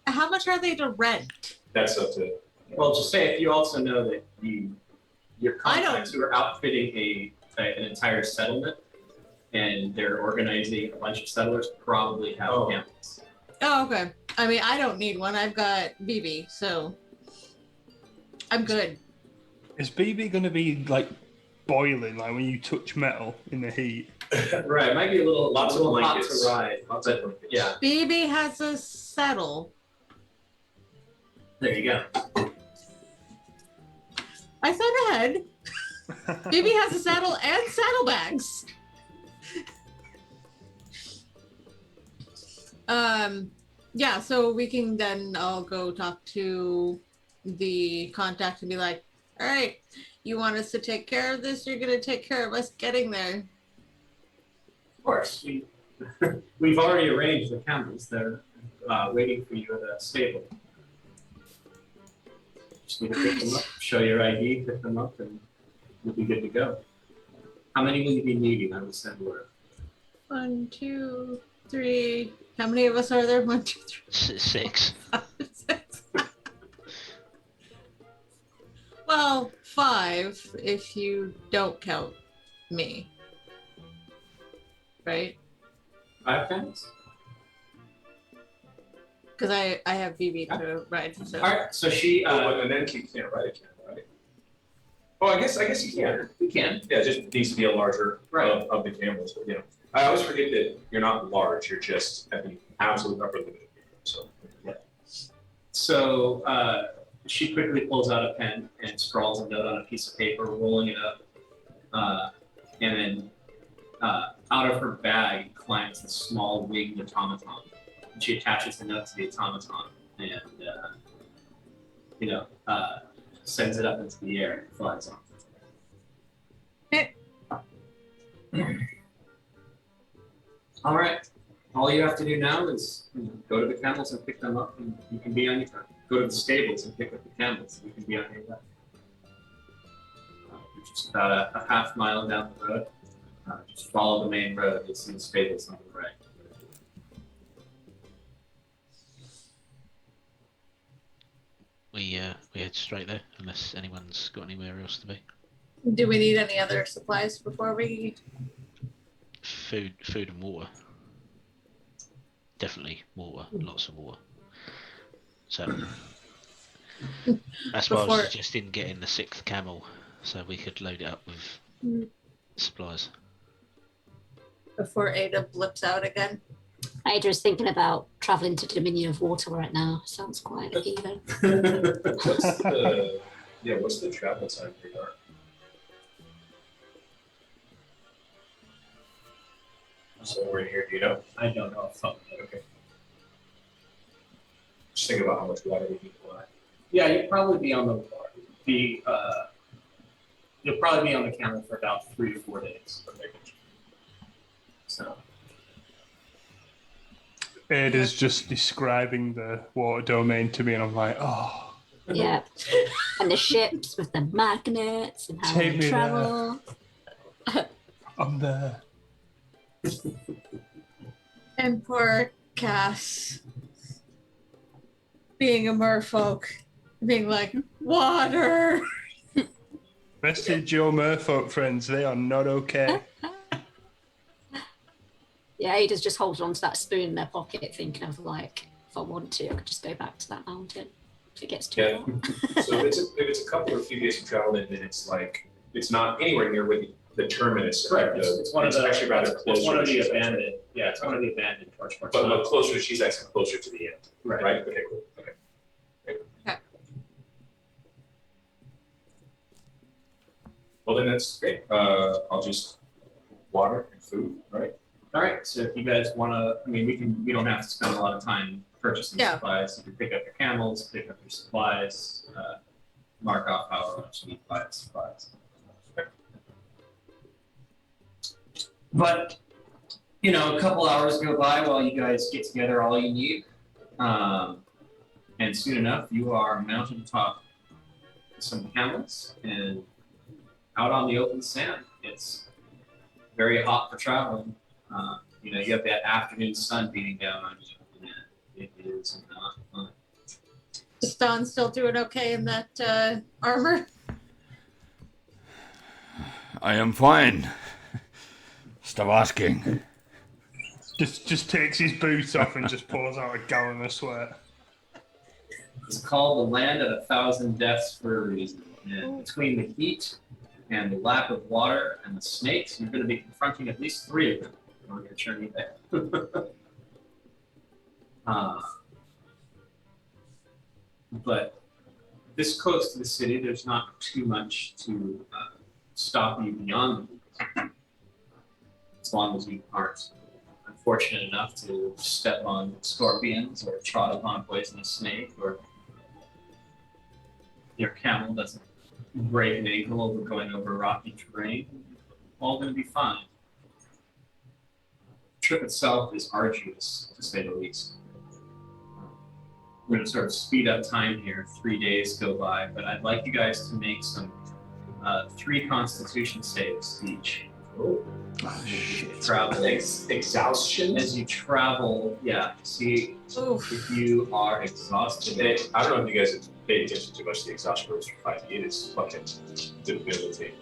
How much are they to rent? That's up to. Well, just say if you also know that your I don't- contacts who are outfitting an entire settlement and they're organizing a bunch of settlers probably have Oh. camels. Oh, okay. I mean, I don't need one. I've got BB, so I'm good. Is BB going to be like boiling, like when you touch metal in the heat? Right, it might be a little Lots of hot blankets. to ride. Lots of blankets. Yeah, BB has a saddle. there you go. I said ahead. BB has a saddle and saddlebags. Yeah, so we can then all go talk to the contact and be like, all right, you want us to take care of this? You're gonna take care of us getting there. Of course, we've already arranged the camels. They're waiting for you at the stable. Just need to pick them up, show your ID, pick them up, and you'll be good to go. How many will you be needing? I will send word. 1, 2, 3. How many of us are there? 1, 2, 3. 6. 5, 6. Well, 5 if you don't count me. Right? 5 camels? Because I have BB to ride. So. All right, so she. And then you can't ride a camel, right? Oh, I guess you can. You can. Yeah, it just needs to be a larger Right. of the camels, but I always forget that you're not large. You're just at the absolute upper limit. So So she quickly pulls out a pen and scrawls a note on a piece of paper, rolling it up, and then out of her bag climbs the small winged automaton. And she attaches the note to the automaton and sends it up into the air and flies off. All right. All you have to do now is go to the camels and pick them up, and you can be on your turn. Go to the stables and pick up the camels, and you can be on your way. You're just about a half mile down the road. Just follow the main road. You'll see the stables on the right. We head straight there, unless anyone's got anywhere else to be. Do we need any other supplies before we? Food and water. Definitely water, lots of water. So that's why I was suggesting getting the 6th camel, so we could load it up with supplies. Before Ada blips out again. Ada's thinking about travelling to Dominion of Water right now. Sounds quite appealing. What's the travel time for Dark? Somewhere in here, do you know? I don't know if something. Okay. Just think about how much water we need to buy. Yeah, you'll probably be on you'll probably be on the camel for about 3 to 4 days. So Ed is just describing the water domain to me, and I'm like, oh. Yeah. And the ships with the magnets and how Take they me travel. I'm there. And poor Cass, being a merfolk, being like, water. Message your merfolk friends, they are not okay. Yeah, Ada's just holding on to that spoon in their pocket, thinking of like, if I want to, I could just go back to that mountain if it gets too hot. So if it's a couple or few days of travel, then it's like it's not anywhere near where the terminus. correct. It's one of the actually rather closer. It's one of the She's abandoned. Yeah, it's one of the abandoned torch parts. But closer, she's actually closer to the end. Right. Okay, cool. Okay. Well, then that's great. I'll just water and food, right? All right. So if you guys want to, we don't have to spend a lot of time purchasing supplies. You can pick up your camels, pick up your supplies, mark off however much you need to buy the supplies. But a couple hours go by while you guys get together all you need, and soon enough you are mounted atop some camels and out on the open sand. It's very hot for traveling. You have that afternoon sun beating down on you, and it is not fun. Is Don still doing okay in that armor? I am fine. Stop asking. Just takes his boots off and just pours out a gallon of sweat. It's called the land of 1,000 deaths for a reason. And between the heat and the lack of water and the snakes, you're going to be confronting at least 3 of them on your journey there. But this close to the city, there's not too much to stop you beyond the as long as you aren't unfortunate enough to step on scorpions or trot upon a poisonous snake, or your camel doesn't break an ankle over going over rocky terrain. All going to be fine. The trip itself is arduous, to say the least. We're going to sort of speed up time here. 3 days go by, but I'd like you guys to make some 3 constitution saves each. Oh shit! Travel Exhaustion. as you travel. Yeah. See if you are exhausted. I don't know if you guys have paid attention too much to the exhaustion rules for 5e. It is fucking debilitating.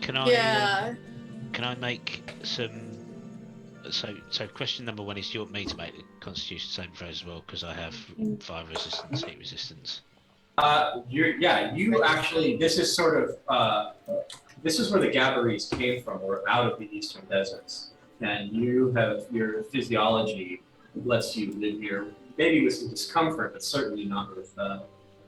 Can I? Yeah. Can I make some? So question number 1 is, do you want me to make the Constitution saving throws as well? Because I have fire resistance, heat resistance. You actually. This is sort of. This is where the Gabarese came from, or out of the eastern deserts. and you have your physiology lets you live here, maybe with some discomfort, but certainly not with the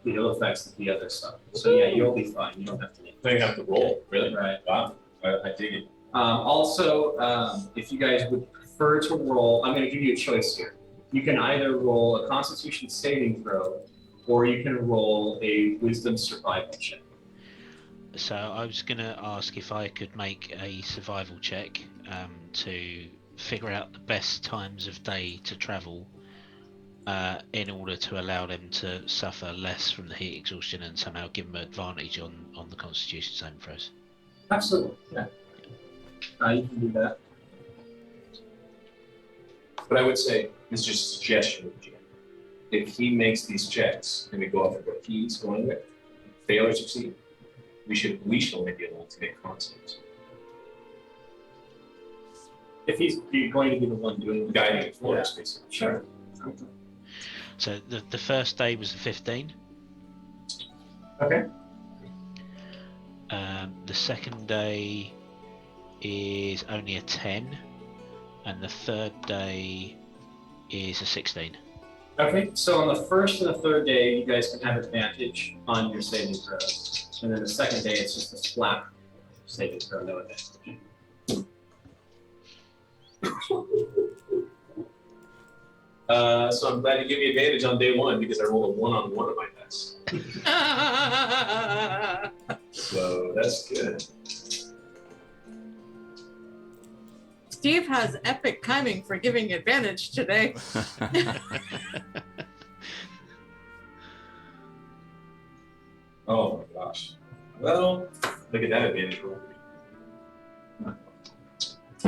ill effects of the other stuff. So yeah, you'll be fine. You don't have to. Don't even have to roll, really? Right. Wow, I dig it. Also, if you guys would prefer to roll, I'm going to give you a choice here. You can either roll a Constitution saving throw, or you can roll a Wisdom survival check. So I was going to ask if I could make a survival check to figure out the best times of day to travel in order to allow them to suffer less from the heat exhaustion and somehow give them an advantage on the Constitution saving throws. Absolutely, yeah. You can do that. But I would say, it's just a suggestion of Jim. If he makes these checks and we go off of what he's going with, fail or succeed, we should only be able to make concepts. If he's going to be the one doing the Guiding it for us, yeah. basically. Sure. So the first day was a 15. Okay. The second day is only a 10, and the third day is a 16. Okay, so on the first and the third day, you guys can have advantage on your saving throws. And then the second day, it's just a flat saving throw, no advantage. So I'm glad you give me advantage on day one because I rolled a 1 on one of my dice. So that's good. Steve has epic timing for giving advantage today. Oh my gosh. Well, look at that advantage roll.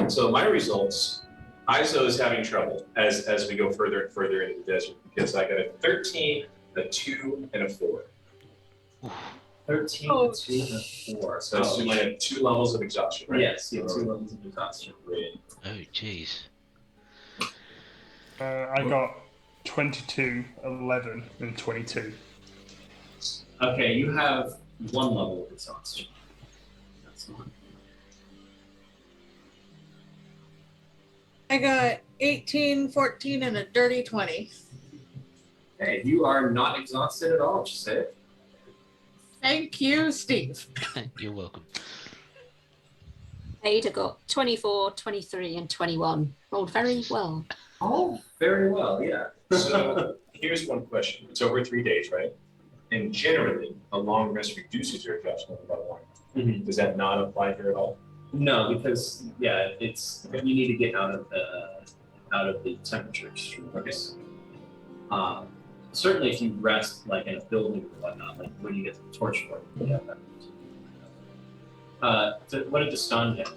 So my results, ISO is having trouble as we go further and further into the desert because I got a 13, a 2, and a 4. 13, Oh. 2, and 4. So I might have 2 levels of exhaustion, right? Yes, you have 2 levels of exhaustion. Great. Oh, jeez. I got 22, 11, and 22. Okay, you have 1 level of exhaustion. That's fine. I got 18, 14, and a dirty 20. Okay, you are not exhausted at all, just say it. Thank you, Steve. You're welcome. Ada got 24, 23, and 21. Rolled very well. Oh, very well, yeah. So here's one question. It's over 3 days, right? And generally, a long rest reduces your exhaustion level by 1. Mhm. Does that not apply here at all? No, because it's you need to get out of the temperature extremes. Certainly, if you rest like in a building or whatnot, like when you get to the torch floor, yeah. What did the stun get?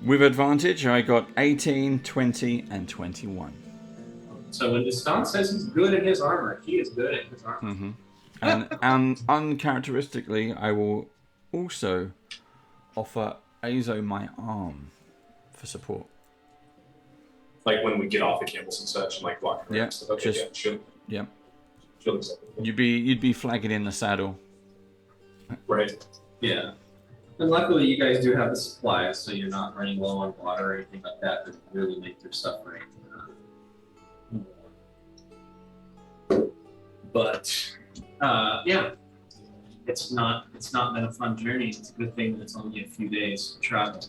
With advantage, I got 18, 20, and 21. So when Destan says he's good at his armor, he is good at his armor. Mm-hmm. And uncharacteristically, I will also offer Azo my arm for support. Like when we get off the camels and such and like walking around Yeah, and stuff. Okay, just- she'll accept it. You'd be flagging in the saddle. Right. Yeah. And luckily, you guys do have the supplies, so you're not running low on water or anything like that that would really make your suffering. But yeah, it's not been a fun journey. It's a good thing that it's only a few days travel.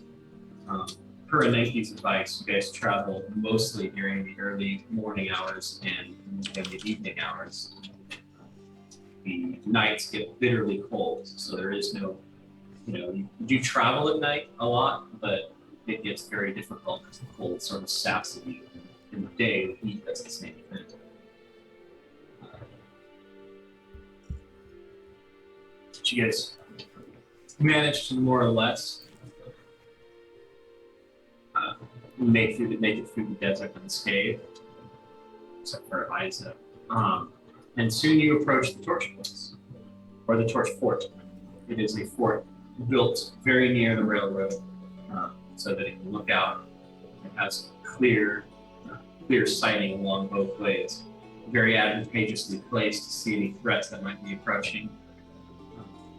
Per Nike's advice, you guys travel mostly during the early morning hours and the evening hours. The nights get bitterly cold, so there is no, you do travel at night a lot, but it gets very difficult because the cold sort of saps at you. In the day, the heat does the same thing. But you guys managed to more or less make it through the desert unscathed, except for Isa. And soon you approach the torch place, or the torch fort. It is a fort built very near the railroad, so that it can look out. It has clear sighting along both ways. Very advantageously placed to see any threats that might be approaching.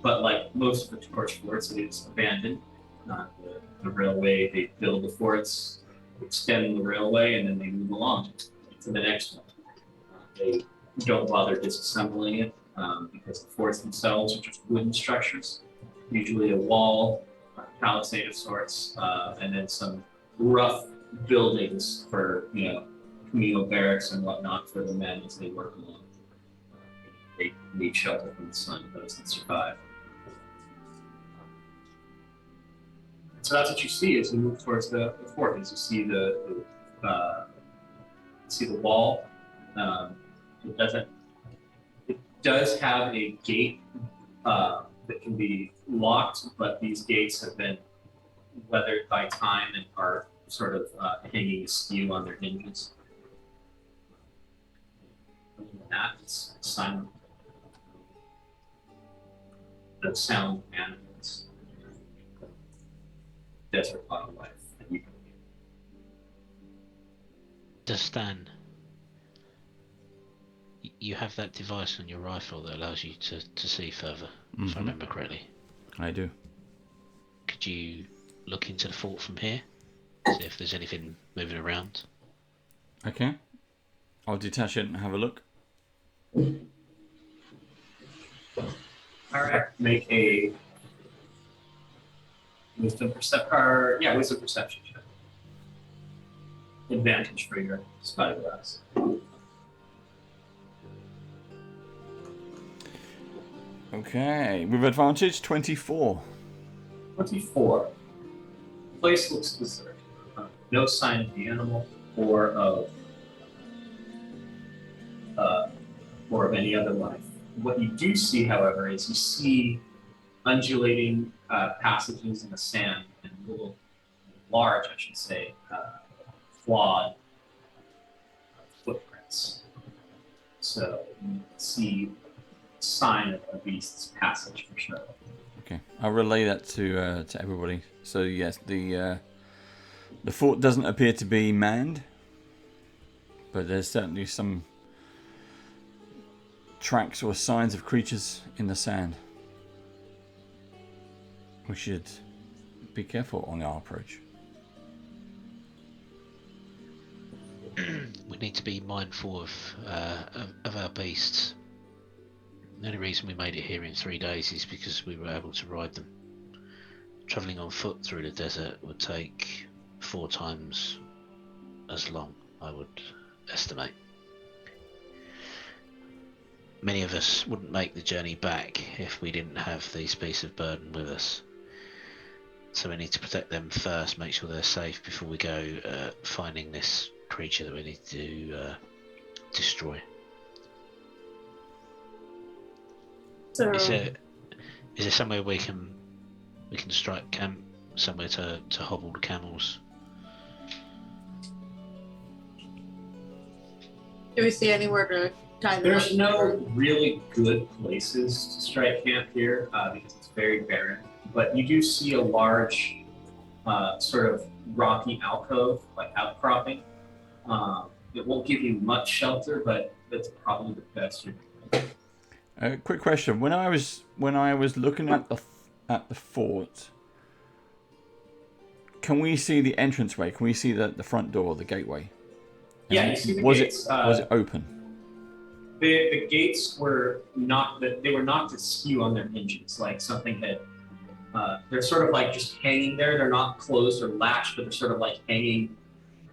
But like most of the torch forts, it is abandoned. The railway, they build the forts extend the railway, and then they move along to the next one. They don't bother disassembling it because the forts themselves are just wooden structures, usually a wall, a palisade of sorts, and then some rough buildings for communal barracks and whatnot for the men as they work along. They need shelter from the sun, those that survive. So that's what you see as you move towards the fort. Is you see the wall. It does have a gate that can be locked, but these gates have been weathered by time and are sort of hanging askew on their hinges. Other than that, it's silent. No sound of animals. Desert wildlife. Stan, you have that device on your rifle that allows you to see further, if I remember correctly. I do. Could you look into the fort from here? See if there's anything moving around? Okay. I'll detach it and have a look. Alright, make a wisdom perception check. Advantage for your spyglass. Okay, with advantage, 24. 24. The place looks deserted. No sign of the animal or of any other life. What you do see, however, is you see undulating passages in the sand and large, I should say, flawed footprints. So you see a sign of a beast's passage for sure. Okay, I'll relay that to everybody. So yes, the fort doesn't appear to be manned, but there's certainly some tracks or signs of creatures in the sand. We should be careful on our approach. We need to be mindful of our beasts. The only reason we made it here in 3 days is because we were able to ride them. Travelling on foot through the desert would take 4 times as long, I would estimate. Many of us wouldn't make the journey back if we didn't have these beasts of burden with us. So we need to protect them first, make sure they're safe before we go finding this creature that we need to destroy. So Is there somewhere we can strike camp, somewhere to hobble the camels? do we see anywhere to tie them There's up? no really good places to strike camp here because it's very barren. But you do see a large sort of rocky alcove, like outcropping. It won't give you much shelter, but that's probably the best. Quick question: when I was looking at the fort, can we see the entranceway? Can we see the front door, the gateway? Yeah, you see the was gates. Was it open? The gates were not they were knocked askew on their hinges, like something had. They're sort of like just hanging there. They're not closed or latched, but they're sort of like hanging,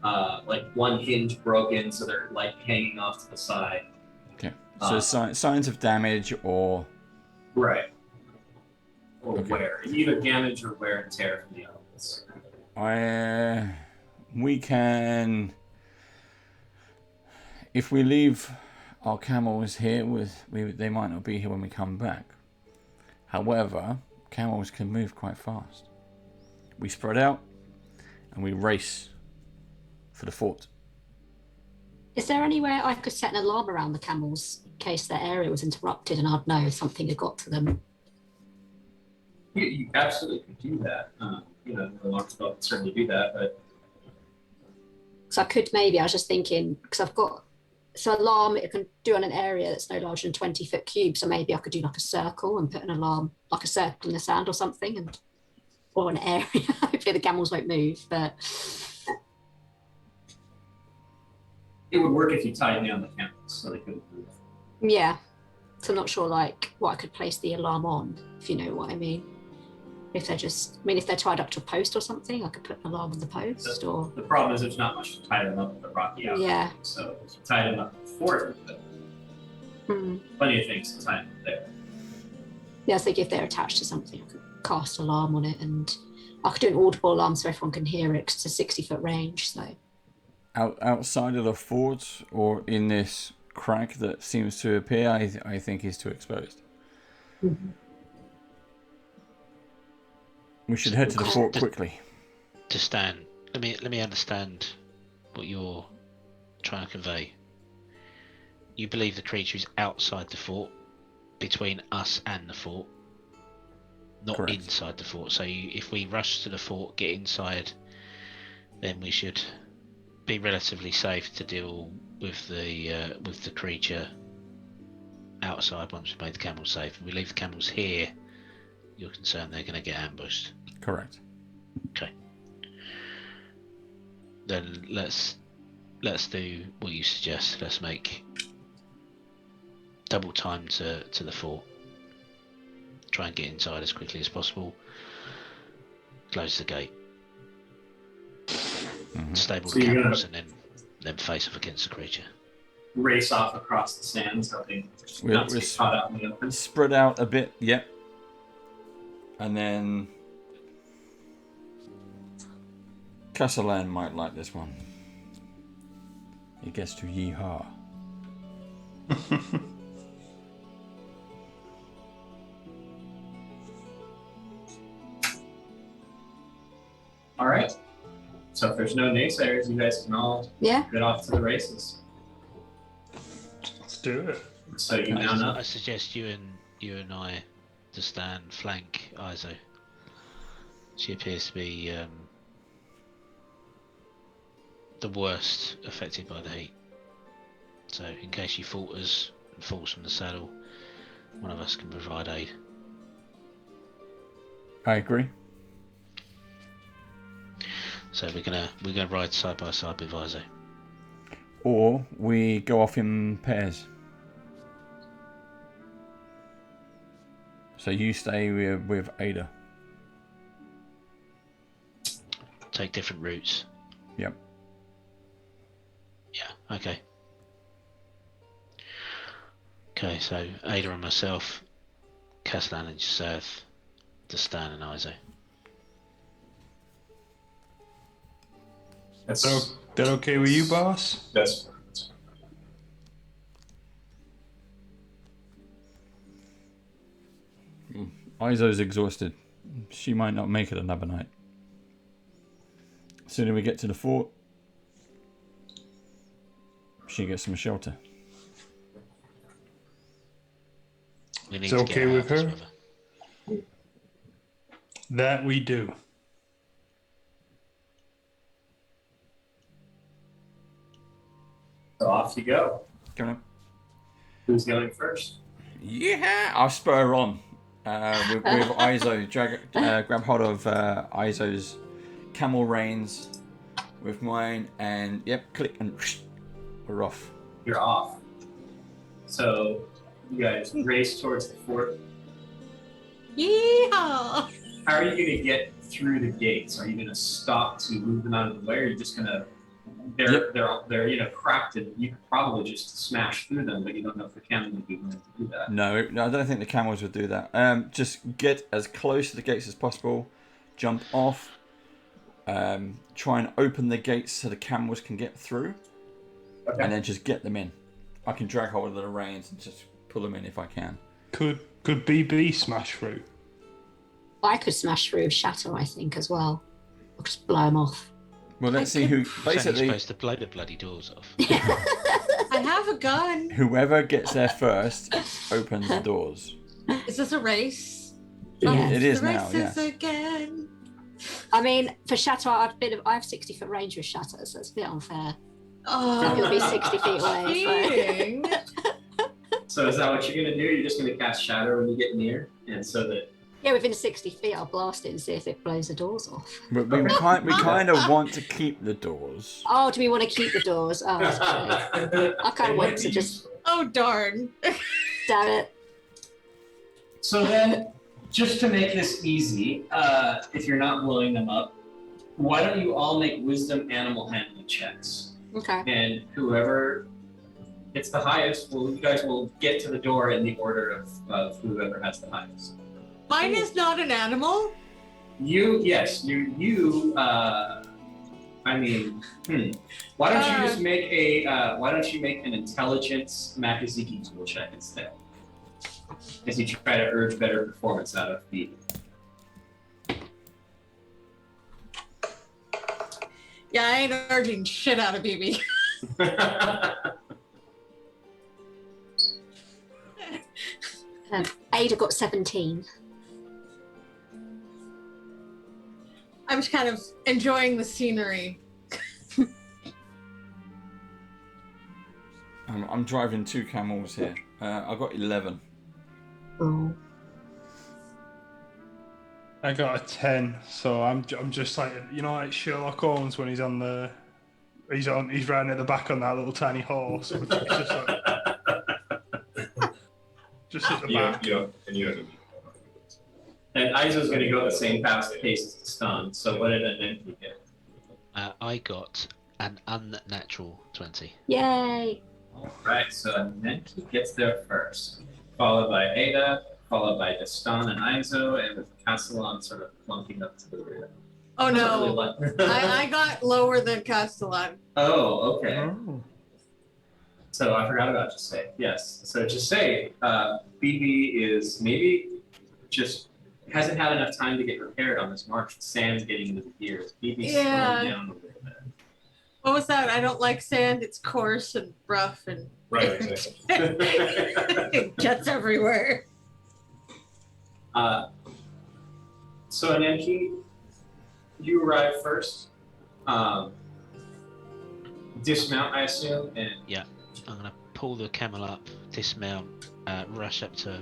like one hinge broken, so they're like hanging off to the side. Okay. So signs of damage or. Right. Or Okay. wear, either damage or wear and tear from the elements. We can. If we leave our camels here, they might not be here when we come back. However, camels can move quite fast. We spread out and we race for the fort. Is there anywhere I could set an alarm around the camels in case their area was interrupted and I'd know if something had got to them? You absolutely could do that. The alarm spell can certainly do that, but So I was just thinking, because I've got, so alarm, it can do on an area that's no larger than 20 foot cube. So maybe I could do like a circle and put an alarm, like a circle in the sand or something, or an area. Hopefully the camels won't move, but It would work if you tied down the cameras so they couldn't move. Yeah. So I'm not sure like what I could place the alarm on, if you know what I mean. If they're if they're tied up to a post or something, I could put an alarm on the post or. The problem is there's not much to tie them up with the rocky outcome. Yeah. So if you tie them up before, plenty of things to tie them up there. Yeah, I think if they're attached to something, I could cast alarm on it, and I could do an audible alarm so everyone can hear it 'cause it's a 60-foot range. So. Outside of the fort or in this crack that seems to appear, I think is too exposed. Mm-hmm. We should head to the fort quickly. To Stan, let me understand what you're trying to convey. You believe the creature is outside the fort, between us and the fort, not Correct. inside the fort. So if we rush to the fort, get inside, then we should be relatively safe to deal with the creature outside once we've made the camels safe. If we leave the camels here, you're concerned they're going to get ambushed. Correct. Okay. Then let's do what you suggest. Let's make double time to the fort. Try and get inside as quickly as possible. Close the gate. Stable So the you're camels and then face off against the creature. Race off across the sands, hoping We're not to get caught out in the open. spread out a bit, yep. And then Castellan might like this one. He gets to yeehaw. All right. So if there's no naysayers, you guys can all Yeah. get off to the races. Let's do it. So you now know. I suggest you and I to stand flank Izo. She appears to be the worst affected by the heat. So in case she falters and falls from the saddle, one of us can provide aid. I agree. So we're gonna ride side by side with Izo. Or we go off in pairs. So you stay with Ada. Take different routes. Yep. Yeah, okay. Okay, so Ada and myself, Castellan and yourself, to Stan and Izo. That okay with you, boss? That's Izo's exhausted. She might not make it another night. Sooner we get to the fort, she gets some shelter. We need It's to okay get her with out of this her? weather. That we do. So off you go. Come on. Who's going first? Yeah, I'll spur her on. With Izo, grab hold of Izo's camel reins with mine, and yep, click, and we're off. You're off. So you guys race towards the fort. Yeehaw! How are you going to get through the gates? Are you going to stop to move them out of the way, or are you just going to? They're cracked, and you could probably just smash through them, but you don't know if the camel would be willing to do that. No, I don't think the camels would do that. Just get as close to the gates as possible, jump off, try and open the gates so the camels can get through, Okay. and then just get them in. I can drag hold of the reins and just pull them in if I can. Could BB smash through? I could smash through Shatter, I think, as well. I'll just blow him off. Well, let's see who. So you're Basically, supposed to blow the bloody doors off. I have a gun. whoever gets there first opens the doors. Is this a race? Yeah. It is the now. races Yes. again. I mean, for Shatter, I have 60-foot range with Shatter, so it's a bit unfair. Oh, He'll be 60 feet away. So. cheating. So is that what you're going to do? You're just going to cast Shatter when you get near, and so that Yeah, within 60 feet, I'll blast it and see if it blows the doors off. But we kind of want to keep the doors. Oh, do we want to keep the doors? Oh, that's true. I kind of want to just... Oh, darn. Damn it. So then, just to make this easy, if you're not blowing them up, why don't you all make wisdom animal handling checks? Okay. And whoever gets the highest, you guys will get to the door in the order of whoever has the highest. Mine is not an animal. Yes, I mean, why don't you just make an intelligence Makaziki tool check instead? As you try to urge better performance out of Phoebe. Yeah, I ain't urging shit out of BB. Ada got 17. I'm just kind of enjoying the scenery. I'm driving 2 camels here. I got 11. Oh. I got a 10, so I'm just like, like Sherlock Holmes when he's riding at the back on that little tiny horse. It's just like, just at the back. And Aizo's going to go at the same fast pace as the stun. So what did Nenki get? I got an unnatural 20. Yay. Alright, so Nenki gets there first, followed by Ada, followed by Destan and Aizo, and with Castellan sort of plunking up to the rear. Oh no, I got lower than Castellan. Oh, okay. So I forgot about Jose. Yes. So Jose, BB is maybe just hasn't had enough time to get repaired on this march. The sand's getting into the gears. BB's slowing down a little bit. What was that? I don't like sand. It's coarse and rough and Right, exactly. it gets everywhere. So Nenki, you arrive first. Dismount, I assume, and I'm going to pull the camel up, dismount, rush up to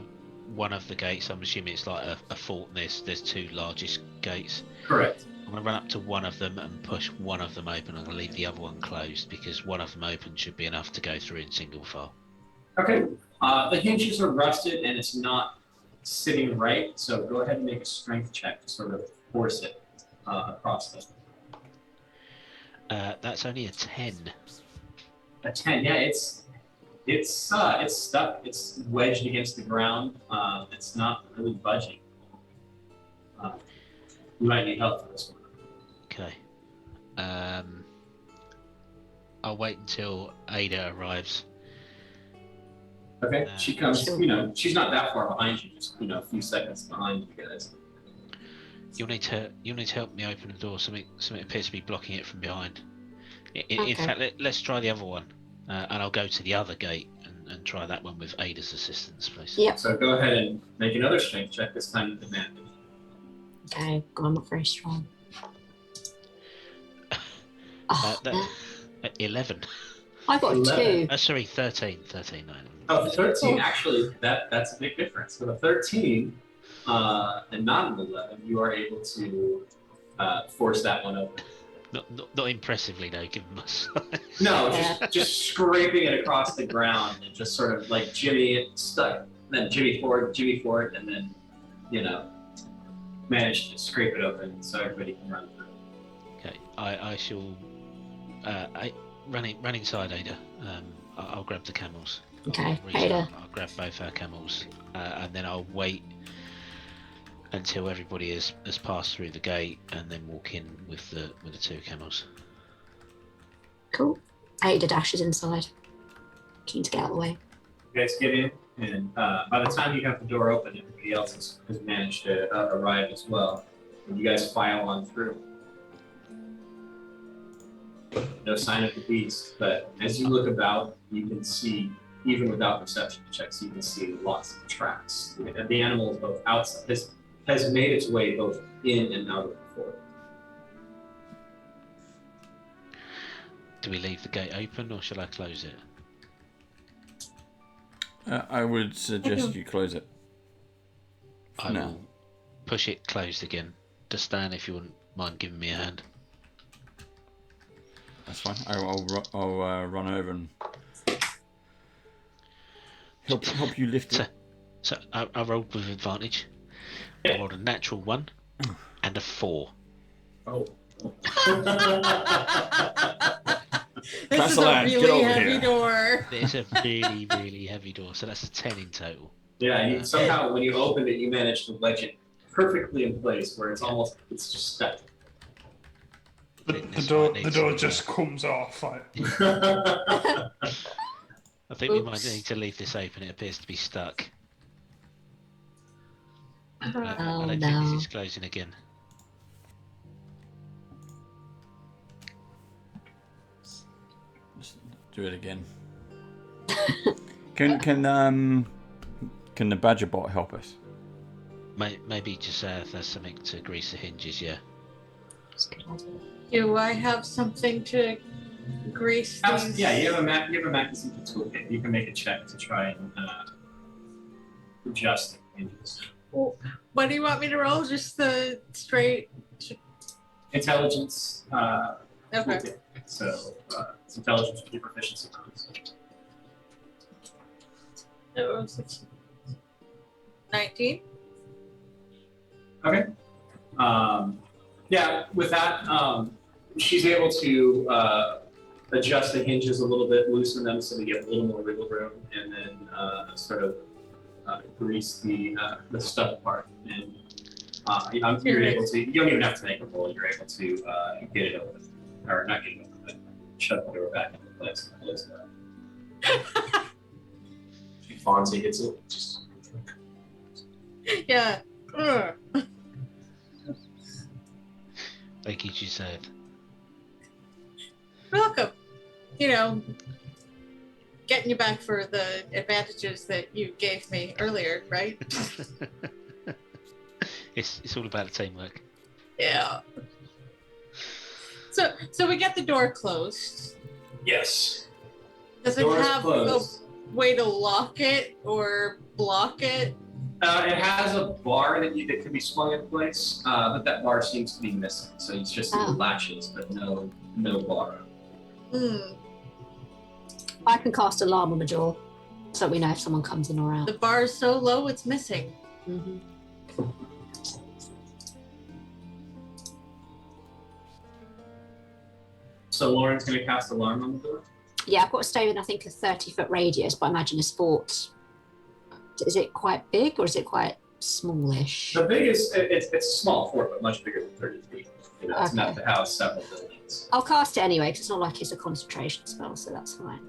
one of the gates. I'm assuming it's like a fort, and there's 2 largest gates. correct. I'm going to run up to one of them and push one of them open. I'm going to leave the other one closed because one of them open should be enough to go through in single file. Okay. The hinges are rusted and it's not sitting right, so go ahead and make a strength check to sort of force it across them. That's only a 10. A 10, yeah, it's stuck. It's wedged against the ground. It's not really budging. You might need help for this one. Okay. I'll wait until Ada arrives. Okay, she comes, she's not that far behind you, just, a few seconds behind you guys. You'll need to help me open the door. Something appears to be blocking it from behind. In fact, let's try the other one, and I'll go to the other gate and try that one with Ada's assistance, please. Yep. So go ahead and make another strength check, this time demanding. Okay, I'm not very strong. 11. I got a 2. Sorry, 13. 13. No. Oh, 13, actually, that's a big difference. With a 13 and not an 11, you are able to force that one open. Not impressively, though, given my size. No, just scraping it across the ground and just sort of like jimmy it stuck, then jimmy forward, and then, manage to scrape it open so everybody can run through. Okay, I shall run inside, Ada. I'll grab the camels. Okay, Ada. I'll grab both our camels, and then I'll wait until everybody has passed through the gate, and then walk in with the 2 camels. Cool. Ada dashes inside. Keen to get out of the way. You guys get in, and by the time you have the door open, everybody else has managed to arrive as well. And you guys file on through. No sign of the beast, but as you look about, you can see, even without perception checks, you can see lots of tracks. The animal is both outside, has made its way both in and out of the fort. Do we leave the gate open, or shall I close it? I would suggest you close it. For now. push it closed again. Just Stan, if you wouldn't mind giving me a hand. That's fine. I'll run over and help you lift it. So I rolled with advantage. I rolled a natural 1 and a 4. Oh. This That's is a a lad. Get really over heavy here. door. It's a really, really heavy door, so that's a 10 in total. Yeah, you, somehow when you opened it, you managed to wedge it perfectly in place where it's just stuck. The door just comes off. Like. I think we might Oops. need to leave this open. It appears to be stuck. I Oh, don't think no. this is closing again. Just do it again. Can the badger bot help us? Maybe just there's something to grease the hinges, yeah. Do I have something to grease these? Yeah, you have a magnetism toolkit. You can make a check to try and adjust the hinges. Well, what do you want me to roll? Just the straight. Intelligence. Okay. Toolkit. So it's intelligence with your proficiency bonus. It was 19. Okay. Yeah, with that, she's able to adjust the hinges a little bit, loosen them so they get a little more wiggle room, and then sort of grease the stuck part. And you're able to. You don't even have to make a roll. You're able to get it open, or not get it open, but shut the door back into place. If Fonzie hits it, just Yeah. Ugh. Thank you, Giselle. Welcome. You know, getting you back for the advantages that you gave me earlier, right? It's all about the teamwork. Yeah. So we get the door closed. yes. Does it Door's have closed. a way to lock it or block it? It has a bar that can be swung in place, but that bar seems to be missing. So it's just the latches, but no bar. Hmm. I can cast alarm on the door so we know if someone comes in or out. The bar is so low it's missing. Mm-hmm. So Lauren's going to cast alarm on the door? Yeah, I've got to stay within, I think, a 30-foot radius, but I imagine this fort, is it quite big or is it quite smallish? The biggest, it's a small fort, but much bigger than 30 feet. You know, it's enough to house several buildings. I'll cast it anyway, because it's not like it's a concentration spell, so that's fine.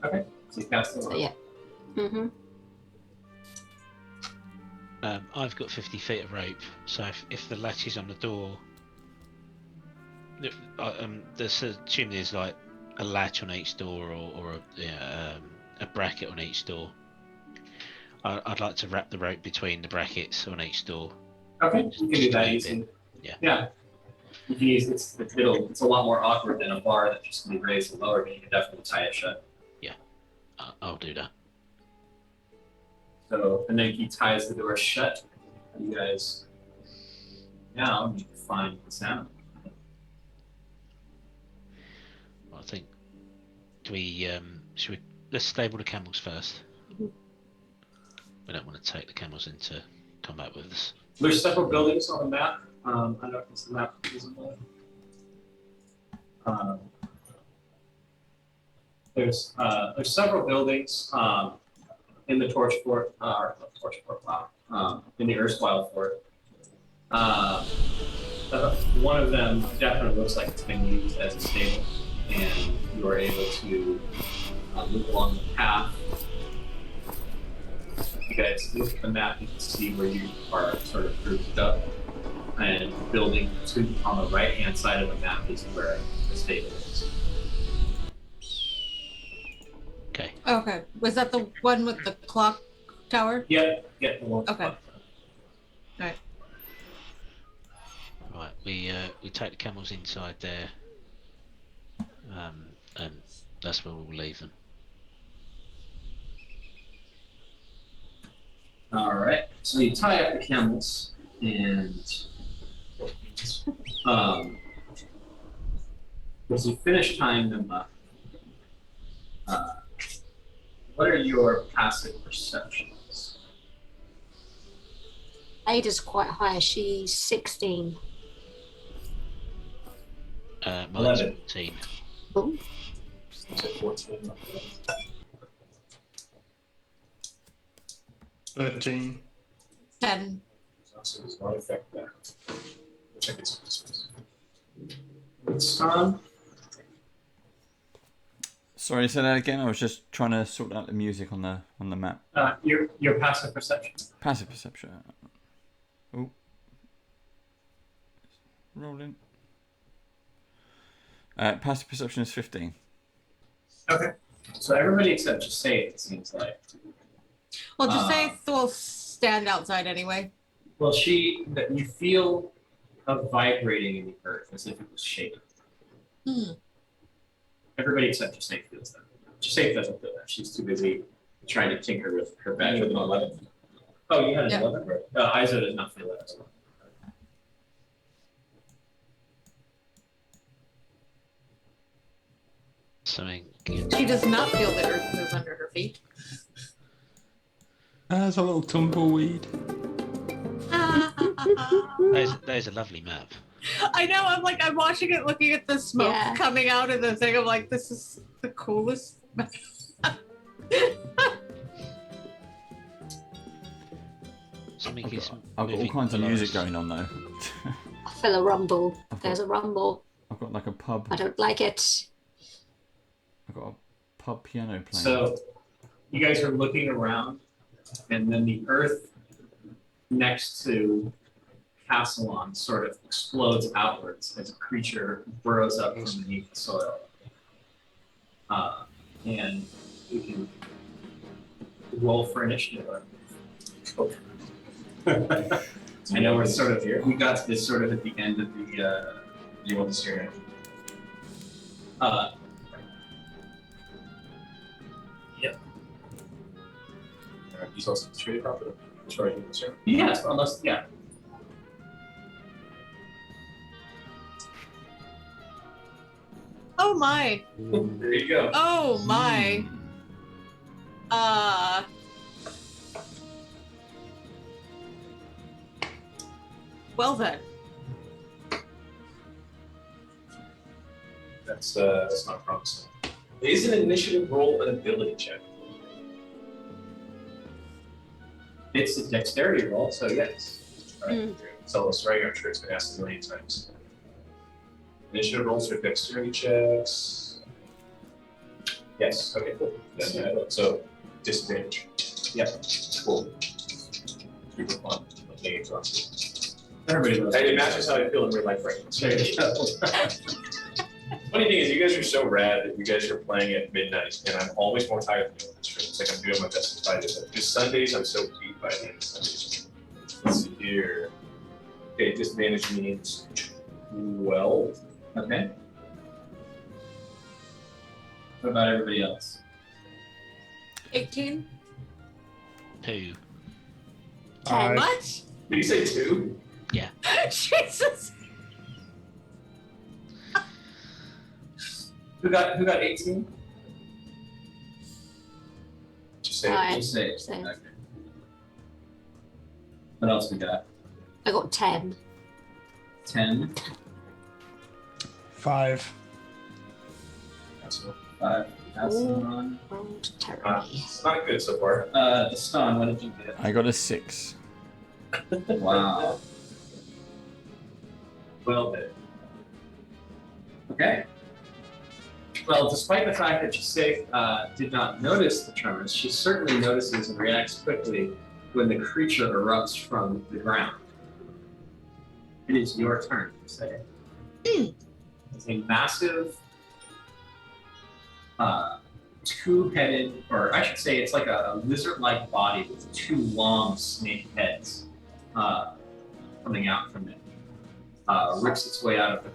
Okay, so you cast alarm. So, yeah. Mm-hmm. I've got 50 feet of rope, so if the latch is on the door, assuming there's like a latch on each door or a bracket on each door. I'd like to wrap the rope between the brackets on each door. Okay, you can do that easily. Yeah. You can use it's a lot more awkward than a bar that just can be raised and lowered, but you can definitely tie it shut. Yeah, I'll do that. So, and then he ties the door shut. You guys now need to find the sound. Well, I think should we let's stable the camels first. Mm-hmm. We don't want to take the camels into combat with us. There's several buildings on the map. I don't know if it's the map visible. There's several buildings in the Torch Fort, in the erstwhile fort. One of them definitely looks like it's been used as a stable, and you are able to move along the path. If you guys look at the map, you can see where you are sort of grouped up. And building 2 on the right-hand side of the map is where the stable is. Okay. Okay. Was that the one with the clock tower? Yep. The one. Okay. Right. We take the camels inside there, and that's where we'll leave them. All right. So you tie up the camels. And as you finish tying them up, what are your passive perceptions? Ada's quite high. She's 16. Mine's 11. 14. Oh, So 14. 13. 10. So does not affect that. Check its Stan? Sorry, say that again. I was just trying to sort out the music on the map. Your passive perception. Passive perception. Oh. Rolling. Passive perception is 15. Okay. So everybody except just say it seems like. Well, just say will stand outside anyway. Well, you feel a vibrating in the earth as if it was shaking. Everybody except Jasay feels that. Jasay doesn't feel that. She's too busy trying to tinker with her badge with an 11. Oh, you had an 11, right? Isa does not feel that as well. Something. She does not feel the earth move under her feet. There's a little tumbleweed. That is a lovely map. I know. I'm watching it, looking at the smoke coming out of the thing. I'm like, this is the coolest. Something is. I've got all kinds of music going on though. I feel a rumble. There's a rumble. I've got like a pub. I don't like it. I've got a pub piano playing. So you guys are looking around, and then the earth next to Castellon sort of explodes outwards as a creature burrows up from beneath the soil. And you can roll for initiative. I know we're sort of here. We got to this sort of at the end of the. Do you want to see it? Yep. He's also straight profit. Sorry, sir. Yes, unless Oh my. There you go. Oh my. Well then. That's not promising. Is an initiative roll an ability check? it's a dexterity roll, so yes. Right. So let's write. I'm sure it's been asked a million times. Initiative rolls for dexterity checks. Yes. Okay. Cool. Then, so disadvantage. Yeah. Cool. Super fun. Okay, exhausted. Everybody loves It matches how I feel in real life right now. There you go. Funny thing is, you guys are so rad that you guys are playing at midnight, and I'm always more tired than you on the stream. It's like I'm doing my best to fight it. Because Sundays, I'm so beat by the end of Sundays. Let's see here. Okay, disadvantage means 12. Okay. What about everybody else? 18. 2. 10. What? Did you say 2? Jesus. Who got 18? Just say Alright. Just say it. Same. Okay. What else we got? I got 10. 10, 5. That's not, 5. That's the one. Rolled terribly. it's not good so far. The stun, what did you get? I got a 6. Wow. Well then. Okay. Well, despite the fact that Jasay did not notice the tremors, she certainly notices and reacts quickly when the creature erupts from the ground. It is your turn, Jasay. It's a massive, two-headed, or I should say it's like a lizard-like body with 2 long snake heads coming out from it. Rips its way out of the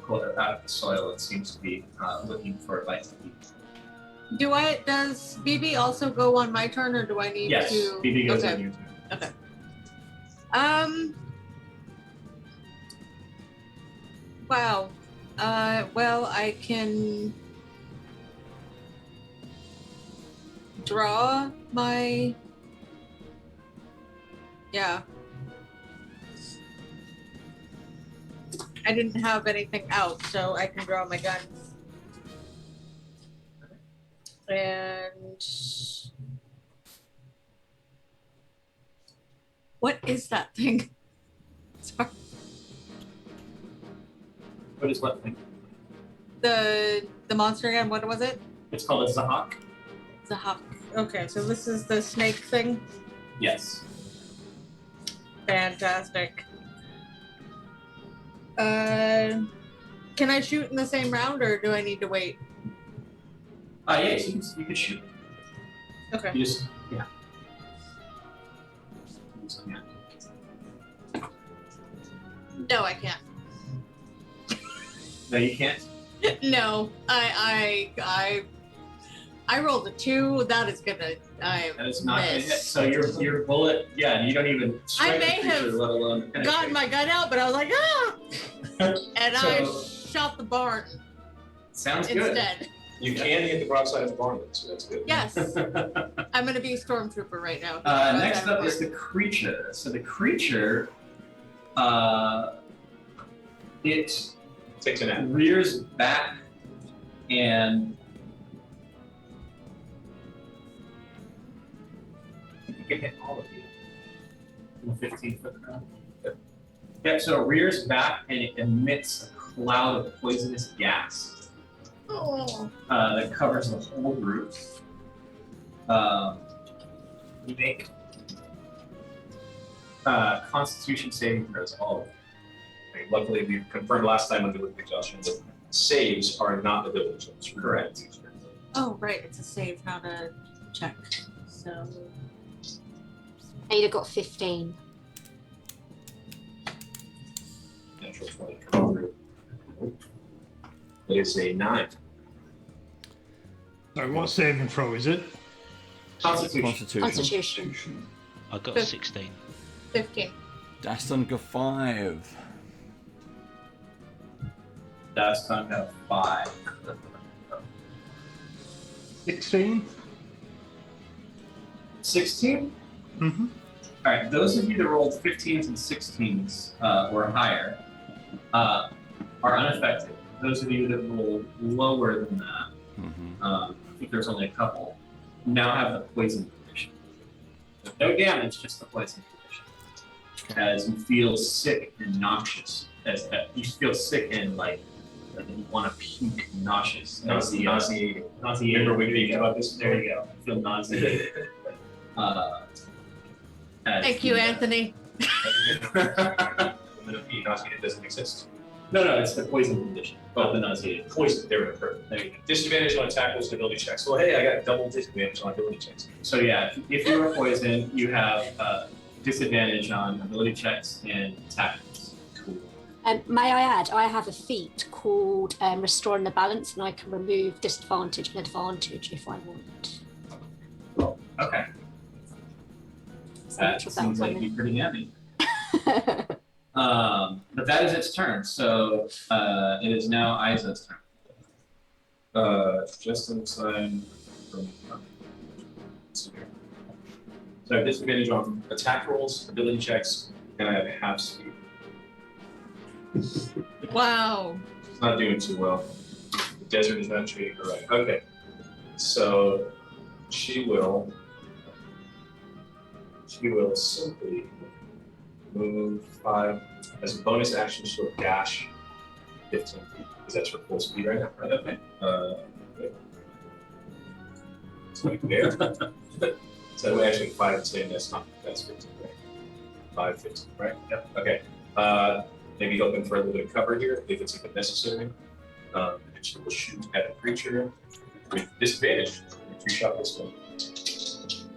soil and seems to be looking for a bite to eat. Does BB also go on my turn, or do I need Yes, to? BB goes Okay. on your turn. Okay. Wow. Well, I can draw my. Yeah. I didn't have anything out, so I can draw my gun. And what is that thing? Sorry. What is what thing? The monster gun. What was it? It's called a Zahak. Zahak. Okay, so this is the snake thing. Yes. Fantastic. Can I shoot in the same round, or do I need to wait? Yes, you can shoot. Okay. You just, yeah. No, I can't. No, you can't. No, I rolled a 2. That is gonna. That is not gonna hit. miss. So your bullet, yeah, you don't even strike may the creature, have let alone penetrate. Got my gun out, but I was like, ah! And I So- shot the barn Sounds good. instead. You can hit the broadside of the barn, so that's good. Yes, I'm gonna be a stormtrooper right now. Next up is the creature. So the creature, it Takes a nap. rears back and you can hit all of you in the 15-foot round. Yep, so it rears back and it emits a cloud of poisonous gas Oh. that covers the whole group. You make Constitution saving throws, all of them. Okay, luckily, we confirmed last time under the exhaustion that saves are not ability checks. Correct. Oh, right. It's a save, not a check. So Ada got 15. Natural 20 coming through. It is a 9. So what saving throw is it? Constitution. Constitution. I got 16. 15. Daston got 5. That's time to have 5. 16? 16? Mm-hmm. All right, those of you that rolled 15s and 16s or higher are unaffected. Those of you that rolled lower than that, I think there's only a couple, now have the poison condition. So no damage, just the poison condition. As you feel sick and nauseous. As you feel sick and like you want to puke, nauseous. Nauseating. Nauseating. Remember we There you talked go. about this? There you go. Feel nauseated. Thank you, Anthony. Nauseating doesn't exist. No, it's the poison condition. Oh, the nauseated. Poison. There we go. There you go. Disadvantage on attack rolls and ability checks. Well, hey, I got double disadvantage on ability checks. So yeah, if you are poisoned, you have disadvantage on ability checks and attack rolls. Cool. May I add, I have a feat called Restoring the Balance, and I can remove disadvantage and advantage if I want. Okay. So That much of seems like one. it'd be pretty handy. But that is its turn. So it is now Isa's turn. Just in time from. So I have disadvantage on attack rolls, ability checks, and I have half speed. Wow. It's not doing too well. The desert is not treating her right. Okay. So she will simply move 5 as a bonus action. She'll dash 15 feet because that's her full speed right now. Right? Okay. Okay. It's like there. So actually 5 and 10. That's 15. Right? 5, 15. Right. Yep. Okay. Maybe open for a little bit of cover here if it's even necessary. And she will shoot at the creature with disadvantage. 3-shot this one.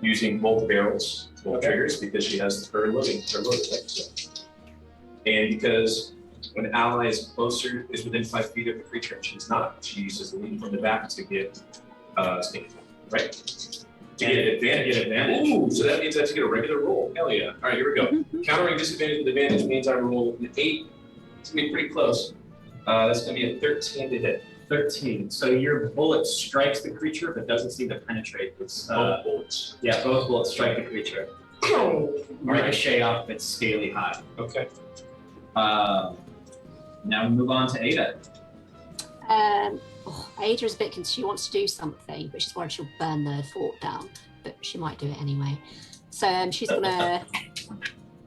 Using both barrels, both triggers, because she has her loading, right? So. And because when an ally is closer, is within 5 feet of the creature, and she's not, she uses the lead from the back to get sneak, right? To get advantage. Ooh, so that means I have to get a regular roll. Hell yeah. All right, here we go. Countering disadvantage with advantage means I roll an 8. It's gonna be pretty close. That's going to be a 13 to hit. 13. So your bullet strikes the creature, but doesn't seem to penetrate. It's, Both bullets. Yeah, both bullets strike the creature. Ricochet off its scaly hide. Okay. Now we move on to Ada. Ada's a bit concerned. She wants to do something, but she's worried she'll burn the fort down. But she might do it anyway. So she's gonna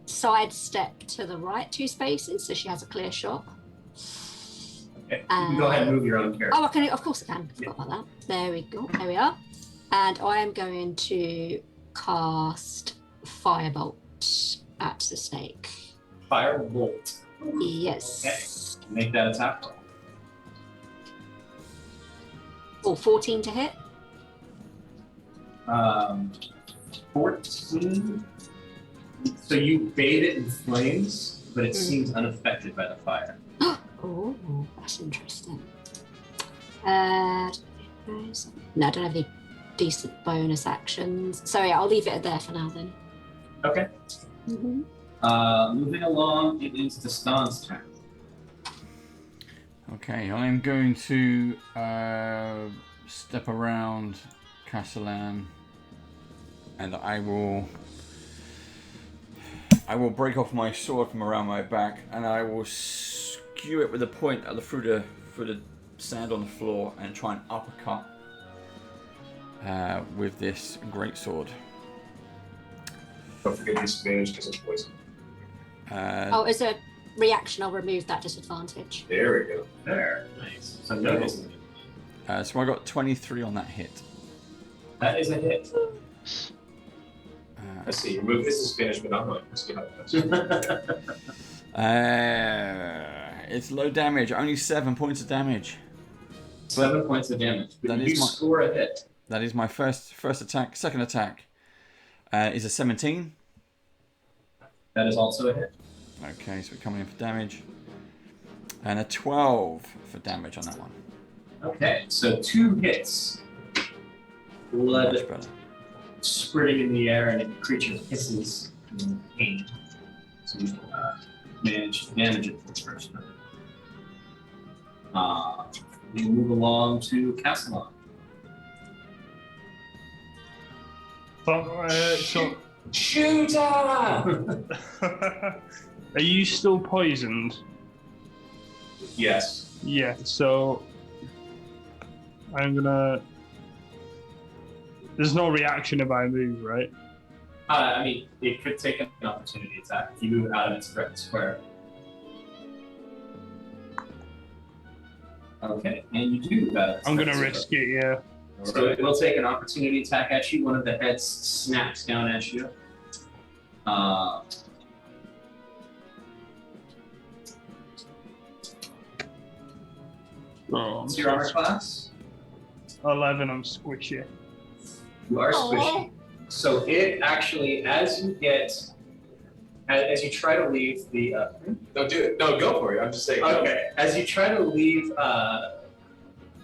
sidestep to the right 2 spaces, so she has a clear shot. Okay. You can go ahead and move your own character. Oh, I can. Of course I can. Forgot about that. There we go. There we are. And I am going to cast Firebolt at the snake. Firebolt. Yes. Okay. Make that attack. Oh, 14 to hit. 14. So you bathe it in flames, but it seems unaffected by the fire. Oh, that's interesting. No, I don't have any decent bonus actions. So yeah, I'll leave it there for now then. Okay. Mm-hmm. Moving along, it is Destan's turn. Okay, I'm going to step around Castellan, and I will break off my sword from around my back, and I will skew it with the point through the sand on the floor, and try and uppercut with this great sword. Don't forget disadvantage because it's poison. As a reaction, I'll remove that disadvantage. There we go. There. Nice. So no disadvantage. So I got 23 on that hit. That is a hit. Let's see. Remove this disadvantage, but not mine. Let's see how it goes. It's low damage, only 7 points of damage. 7 points of damage. But That you is my- score a hit. That is my first attack. Second attack is a 17. That is also a hit. Okay, so we're coming in for damage. And a 12 for damage on that one. Okay, so 2 hits. Blood Much better. spurting in the air, and the creature hisses in pain. So you manage to damage it for the first time. We move along to Castellan. So, Shooter! are you still poisoned? Yes. Yeah, so I'm gonna. There's no reaction if I move, right? I mean, it could take an opportunity attack if you move out of its threat square. Okay, and you do move out of its I'm threat gonna square. risk it, yeah. So it will take an opportunity attack at you. One of the heads snaps down at you. What's your armor class? 11, I'm squishy. You are squishy. So it actually, as you try to leave the. No, do it. No, go for it. I'm just saying. Okay. As you try to leave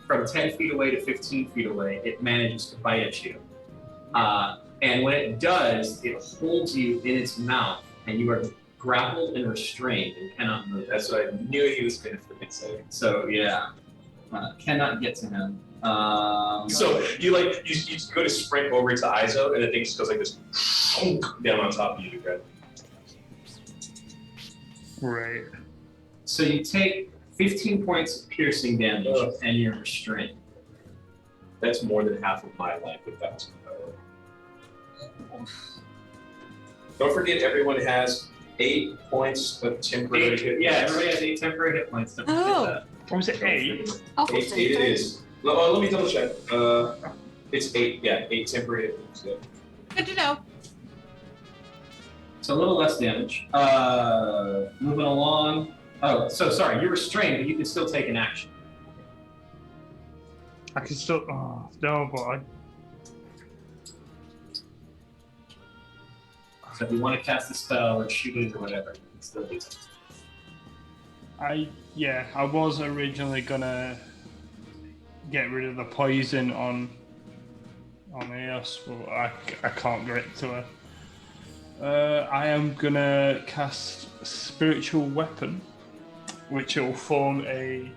from 10 feet away to 15 feet away, it manages to bite at you. And when it does, it holds you in its mouth, and you are grappled and restrained and cannot move. That's what I knew he was going to freaking say. So yeah, cannot get to him. So you go to sprint over to ISO, and the thing just goes like this, down on top of you to grab. Great. So you take 15 points of piercing damage, and you're restrained. That's more than half of my life with that. Don't forget, everyone has 8 points of temporary hit. Yeah, everybody has 8 temporary hit points. Don't forget Oh. that. What was it, 8? Oh, 8 it is. Let me double check. It's 8. Yeah, 8 temporary hit points. Yeah. Good to know. So a little less damage. Moving along. Oh, so sorry, you're restrained, but you can still take an action. I can still. Oh, no, but I. So if you want to cast a spell or shoot it or whatever, you can still do it. I was originally gonna get rid of the poison on Eos, but I can't get it to her. I am gonna cast Spiritual Weapon which will form a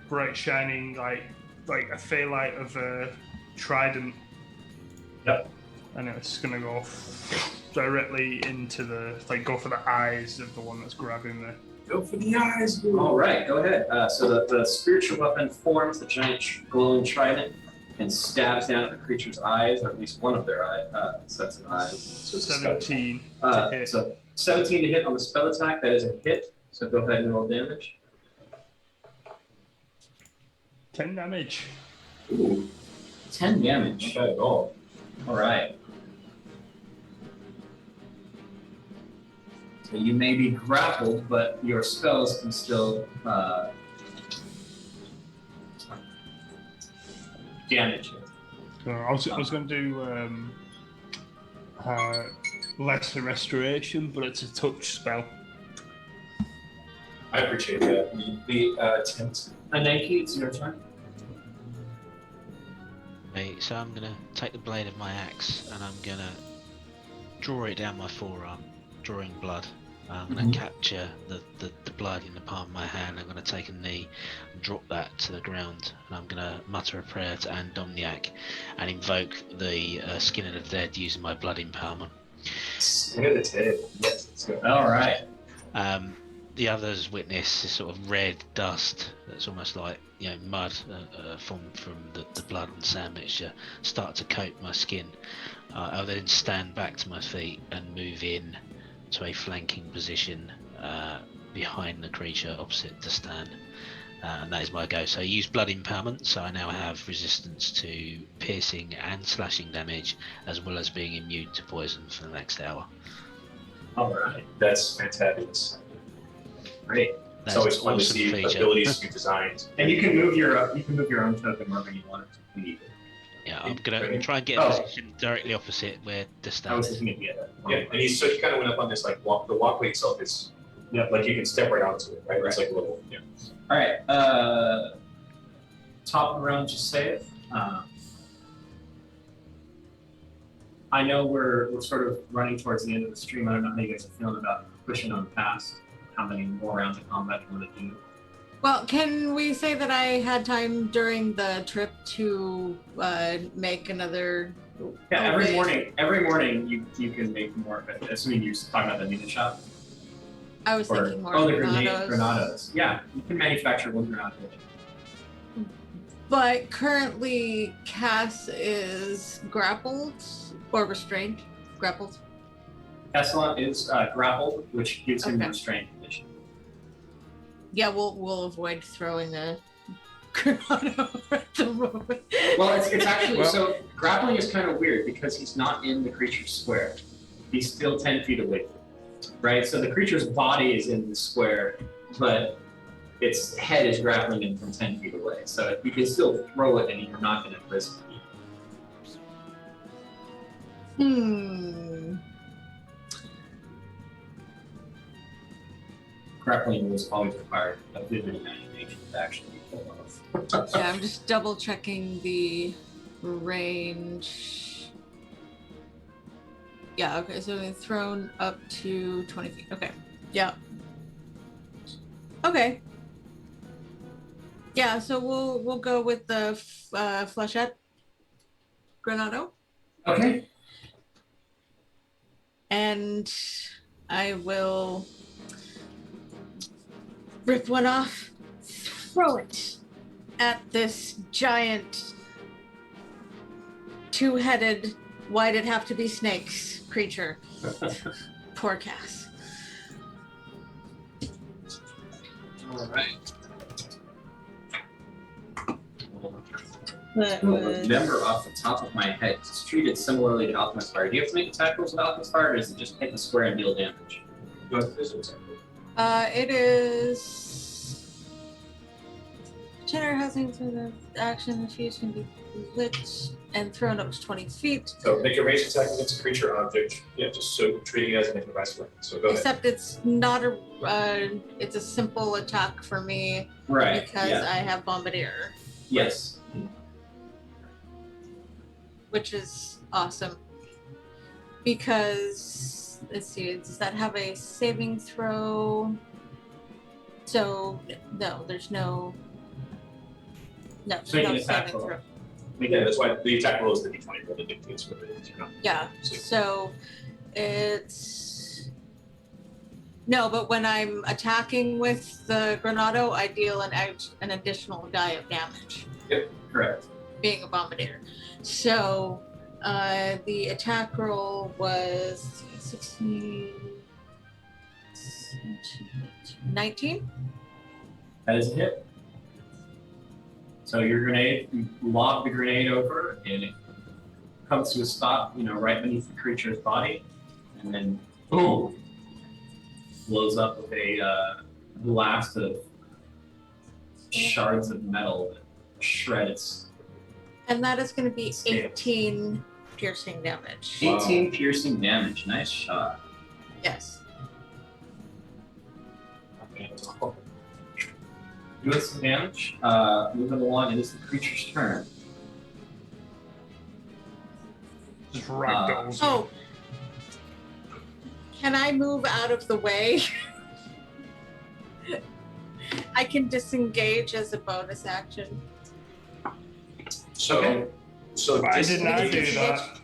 bright shining like a phalite of a trident. Yep. And it's gonna go directly into go for the eyes of the one that's grabbing me. Go for the eyes. All right, go ahead. So the spiritual weapon forms the giant glowing trident and stabs down at the creature's eyes, or at least one of their sets of eyes. So it's a spell. 17 to hit. So 17 to hit on the spell attack. That is a hit. So go ahead and roll damage. 10 damage. Ooh, 10 damage. not bad at all. All right. So you may be grappled, but your spells can still damage it. So I was going to do lesser restoration, but it's a touch spell. I appreciate that. The tent. Ananki, it's your turn. Okay, so I'm gonna take the blade of my axe and I'm gonna draw it down my forearm, drawing blood. I'm gonna capture the blood in the palm of my hand. I'm gonna take a knee and drop that to the ground, and I'm gonna mutter a prayer to Andomniac and invoke the skin of the dead using my blood empowerment. Skin of the dead. Yes, let's go. All right. The others witness this sort of red dust that's almost like mud formed from the blood and sand mixture start to coat my skin. I'll then stand back to my feet and move in to a flanking position behind the creature opposite the stand. And that is my go. So I use blood empowerment, so I now have resistance to piercing and slashing damage, as well as being immune to poison for the next hour. All right. That's fantabulous. Great. It's always fun to awesome see feature. abilities you designed. And you can move your own token wherever you want it to be. Yeah, I'm gonna try and get a position directly opposite where the I stand was is. looking at the other. Yeah, and he kind of went up on this walk. The walkway itself is like you can step right onto it, right? It's like a little. Yeah. All right. Top of the round, just say it. I know we're sort of running towards the end of the stream. I don't know how you guys are feeling about pushing on past. How many more rounds of combat you want to do? Well, can we say that I had time during the trip to make another? Yeah, every array? morning you can make more of it. Assuming you're talking about the mini shop. I was thinking more the granados. granados. Yeah, you can manufacture one granado. But currently, Cass is grappled or restrained. Grappled. Essalon is grappled, which gives him Okay. restraint condition. Yeah, we'll avoid throwing a granado at the moment. Well, it's actually so grappling is kind of weird because he's not in the creature's square. He's still 10 feet away from it, right? So the creature's body is in the square, but its head is grappling him from 10 feet away. So you can still throw it and you're not going to risk it. Grappling was always required a vivid imagination to actually be pulled off. Yeah, I'm just double checking the range. Yeah, okay, so we've thrown up to 20 feet. Okay, yeah. Okay. Yeah, so we'll go with the flechette granado, Okay. and I will rip one off, throw it at this giant two-headed, why'd it have to be snakes creature. Poor Cass. All right. That Remember off the top of my head, it's treated similarly to Alchemist Fire. Do you have to make attack rolls with Alchemist Fire, or is it just hit the square and deal damage? it is container housing through the action. The fuse can be lit and thrown up to 20 feet. So make a range attack against a creature or object. Yeah, just so treating it as an improvised weapon. So go ahead. Except it's not a it's a simple attack for me Right. because Yeah. I have Bombardier, Yes. which is awesome. Because let's see, does that have a saving throw? So no, there's no. No, So you no can attack saving roll. throw. Yeah, that's why the attack roll is the d20 roll that dictates whether it is or not. Yeah. So it's no, but when I'm attacking with the Granado, I deal an additional die of damage, Correct. being a Bombardier. So the attack roll was 16, 19. That is a hit. So your grenade, you lob the grenade over, and it comes to a stop, right beneath the creature's body, and then boom, blows up with a blast of shards of metal that shred its. And that is going to be Scale. 18 piercing damage. 18 piercing damage. Nice shot. Yes. Doing some damage. Moving along, it is the creature's turn. Just ragdolls. Oh. Can I move out of the way? I can disengage as a bonus action. So Why didn't I do that?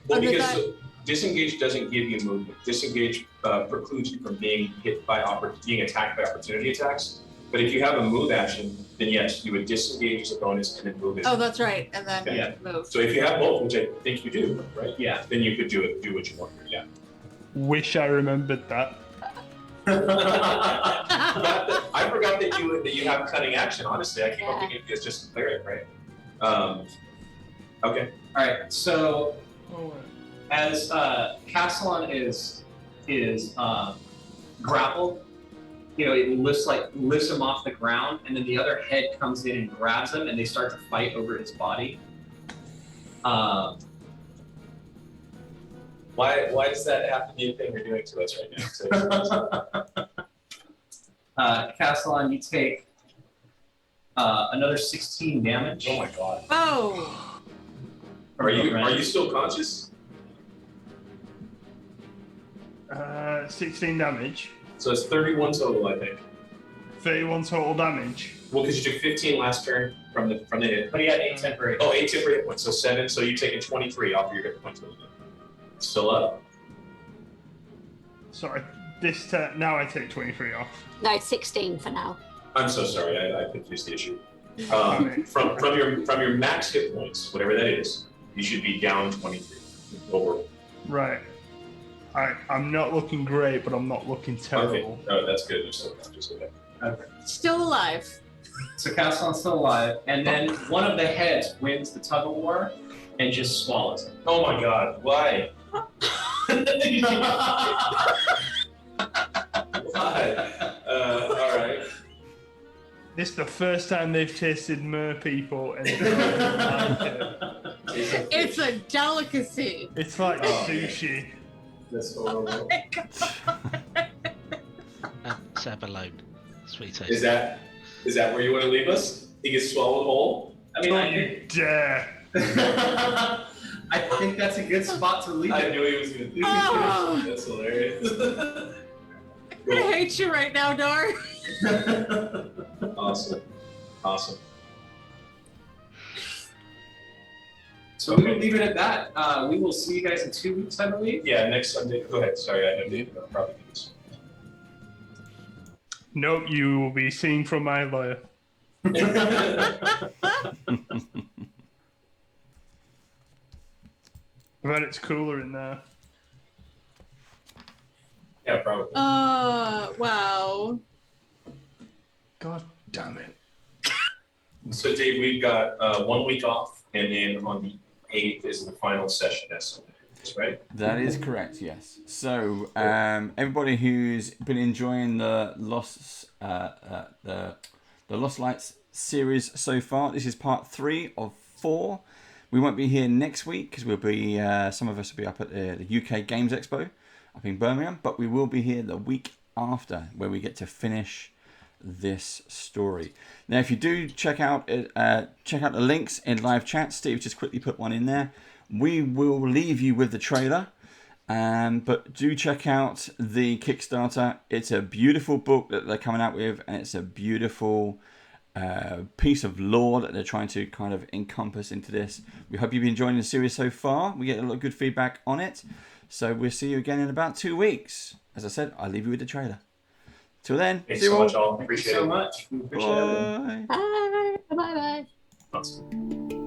Well, Under because that- disengage doesn't give you movement. Disengage precludes you from being hit by being attacked by opportunity attacks. But if you have a move action, then yes, you would disengage as a bonus and then move it. Oh, that's right. And then Yeah. move. So if you have both, which I think you do, right? Yeah. Then you could do what you want. Yeah. Wish I remembered that. I forgot that you have cutting action. Honestly, I keep on thinking it's just cleric, right? Okay. All right. So Oh, as Castellan is grappled, it lifts him off the ground, and then the other head comes in and grabs him, and they start to fight over his body. Why does that have to be a thing you're doing to us right now? Castellan, you take another 16 damage. Oh my god. Oh. Are you still conscious? 16 damage. So it's 31 total, I think. 31 total damage. Well, because you took 15 last turn from the hit. But he had 8 temporary. Oh, 8 temporary hit points, so 7. So you've taken 23 off your hit points. Still up? Sorry, now I take 23 off. No, 16 for now. I'm so sorry, I confused the issue. From your max hit points, whatever that is, you should be down 23 over. Right. I'm not looking great, but I'm not looking terrible. Okay. Oh, that's good. You're still conscious. Okay. Still alive. So Castellan's still alive, and then one of the heads wins the tug of war and just swallows him. Oh my god, why? Why? Alright. This is the first time they've tasted mer people, and It's a delicacy. it's like Oh, sushi. That's horrible. Let's have alone. Sweet taste. Is that where you want to leave us? He gets swallowed whole? I mean, Don't you dare! I think that's a good spot to leave I it. knew he was going to do Oh. that. That's hilarious. I hate you right now, Dar. Awesome. So we will leave it at that. We will see you guys in 2 weeks, I believe. Yeah, next Sunday. Go ahead. Sorry, I didn't probably do this. Nope, you will be seeing from my lawyer. I bet it's cooler in there. Yeah, probably. Wow. God damn it. So, Dave, we've got 1 week off, and then on the 8th is the final session. That's right. That is correct, yes. So, everybody who's been enjoying the Lost Lights series so far, this is part 3 of 4. We won't be here next week because we'll be some of us will be up at the UK Games Expo up in Birmingham, but we will be here the week after where we get to finish this story. Now, if you do check out the links in live chat, Steve just quickly put one in there. We will leave you with the trailer, But do check out the Kickstarter. It's a beautiful book that they're coming out with, and it's a beautiful piece of lore that they're trying to kind of encompass into this. We hope you've been enjoying the series so far. We get a lot of good feedback on it. So we'll see you again in about 2 weeks. As I said, I'll leave you with the trailer. Till then, Thanks see you so all. much, all. Thank you Appreciate so it. much. We appreciate it. Bye. Bye. Bye. Bye. Awesome.